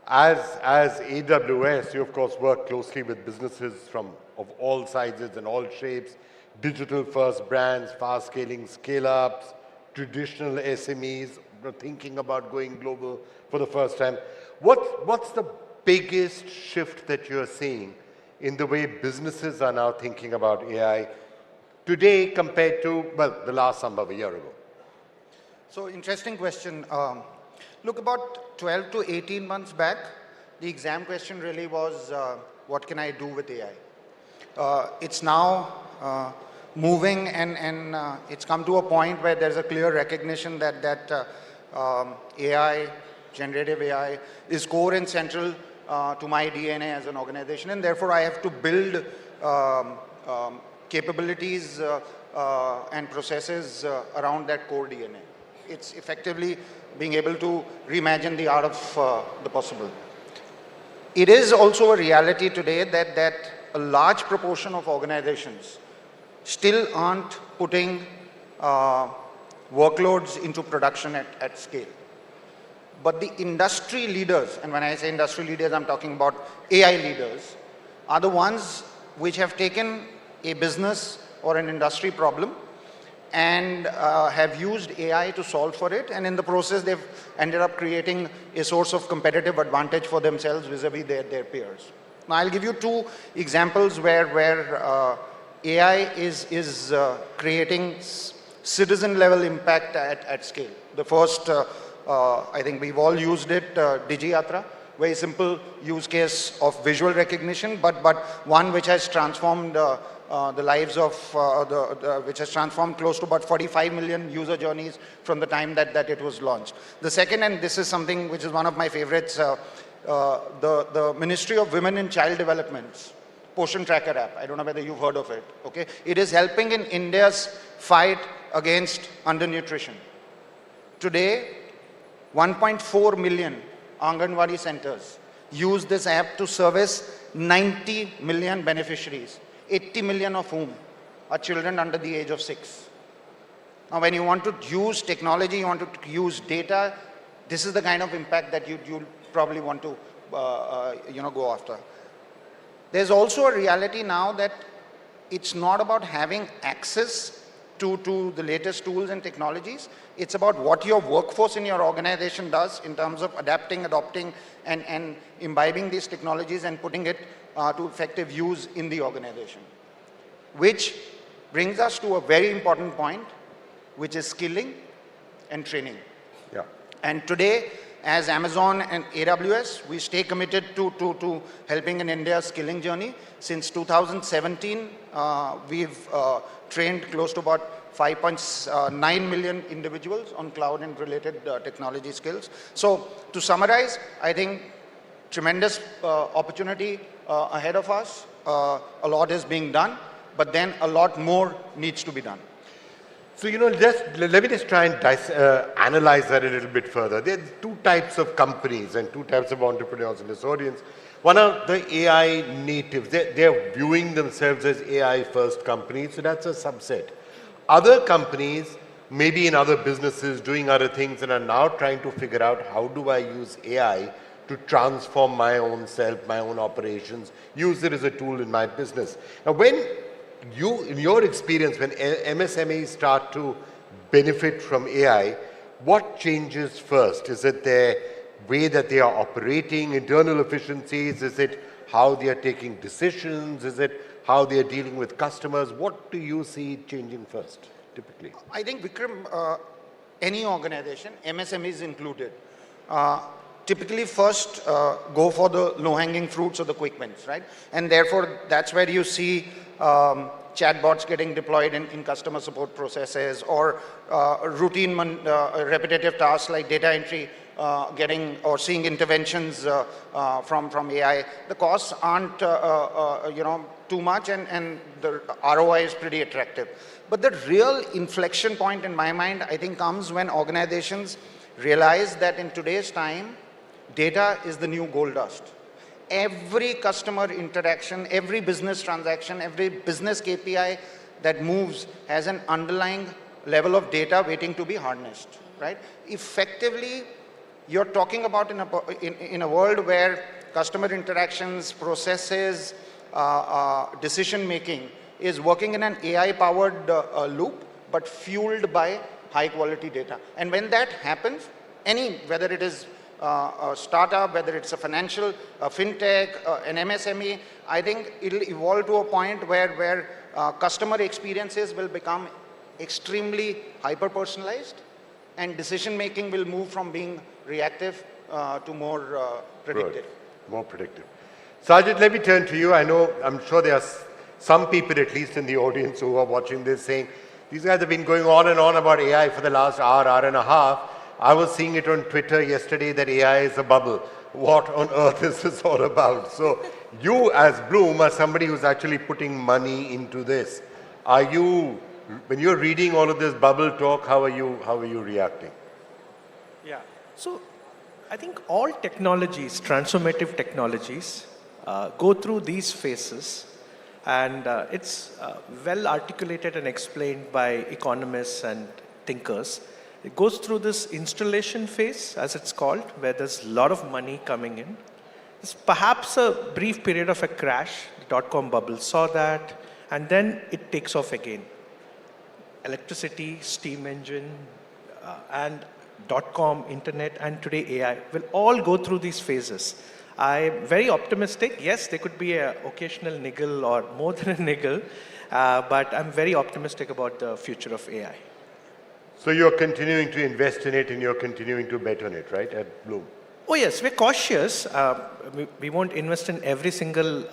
as AWS, you, of course, work closely with businesses of all sizes and all shapes, digital-first brands, fast-scaling scale-ups, traditional SMEs, thinking about going global for the first time. What's the biggest shift that you're seeing in the way businesses are now thinking about AI today compared to, well, the last Smbhav a year ago? So, interesting question. Look, about 12 to 18 months back, the exam question really was, what can I do with AI? It's now moving and it's come to a point where there's a clear recognition that AI, generative AI, is core and central to my DNA as an organization, and therefore I have to build capabilities and processes around that core DNA. It's effectively being able to reimagine the art of the possible. It is also a reality today that a large proportion of organizations still aren't putting workloads into production at scale. But the industry leaders, and when I say industry leaders, I'm talking about AI leaders, are the ones which have taken a business or an industry problem and have used AI to solve for it, and in the process they've ended up creating a source of competitive advantage for themselves vis-a-vis their peers. Now, I'll give you two examples where AI is creating citizen-level impact at scale. The first, I think we've all used it, DigiYatra, very simple use case of visual recognition, but one which has transformed the lives of, which has transformed close to about 45 million user journeys from the time that it was launched. The second, and this is something which is one of my favorites, the Ministry of Women and Child Development's Poshan Tracker app. I don't know whether you've heard of it. Okay, it is helping in India's fight against undernutrition. Today, 1.4 million Anganwadi centers use this app to service 90 million beneficiaries, 80 million of whom are children under the age of 6. Now, when you want to use technology, you want to use data, this is the kind of impact that you'll probably want to go after. There's also a reality now that it's not about having access to the latest tools and technologies. It's about what your workforce in your organization does in terms of adapting, adopting, and imbibing these technologies and putting it to effective use in the organization. Which brings us to a very important point, which is skilling and training. Yeah. And today, as Amazon and AWS, we stay committed to helping in India's skilling journey. Since 2017, we've trained close to about 5.9 million individuals on cloud and related technology skills. So to summarize, I think tremendous opportunity ahead of us. A lot is being done, but then a lot more needs to be done. So, let me just try and analyze that a little bit further. There are two types of companies and two types of entrepreneurs in this audience. One are the AI natives. They're viewing themselves as AI first companies, so that's a subset. Other companies, maybe in other businesses, doing other things, and are now trying to figure out how do I use AI to transform my own self, my own operations, use it as a tool in my business. Now, in your experience, when MSMEs start to benefit from AI, what changes first? Is it their way that they are operating, internal efficiencies? Is it how they are taking decisions? Is it how they are dealing with customers? What do you see changing first, typically? I think, Vikram, any organization, MSMEs included, typically first go for the low-hanging fruits or the quick wins, right? And therefore, that's where you see chatbots getting deployed in customer support processes, or routine, repetitive tasks like data entry seeing interventions from AI. The costs aren't too much, and the ROI is pretty attractive. But the real inflection point in my mind, I think, comes when organizations realize that in today's time, data is the new gold dust. Every customer interaction, every business transaction, every business KPI that moves has an underlying level of data waiting to be harnessed, right? Effectively, you're talking about in a world where customer interactions, processes, decision-making is working in an AI-powered loop, but fueled by high-quality data. And when that happens, whether it is a startup, whether it's a financial, a fintech, an MSME, I think it'll evolve to a point where customer experiences will become extremely hyper-personalized, and decision-making will move from being reactive to more predictive. Good. More predictive. Sajid, let me turn to you. I'm sure there are some people, at least in the audience, who are watching this saying, these guys have been going on and on about AI for the last hour and a half. I was seeing it on Twitter yesterday that AI is a bubble. What on earth is this all about? So you, as Bloom, are somebody who's actually putting money into this. When you're reading all of this bubble talk, how are you reacting? Yeah. So I think all technologies, transformative technologies, go through these phases, and it's well articulated and explained by economists and thinkers. It goes through this installation phase, as it's called, where there's a lot of money coming in. There's perhaps a brief period of a crash. The dot-com bubble saw that, and then it takes off again. Electricity, steam engine, and dot-com, internet, and today AI will all go through these phases. I'm very optimistic. Yes, there could be an occasional niggle or more than a niggle, but I'm very optimistic about the future of AI. So you're continuing to invest in it and you're continuing to bet on it, right, at Bloom? Oh yes, we're cautious. We won't invest in every single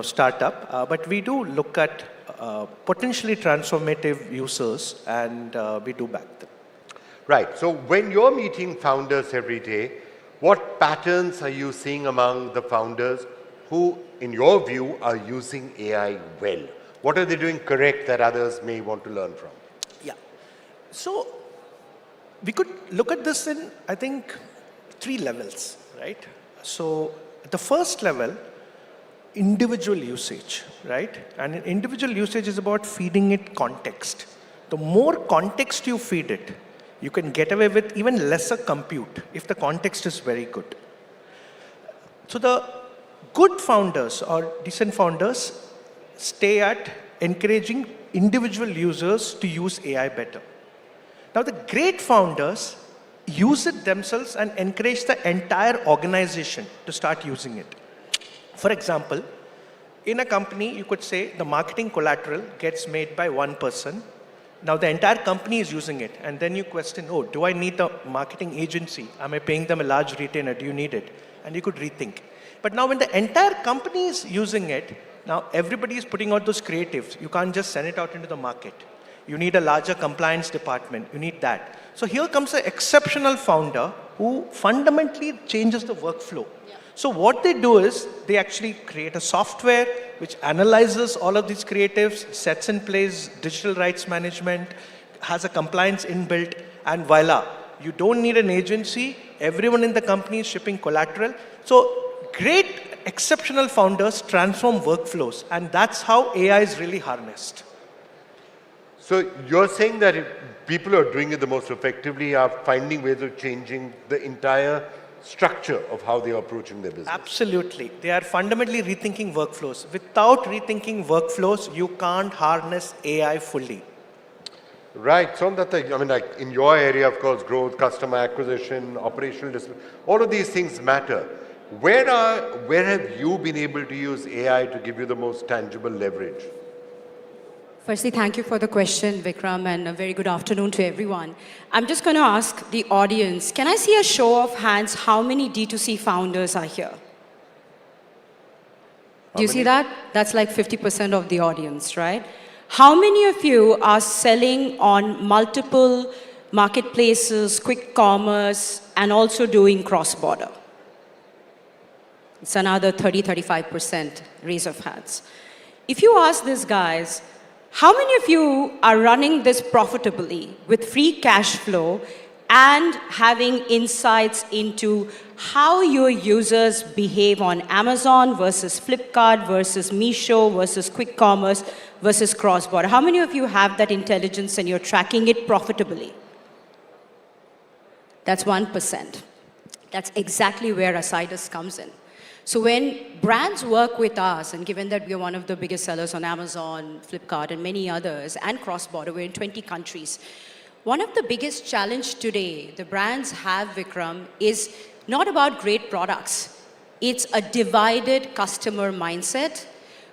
startup, but we do look at potentially transformative users, and we do back them. Right. So when you're meeting founders every day, what patterns are you seeing among the founders who, in your view, are using AI well? What are they doing correct that others may want to learn from? Yeah. So we could look at this in, I think, 3 levels, right? So at the first level, individual usage, right? And individual usage is about feeding it context. The more context you feed it, you can get away with even lesser compute if the context is very good. So the good founders or decent founders stay at encouraging individual users to use AI better. Now the great founders use it themselves and encourage the entire organization to start using it. For example, in a company, you could say the marketing collateral gets made by one person. Now the entire company is using it. And then you question, oh, do I need a marketing agency? Am I paying them a large retainer? Do you need it? And you could rethink. But now when the entire company is using it, now everybody is putting out those creatives. You can't just send it out into the market. You need a larger compliance department. You need that. So here comes an exceptional founder who fundamentally changes the workflow. So what they do is they actually create a software which analyzes all of these creatives, sets in place digital rights management, has a compliance inbuilt, and voila, you don't need an agency. Everyone in the company is shipping collateral. So great, exceptional founders transform workflows, and that's how AI is really harnessed. So you're saying that if people who are doing it the most effectively are finding ways of changing the entire structure of how they are approaching their business. Absolutely. They are fundamentally rethinking workflows. Without rethinking workflows, you can't harness AI fully. Right. So that, I mean, like in your area, of course, growth, customer acquisition, operational discipline, all of these things matter. Where have you been able to use AI to give you the most tangible leverage? Firstly, thank you for the question, Vikram, and a very good afternoon to everyone. I'm just going to ask the audience, can I see a show of hands how many D2C founders are here? Do you see that? That's like 50% of the audience, right? How many of you are selling on multiple marketplaces, quick commerce, and also doing cross-border? It's another 30-35% raise of hands. If you ask these guys, how many of you are running this profitably with free cash flow and having insights into how your users behave on Amazon versus Flipkart versus Meesho versus quick commerce versus cross-border? How many of you have that intelligence and you're tracking it profitably? That's 1%. That's exactly where Asidus comes in. So when brands work with us, and given that we're one of the biggest sellers on Amazon, Flipkart, and many others, and cross-border, we're in 20 countries. One of the biggest challenge today the brands have, Vikram, is not about great products. It's a divided customer mindset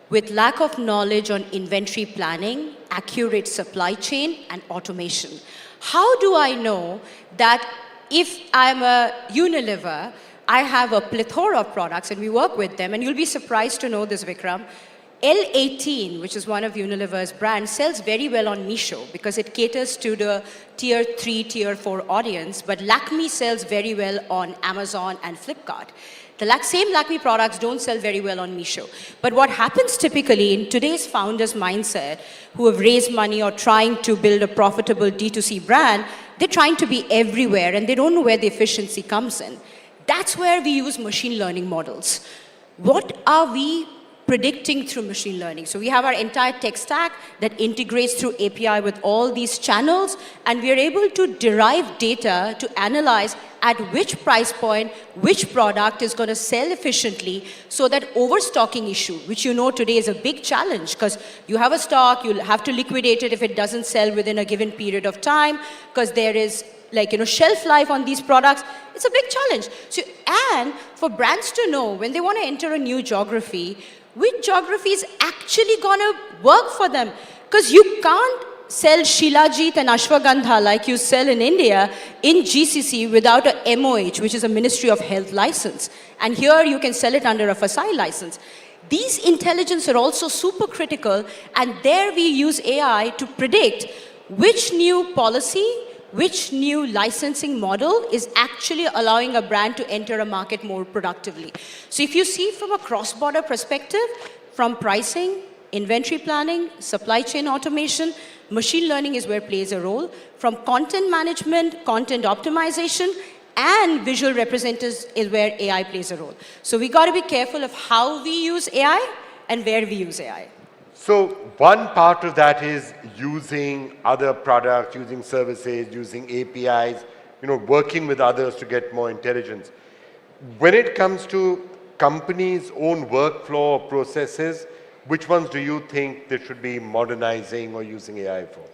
with lack of knowledge on inventory planning, accurate supply chain, and automation. How do I know that if I'm a Unilever, I have a plethora of products and we work with them, and you'll be surprised to know this, Vikram. L18, which is one of Unilever's brands, sells very well on Meesho because it caters to the tier 3, tier 4 audience, but Lakme sells very well on Amazon and Flipkart. The same Lakme products don't sell very well on Meesho. But what happens typically in today's founders' mindset, who have raised money or trying to build a profitable D2C brand, they're trying to be everywhere and they don't know where the efficiency comes in. That's where we use machine learning models. What are we predicting through machine learning? So we have our entire tech stack that integrates through API with all these channels, and we are able to derive data to analyze at which price point, which product is going to sell efficiently, so that overstocking issue, which you know today is a big challenge, because you have a stock, you'll have to liquidate it if it doesn't sell within a given period of time, because there is shelf life on these products. It's a big challenge. So, and for brands to know when they want to enter a new geography, which geography is actually going to work for them. Because you can't sell Shilajit and Ashwagandha like you sell in India in GCC without a MOH, which is a Ministry of Health license. And here you can sell it under a FSI license. These intelligence are also super critical, and there we use AI to predict which new policy, which new licensing model is actually allowing a brand to enter a market more productively. So if you see from a cross-border perspective, from pricing, inventory planning, supply chain automation, machine learning is where it plays a role. From content management, content optimization, and visual representatives is where AI plays a role. So we got to be careful of how we use AI and where we use AI. So one part of that is using other products, using services, using APIs, working with others to get more intelligence. When it comes to companies' own workflow or processes, which ones do you think they should be modernizing or using AI for?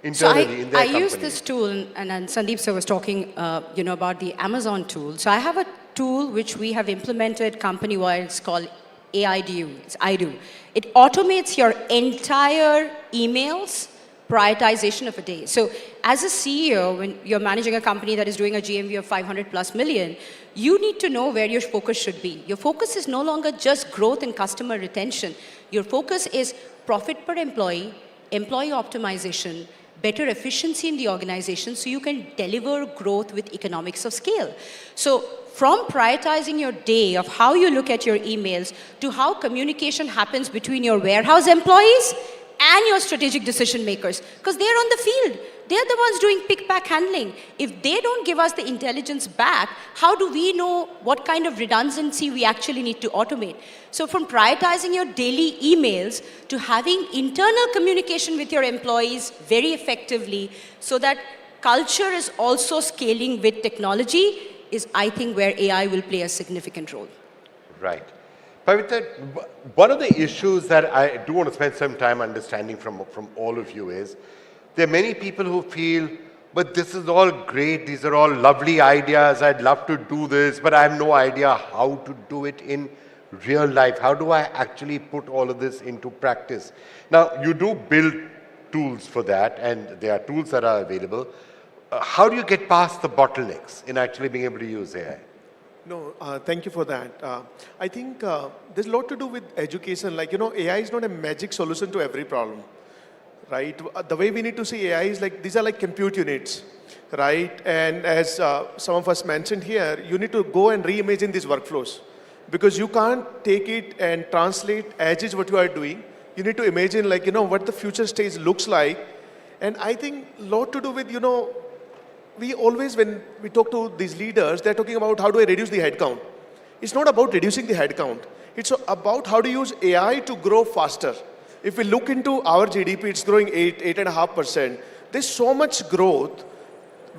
Internally, in their I companies. use this tool, and Sandeep sir was talking about the Amazon tool. So I have a tool which we have implemented company-wide. It's called AIDU. It's IDO. It automates your entire emails prioritization of a day. So as a CEO, when you're managing a company that is doing a GMV of 500 plus million, you need to know where your focus should be. Your focus is no longer just growth and customer retention. Your focus is profit per employee, employee optimization, better efficiency in the organization so you can deliver growth with economics of scale. So from prioritizing your day of how you look at your emails to how communication happens between your warehouse employees and your strategic decision makers, because they're on the field. They're the ones doing pick-pack handling. If they don't give us the intelligence back, how do we know what kind of redundancy we actually need to automate? So from prioritizing your daily emails to having internal communication with your employees very effectively so that culture is also scaling with technology is, I think, where AI will play a significant role. Right. Pavitra, one of the issues that I do want to spend some time understanding from all of you is, there are many people who feel, but this is all great, these are all lovely ideas, I'd love to do this, but I have no idea how to do it in real life. How do I actually put all of this into practice? Now, you do build tools for that, and there are tools that are available. How do you get past the bottlenecks in actually being able to use AI? No, thank you for that. I think there's a lot to do with education. Like, AI is not a magic solution to every problem, right? The way we need to see AI is like, these are like compute units, right? And as some of us mentioned here, you need to go and reimagine these workflows because you can't take it and translate as is what you are doing. You need to imagine like, what the future stage looks like. And I think a lot to do with, we always, when we talk to these leaders, they're talking about how do I reduce the headcount. It's not about reducing the headcount. It's about how to use AI to grow faster. If we look into our GDP, it's growing 8.5%. There's so much growth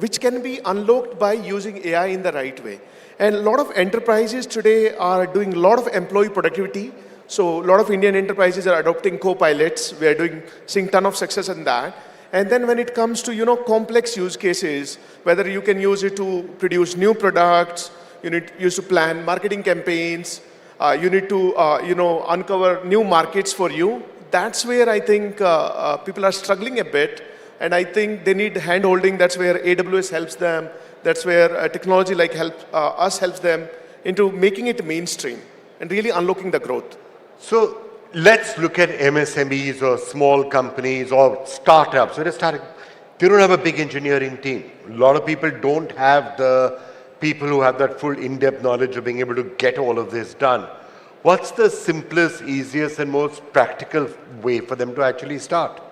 which can be unlocked by using AI in the right way. And a lot of enterprises today are doing a lot of employee productivity. So a lot of Indian enterprises are adopting co-pilots. We are seeing a ton of success in that. And then when it comes to, complex use cases, whether you can use it to produce new products, you need to use to plan marketing campaigns, you need to, uncover new markets for you. That's where I think people are struggling a bit. And I think they need hand-holding. That's where AWS helps them. That's where technology like us helps them into making it mainstream and really unlocking the growth. So let's look at MSMEs or small companies or startups. They don't have a big engineering team. A lot of people don't have the people who have that full in-depth knowledge of being able to get all of this done. What's the simplest, easiest, and most practical way for them to actually start?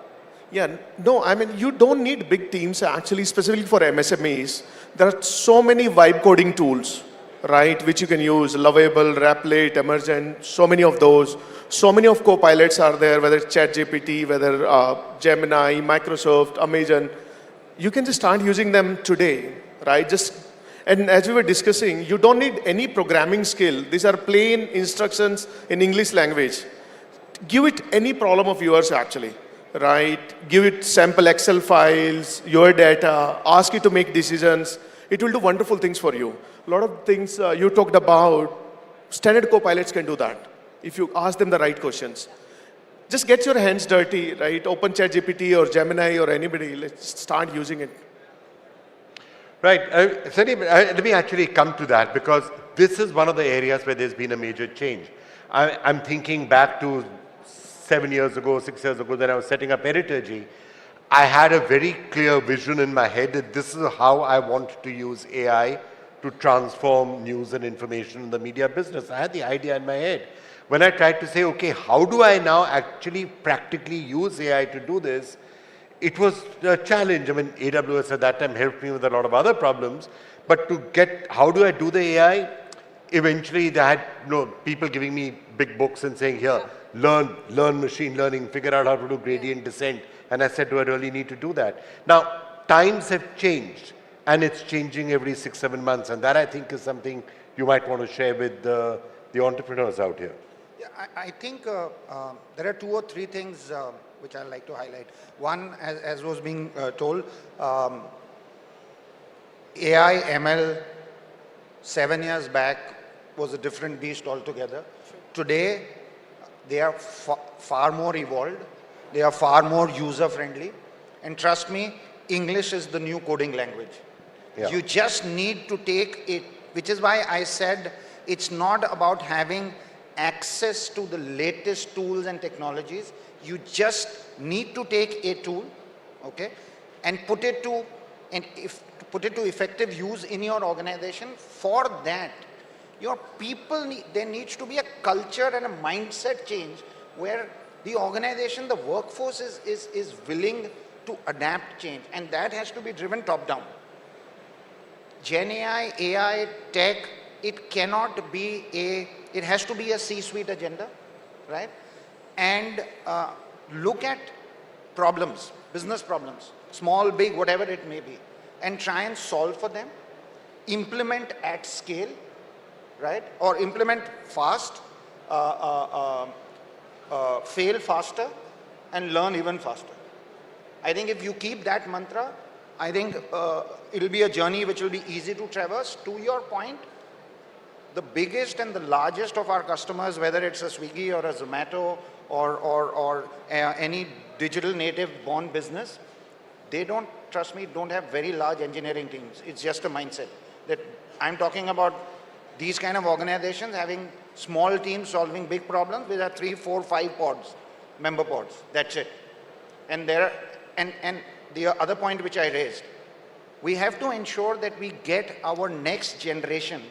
Yeah, no, I mean, you don't need big teams actually, specifically for MSMEs. There are so many vibe coding tools, right, which you can use, Lovable, Replit, Emergent, so many of those. So many of co-pilots are there, whether it's ChatGPT, whether Gemini, Microsoft, Amazon. You can just start using them today, right? And as we were discussing, you don't need any programming skill. These are plain instructions in English language. Give it any problem of yours actually, right? Give it sample Excel files, your data, ask it to make decisions. It will do wonderful things for you. A lot of things you talked about, standard co-pilots can do that if you ask them the right questions. just get your hands dirty, right? Open ChatGPT or Gemini or anybody. Let's start using it. Right. Let me actually come to that, because this is one of the areas where there's been a major change. I'm thinking back to 7 years ago, 6 years ago, when I was setting up Heritage. I had a very clear vision in my head that this is how I want to use AI to transform news and information in the media business. I had the idea in my head. When I tried to say, okay, how do I now actually practically use AI to do this? It was a challenge. I mean, AWS at that time helped me with a lot of other problems. But to get, how do I do the AI? Eventually, they had people giving me big books and saying, here, learn machine learning, figure out how to do gradient descent. And I said, do I really need to do that? Now, times have changed, and it's changing every 6-7 months. And that, I think, is something you might want to share with the entrepreneurs out here. Yeah, I think there are 2 or 3 things which I'd like to highlight. One, as was being told, AI, ML, 7 years back was a different beast altogether. Today, they are far more evolved. They are far more user-friendly. And trust me, English is the new coding language. Yeah. You just need to take it, which is why I said it's not about having access to the latest tools and technologies. You just need to take a tool, okay, and put it to effective use in your organization. For that, your people, there needs to be a culture and a mindset change where the organization, the workforce is willing to adapt change, and that has to be driven top down. Gen AI, tech, it cannot be it has to be a C-suite agenda, right? And look at problems, business problems, small, big, whatever it may be, and try and solve for them, implement at scale, right? Or implement fast, fail faster, and learn even faster. I think if you keep that mantra, I think it'll be a journey which will be easy to traverse. To your point, the biggest and the largest of our customers, whether it's a Swiggy or a Zomato or any digital native born business, they don't, trust me, don't have very large engineering teams. It's just a mindset. That I'm talking about these kind of organizations having small teams solving big problems with 3, 4, 5 pods, member pods. That's it. And the other point which I raised, we have to ensure that we get our next generation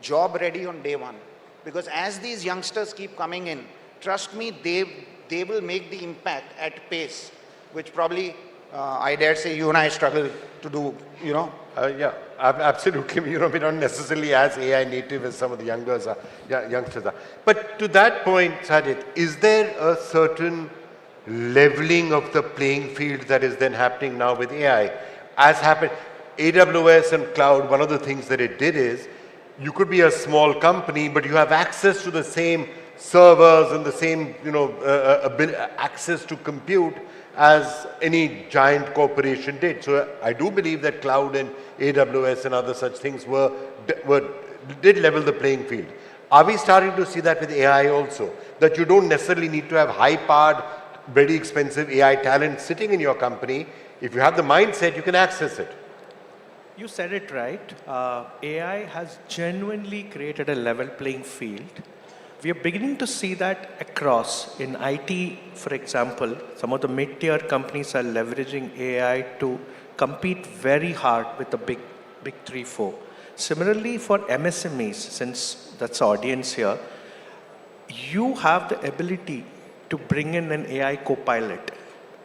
job ready on day one. Because as these youngsters keep coming in, trust me, they will make the impact at pace, which probably, I dare say, you and I struggle to do, Yeah, absolutely. We're not necessarily as AI native as some of the youngsters are. But to that point, Sajid, is there a certain leveling of the playing field that is then happening now with AI? As happened, AWS and cloud, one of the things that it did is, you could be a small company, but you have access to the same servers and the same, access to compute as any giant corporation did. So I do believe that cloud and AWS and other such things did level the playing field. Are we starting to see that with AI also? That you don't necessarily need to have high-powered, very expensive AI talent sitting in your company. If you have the mindset, you can access it. You said it right. AI has genuinely created a level playing field. We are beginning to see that across. In IT, for example, some of the mid-tier companies are leveraging AI to compete very hard with the big 3, 4. Similarly, for MSMEs, since that's the audience here, you have the ability to bring in an AI co-pilot.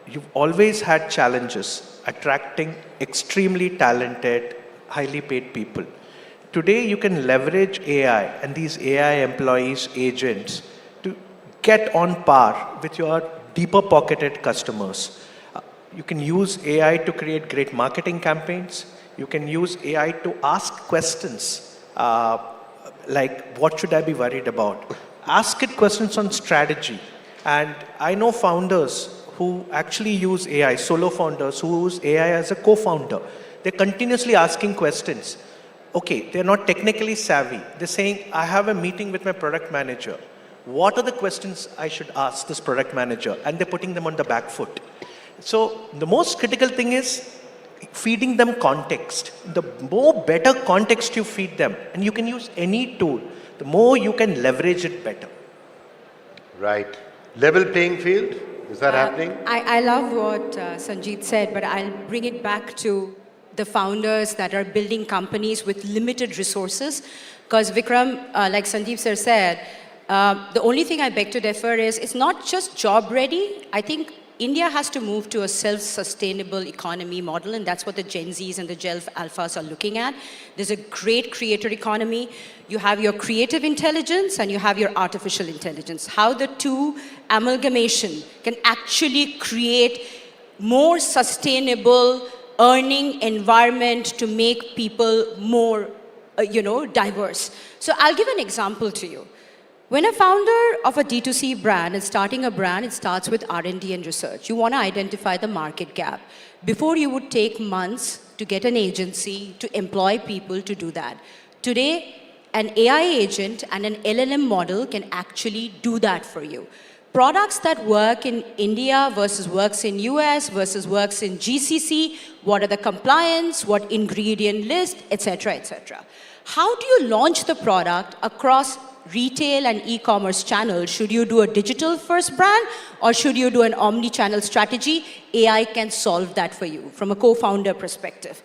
You've always had challenges attracting extremely talented, highly paid people. Today, you can leverage AI and these AI employees, agents, to get on par with your deeper pocketed customers. You can use AI to create great marketing campaigns. You can use AI to ask questions like, what should I be worried about? Ask it questions on strategy. And I know founders who actually use AI, solo founders who use AI as a co-founder. They're continuously asking questions. Okay, they're not technically savvy. They're saying, I have a meeting with my product manager. what are the questions I should ask this product manager? And they're putting them on the back foot. So the most critical thing is feeding them context. The more better context you feed them, and you can use any tool, the more you can leverage it better. Right. Level playing field? Is that happening? I love what Sanjeet said, but I'll bring it back to the founders that are building companies with limited resources. Because Vikram, like Sandeep sir said, the only thing I beg to differ is it's not just job ready. I think India has to move to a self-sustainable economy model, and that's what the Gen Zs and the Gen Alphas are looking at. There's a great creator economy. You have your creative intelligence and you have your artificial intelligence. How the two amalgamation can actually create more sustainable earning environment to make people more, diverse. So I'll give an example to you. When a founder of a D2C brand is starting a brand, it starts with R&D and research. You want to identify the market gap. Before, you would take months to get an agency, to employ people to do that. Today, an AI agent and an LLM model can actually do that for you. Products that work in India versus works in US versus works in GCC, what are the compliance, what ingredient list, etc., etc. How do you launch the product across retail and e-commerce channels? Should you do a digital first brand or should you do an omni-channel strategy? AI can solve that for you from a co-founder perspective.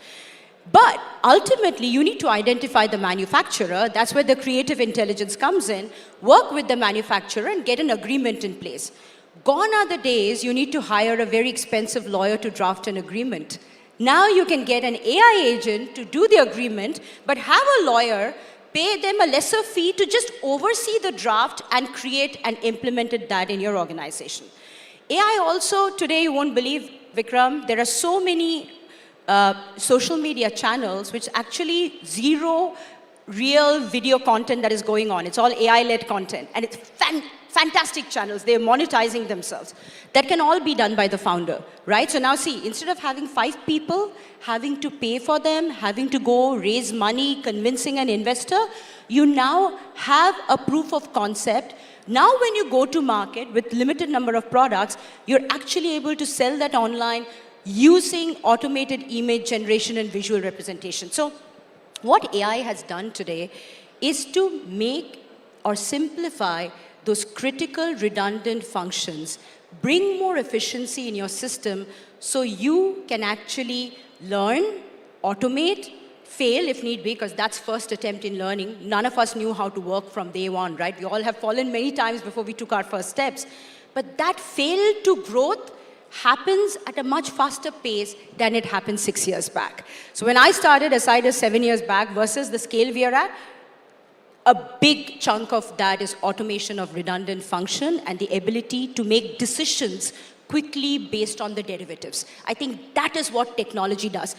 But ultimately, you need to identify the manufacturer. That's where the creative intelligence comes in. Work with the manufacturer and get an agreement in place. Gone are the days you need to hire a very expensive lawyer to draft an agreement. Now you can get an AI agent to do the agreement, but have a lawyer, pay them a lesser fee to just oversee the draft and create and implement that in your organization. AI also, today you won't believe, Vikram, there are so many social media channels which actually zero real video content that is going on. It's all AI-led content, and it's fantastic channels. They're monetizing themselves. That can all be done by the founder, right? So now see, instead of having 5 people, having to pay for them, having to go raise money, convincing an investor, you now have a proof of concept. Now when you go to market with limited number of products, you're actually able to sell that online using automated image generation and visual representation. So what AI has done today is to make or simplify those critical redundant functions, bring more efficiency in your system so you can actually learn, automate, fail if need be, because that's first attempt in learning. None of us knew how to work from day one, right? We all have fallen many times before we took our first steps. But that fail to growth happens at a much faster pace than it happened 6 years back. So when I started Asidus 7 years back versus the scale we are at, a big chunk of that is automation of redundant function and the ability to make decisions quickly based on the derivatives. I think that is what technology does.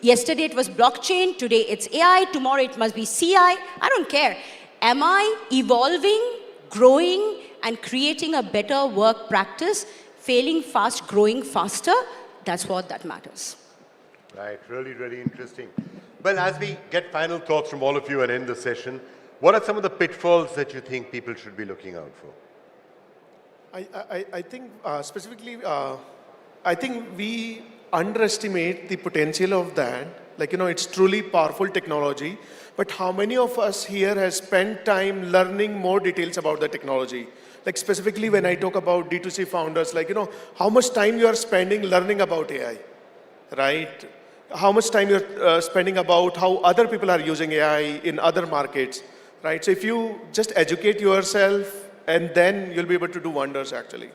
Yesterday it was blockchain, today it's AI, tomorrow it must be CI. I don't care. Am I evolving, growing, and creating a better work practice, failing fast, growing faster? That's what that matters. Right, really, really interesting. Well, as we get final thoughts from all of you and end the session, what are some of the pitfalls that you think people should be looking out for? I think specifically, I think we underestimate the potential of that. Like, it's truly powerful technology, but how many of us here has spent time learning more details about the technology? Like specifically when I talk about D2C founders, like, how much time you are spending learning about AI, right? How much time you're spending about how other people are using AI in other markets, right? So if you just educate yourself, and then you'll be able to do wonders, actually.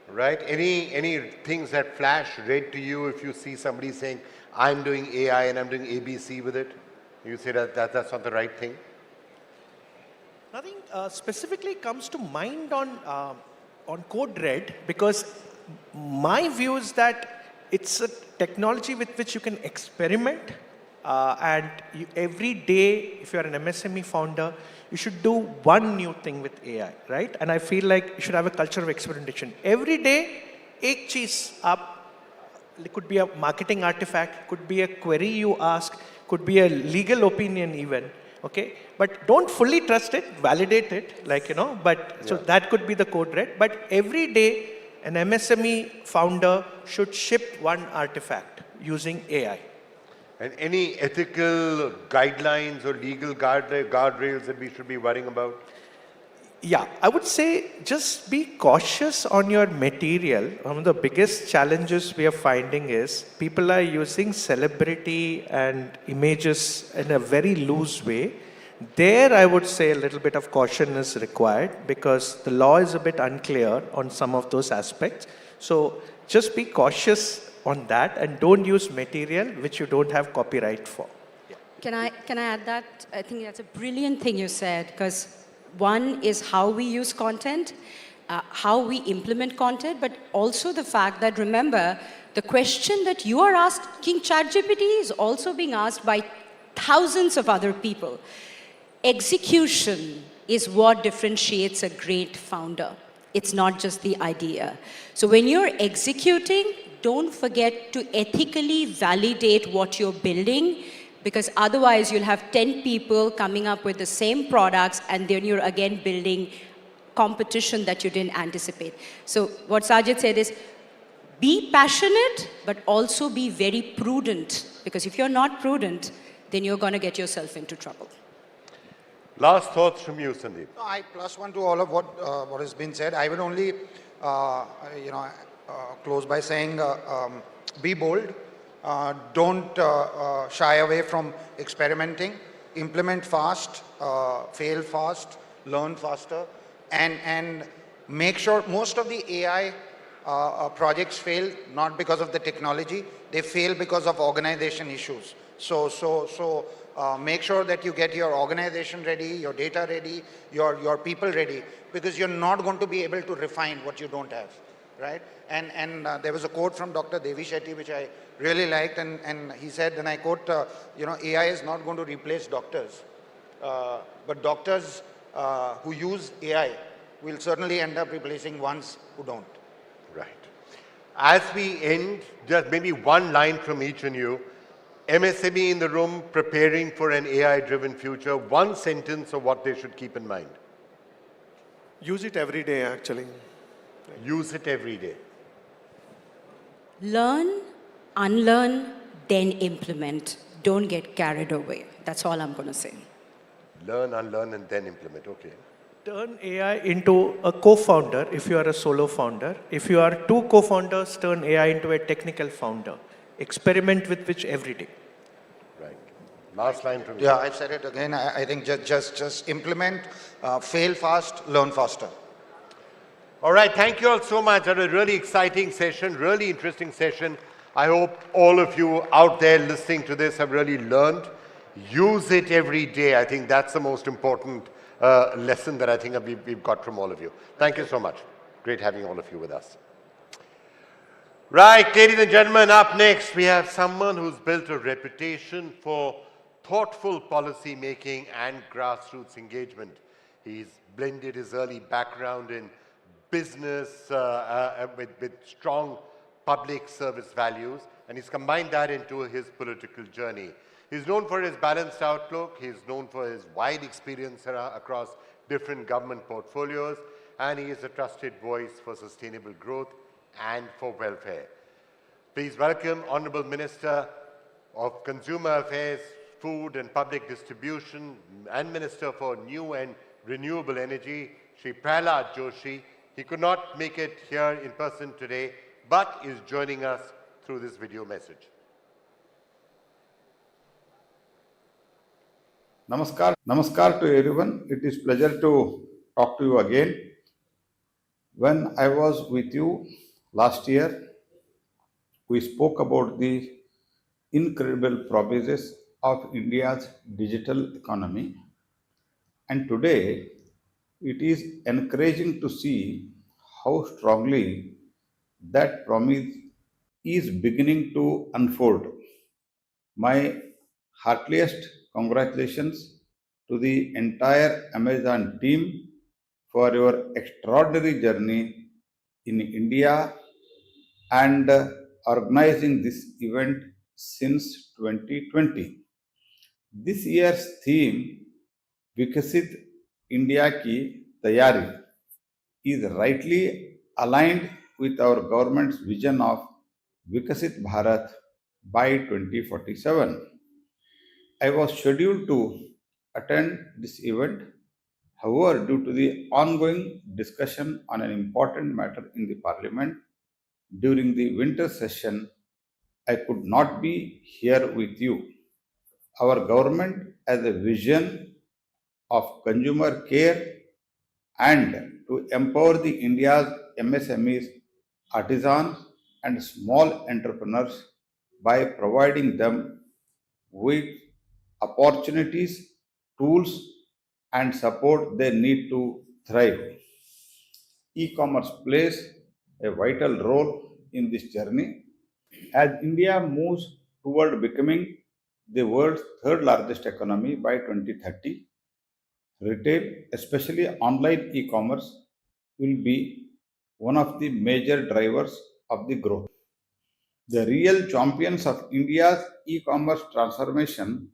Right. Any things that flash red to you if you see somebody saying, I'm doing AI and I'm doing ABC with it? You say that's not the right thing? Nothing specifically comes to mind on Code Red, because my view is that it's a technology with which you can experiment, and every day, if you're an MSME founder, you should do one new thing with AI, right? And I feel like you should have a culture of experimentation. Every day, ek cheez aap, it could be a marketing artifact, could be a query you ask, could be a legal opinion even. Okay, but don't fully trust it, validate it, like, but so that could be the code red. But every day, an MSME founder should ship one artifact using AI. And any ethical guidelines or legal guardrails that we should be worrying about? Yeah, I would say just be cautious on your material. One of the biggest challenges we are finding is people are using celebrity and images in a very loose way. There, I would say a little bit of caution is required because the law is a bit unclear on some of those aspects. So just be cautious on that and don't use material which you don't have copyright for. Can I add that? I think that's a brilliant thing you said, because one is how we use content, how we implement content, but also the fact that, remember, the question that you are asking ChatGPT is also being asked by thousands of other people. Execution is what differentiates a great founder. It's not just the idea. So when you're executing, don't forget to ethically validate what you're building, because otherwise you'll have 10 people coming up with the same products and then you're again building competition that you didn't anticipate. So what Sajid said is, be passionate, but also be very prudent, because if you're not prudent, then you're going to get yourself into trouble. Last thoughts from you, Sandeep. No, I plus one to all of what has been said. I would only, close by saying, be bold. Don't shy away from experimenting. Implement fast, fail fast, learn faster, and make sure most of the AI projects fail not because of the technology, they fail because of organization issues. So make sure that you get your organization ready, your data ready, your people ready, because you're not going to be able to refine what you don't have, right? And there was a quote from Dr. Devi Shetty which I really liked, and he said, and I quote, AI is not going to replace doctors, but doctors who use AI will certainly end up replacing ones who don't. Right. As we end, just maybe one line from each of you. MSME in the room preparing for an AI-driven future, one sentence of what they should keep in mind. Use it every day, actually. Use it every day. Learn, unlearn, then implement. Don't get carried away. That's all I'm going to say. Learn, unlearn, and then implement. Okay. Turn AI into a co-founder if you are a solo founder. If you are two co-founders, turn AI into a technical founder. Experiment with which every day. Right. Last line from you. Yeah, I've said it again. I think just implement, fail fast, learn faster. All right, thank you all so much. That was a really exciting session, really interesting session. I hope all of you out there listening to this have really learned. Use it every day. I think that's the most important lesson that I think we've got from all of you. Thank you so much. Great having all of you with us. Right, ladies and gentlemen, up next we have someone who's built a reputation for thoughtful policy making and grassroots engagement. He's blended his early background in business with strong public service values, and he's combined that into his political journey. He's known for his balanced outlook, he's known for his wide experience across different government portfolios, and he is a trusted voice for sustainable growth and for welfare. Please welcome Honorable Minister of Consumer Affairs, Food and Public Distribution and Minister for New and Renewable Energy, Shri Prahlad Joshi. He could not make it here in person today, but is joining us through this video message. Namaskar to everyone. It is pleasure to talk to you again. When I was with you last year, we spoke about the incredible promises of India's digital economy. And today, it is encouraging to see how strongly that promise is beginning to unfold. My heartiest congratulations to the entire Amazon team for your extraordinary journey in India and organizing this event since 2020. This year's theme विकसित India की तैयारी is rightly aligned with our government's vision of Vikasit Bharat by 2047. I was scheduled to attend this event. However, due to the ongoing discussion on an important matter in the Parliament during the winter session, I could not be here with you. Our government has a vision of consumer care and to empower the India's MSMEs, artisans and small entrepreneurs by providing them with opportunities, tools and support they need to thrive. E-commerce plays a vital role in this journey. As India moves toward becoming the world's third largest economy by 2030, retail, especially online e-commerce, will be one of the major drivers of the growth. The real champions of India's e-commerce transformation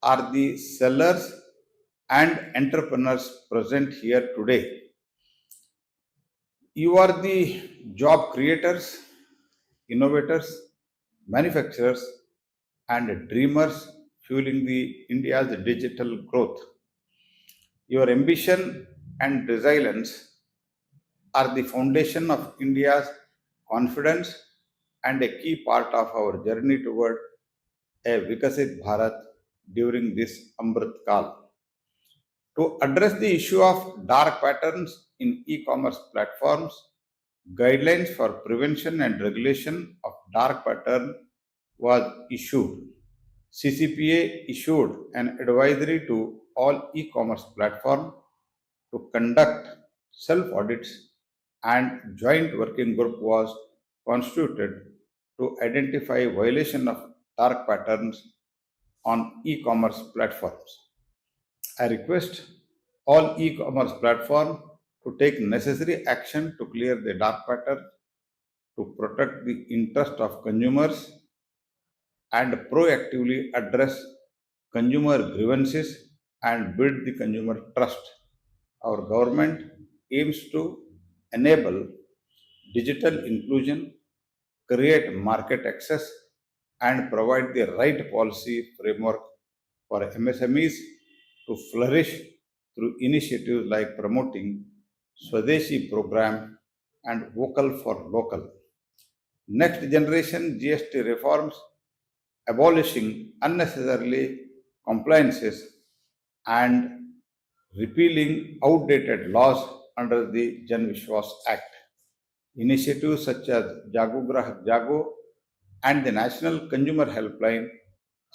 are the sellers and entrepreneurs present here today. You are the job creators, innovators, manufacturers, and dreamers fueling the India's digital growth. Your ambition and resilience are the foundation of India's confidence and a key part of our journey toward a Vikasit Bharat during this Amrit Kal. To address the issue of dark patterns in e-commerce platforms, guidelines for prevention and regulation of dark pattern was issued. CCPA issued an advisory to all e-commerce platforms to conduct self-audits and joint working group was constituted to identify violation of dark patterns on e-commerce platforms. I request all e-commerce platforms to take necessary action to clear the dark pattern, to protect the interest of consumers and proactively address consumer grievances and build the consumer trust. Our government aims to enable digital inclusion, create market access, and provide the right policy framework for MSMEs to flourish through initiatives like promoting Swadeshi program and Vocal for Local. Next generation GST reforms, abolishing unnecessarily compliances and repealing outdated laws under the Jan Vishwas Act. Initiatives such as Jago Grahak Jago and the National Consumer Helpline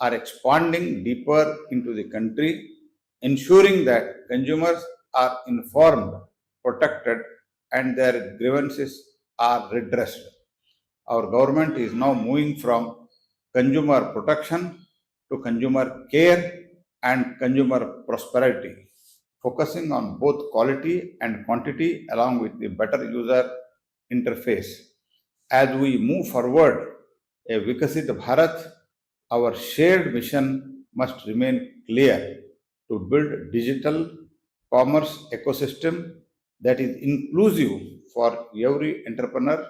are expanding deeper into the country, ensuring that consumers are informed, protected, and their grievances are redressed. Our government is now moving from consumer protection to consumer care and consumer prosperity, focusing on both quality and quantity along with the better user interface. As we move forward, a Vikasit Bharat, our shared mission must remain clear to build digital commerce ecosystem that is inclusive for every entrepreneur,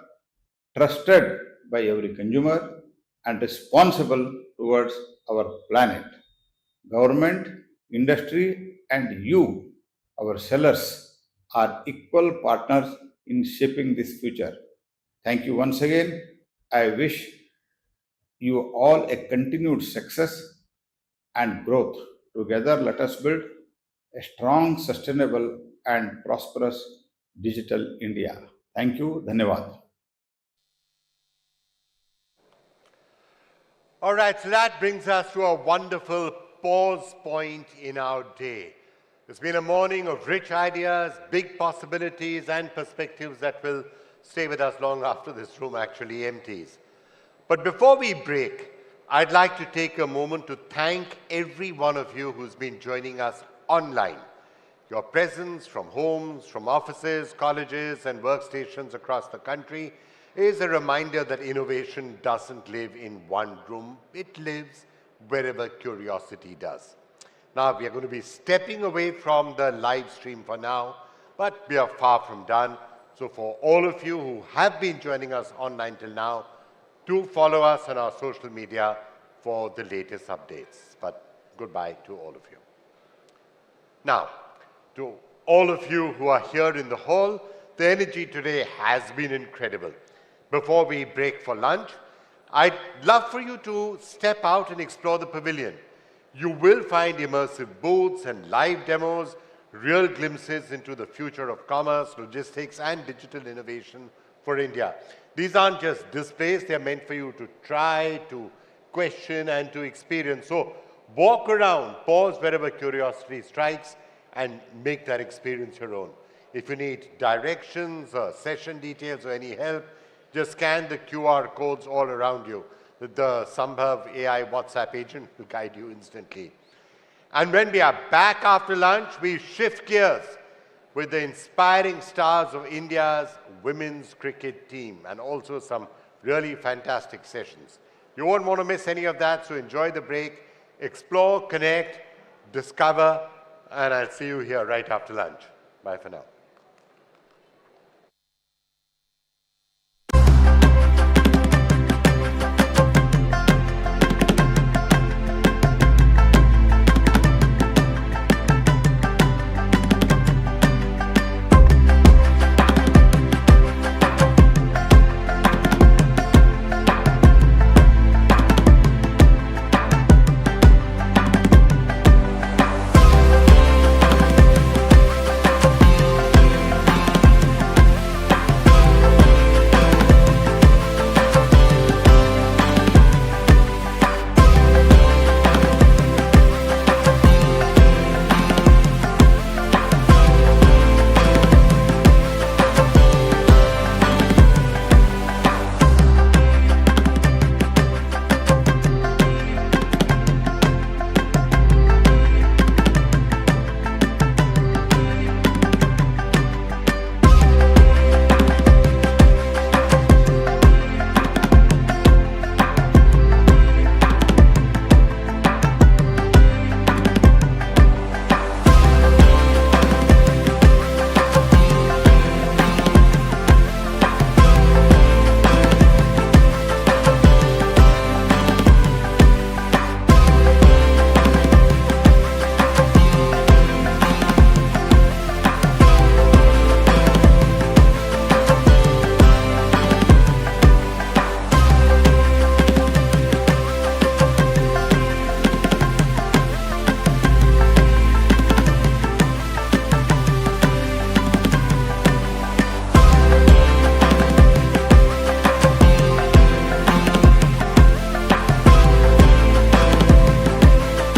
trusted by every consumer, and responsible towards our planet. Government, industry, and you, our sellers, are equal partners in shaping this future. Thank you once again. I wish you all a continued success and growth. Together, let us build a strong, sustainable, and prosperous digital India. Thank you. Dhanyavad. All right, so that brings us to a wonderful pause point in our day. It's been a morning of rich ideas, big possibilities, and perspectives that will stay with us long after this room actually empties. But before we break, I'd like to take a moment to thank every one of you who's been joining us online. Your presence from homes, from offices, colleges, and workstations across the country is a reminder that innovation doesn't live in one room. It lives wherever curiosity does. Now, we are going to be stepping away from the live stream for now, but we are far from done. So for all of you who have been joining us online till now, do follow us on our social media for the latest updates. But goodbye to all of you. Now, to all of you who are here in the hall, the energy today has been incredible. Before we break for lunch, I'd love for you to step out and explore the pavilion. You will find immersive booths and live demos, real glimpses into the future of commerce, logistics, and digital innovation for India. These aren't just displays, they're meant for you to try, to question, and to experience. So walk around, pause wherever curiosity strikes, and make that experience your own. If you need directions, or session details, or any help, just scan the QR codes all around you. The Smbhav AI WhatsApp agent will guide you instantly. And when we are back after lunch, we shift gears with the inspiring stars of India's women's cricket team and also some really fantastic sessions. You won't want to miss any of that, so enjoy the break, explore, connect, discover, and I'll see you here right after lunch. Bye for now.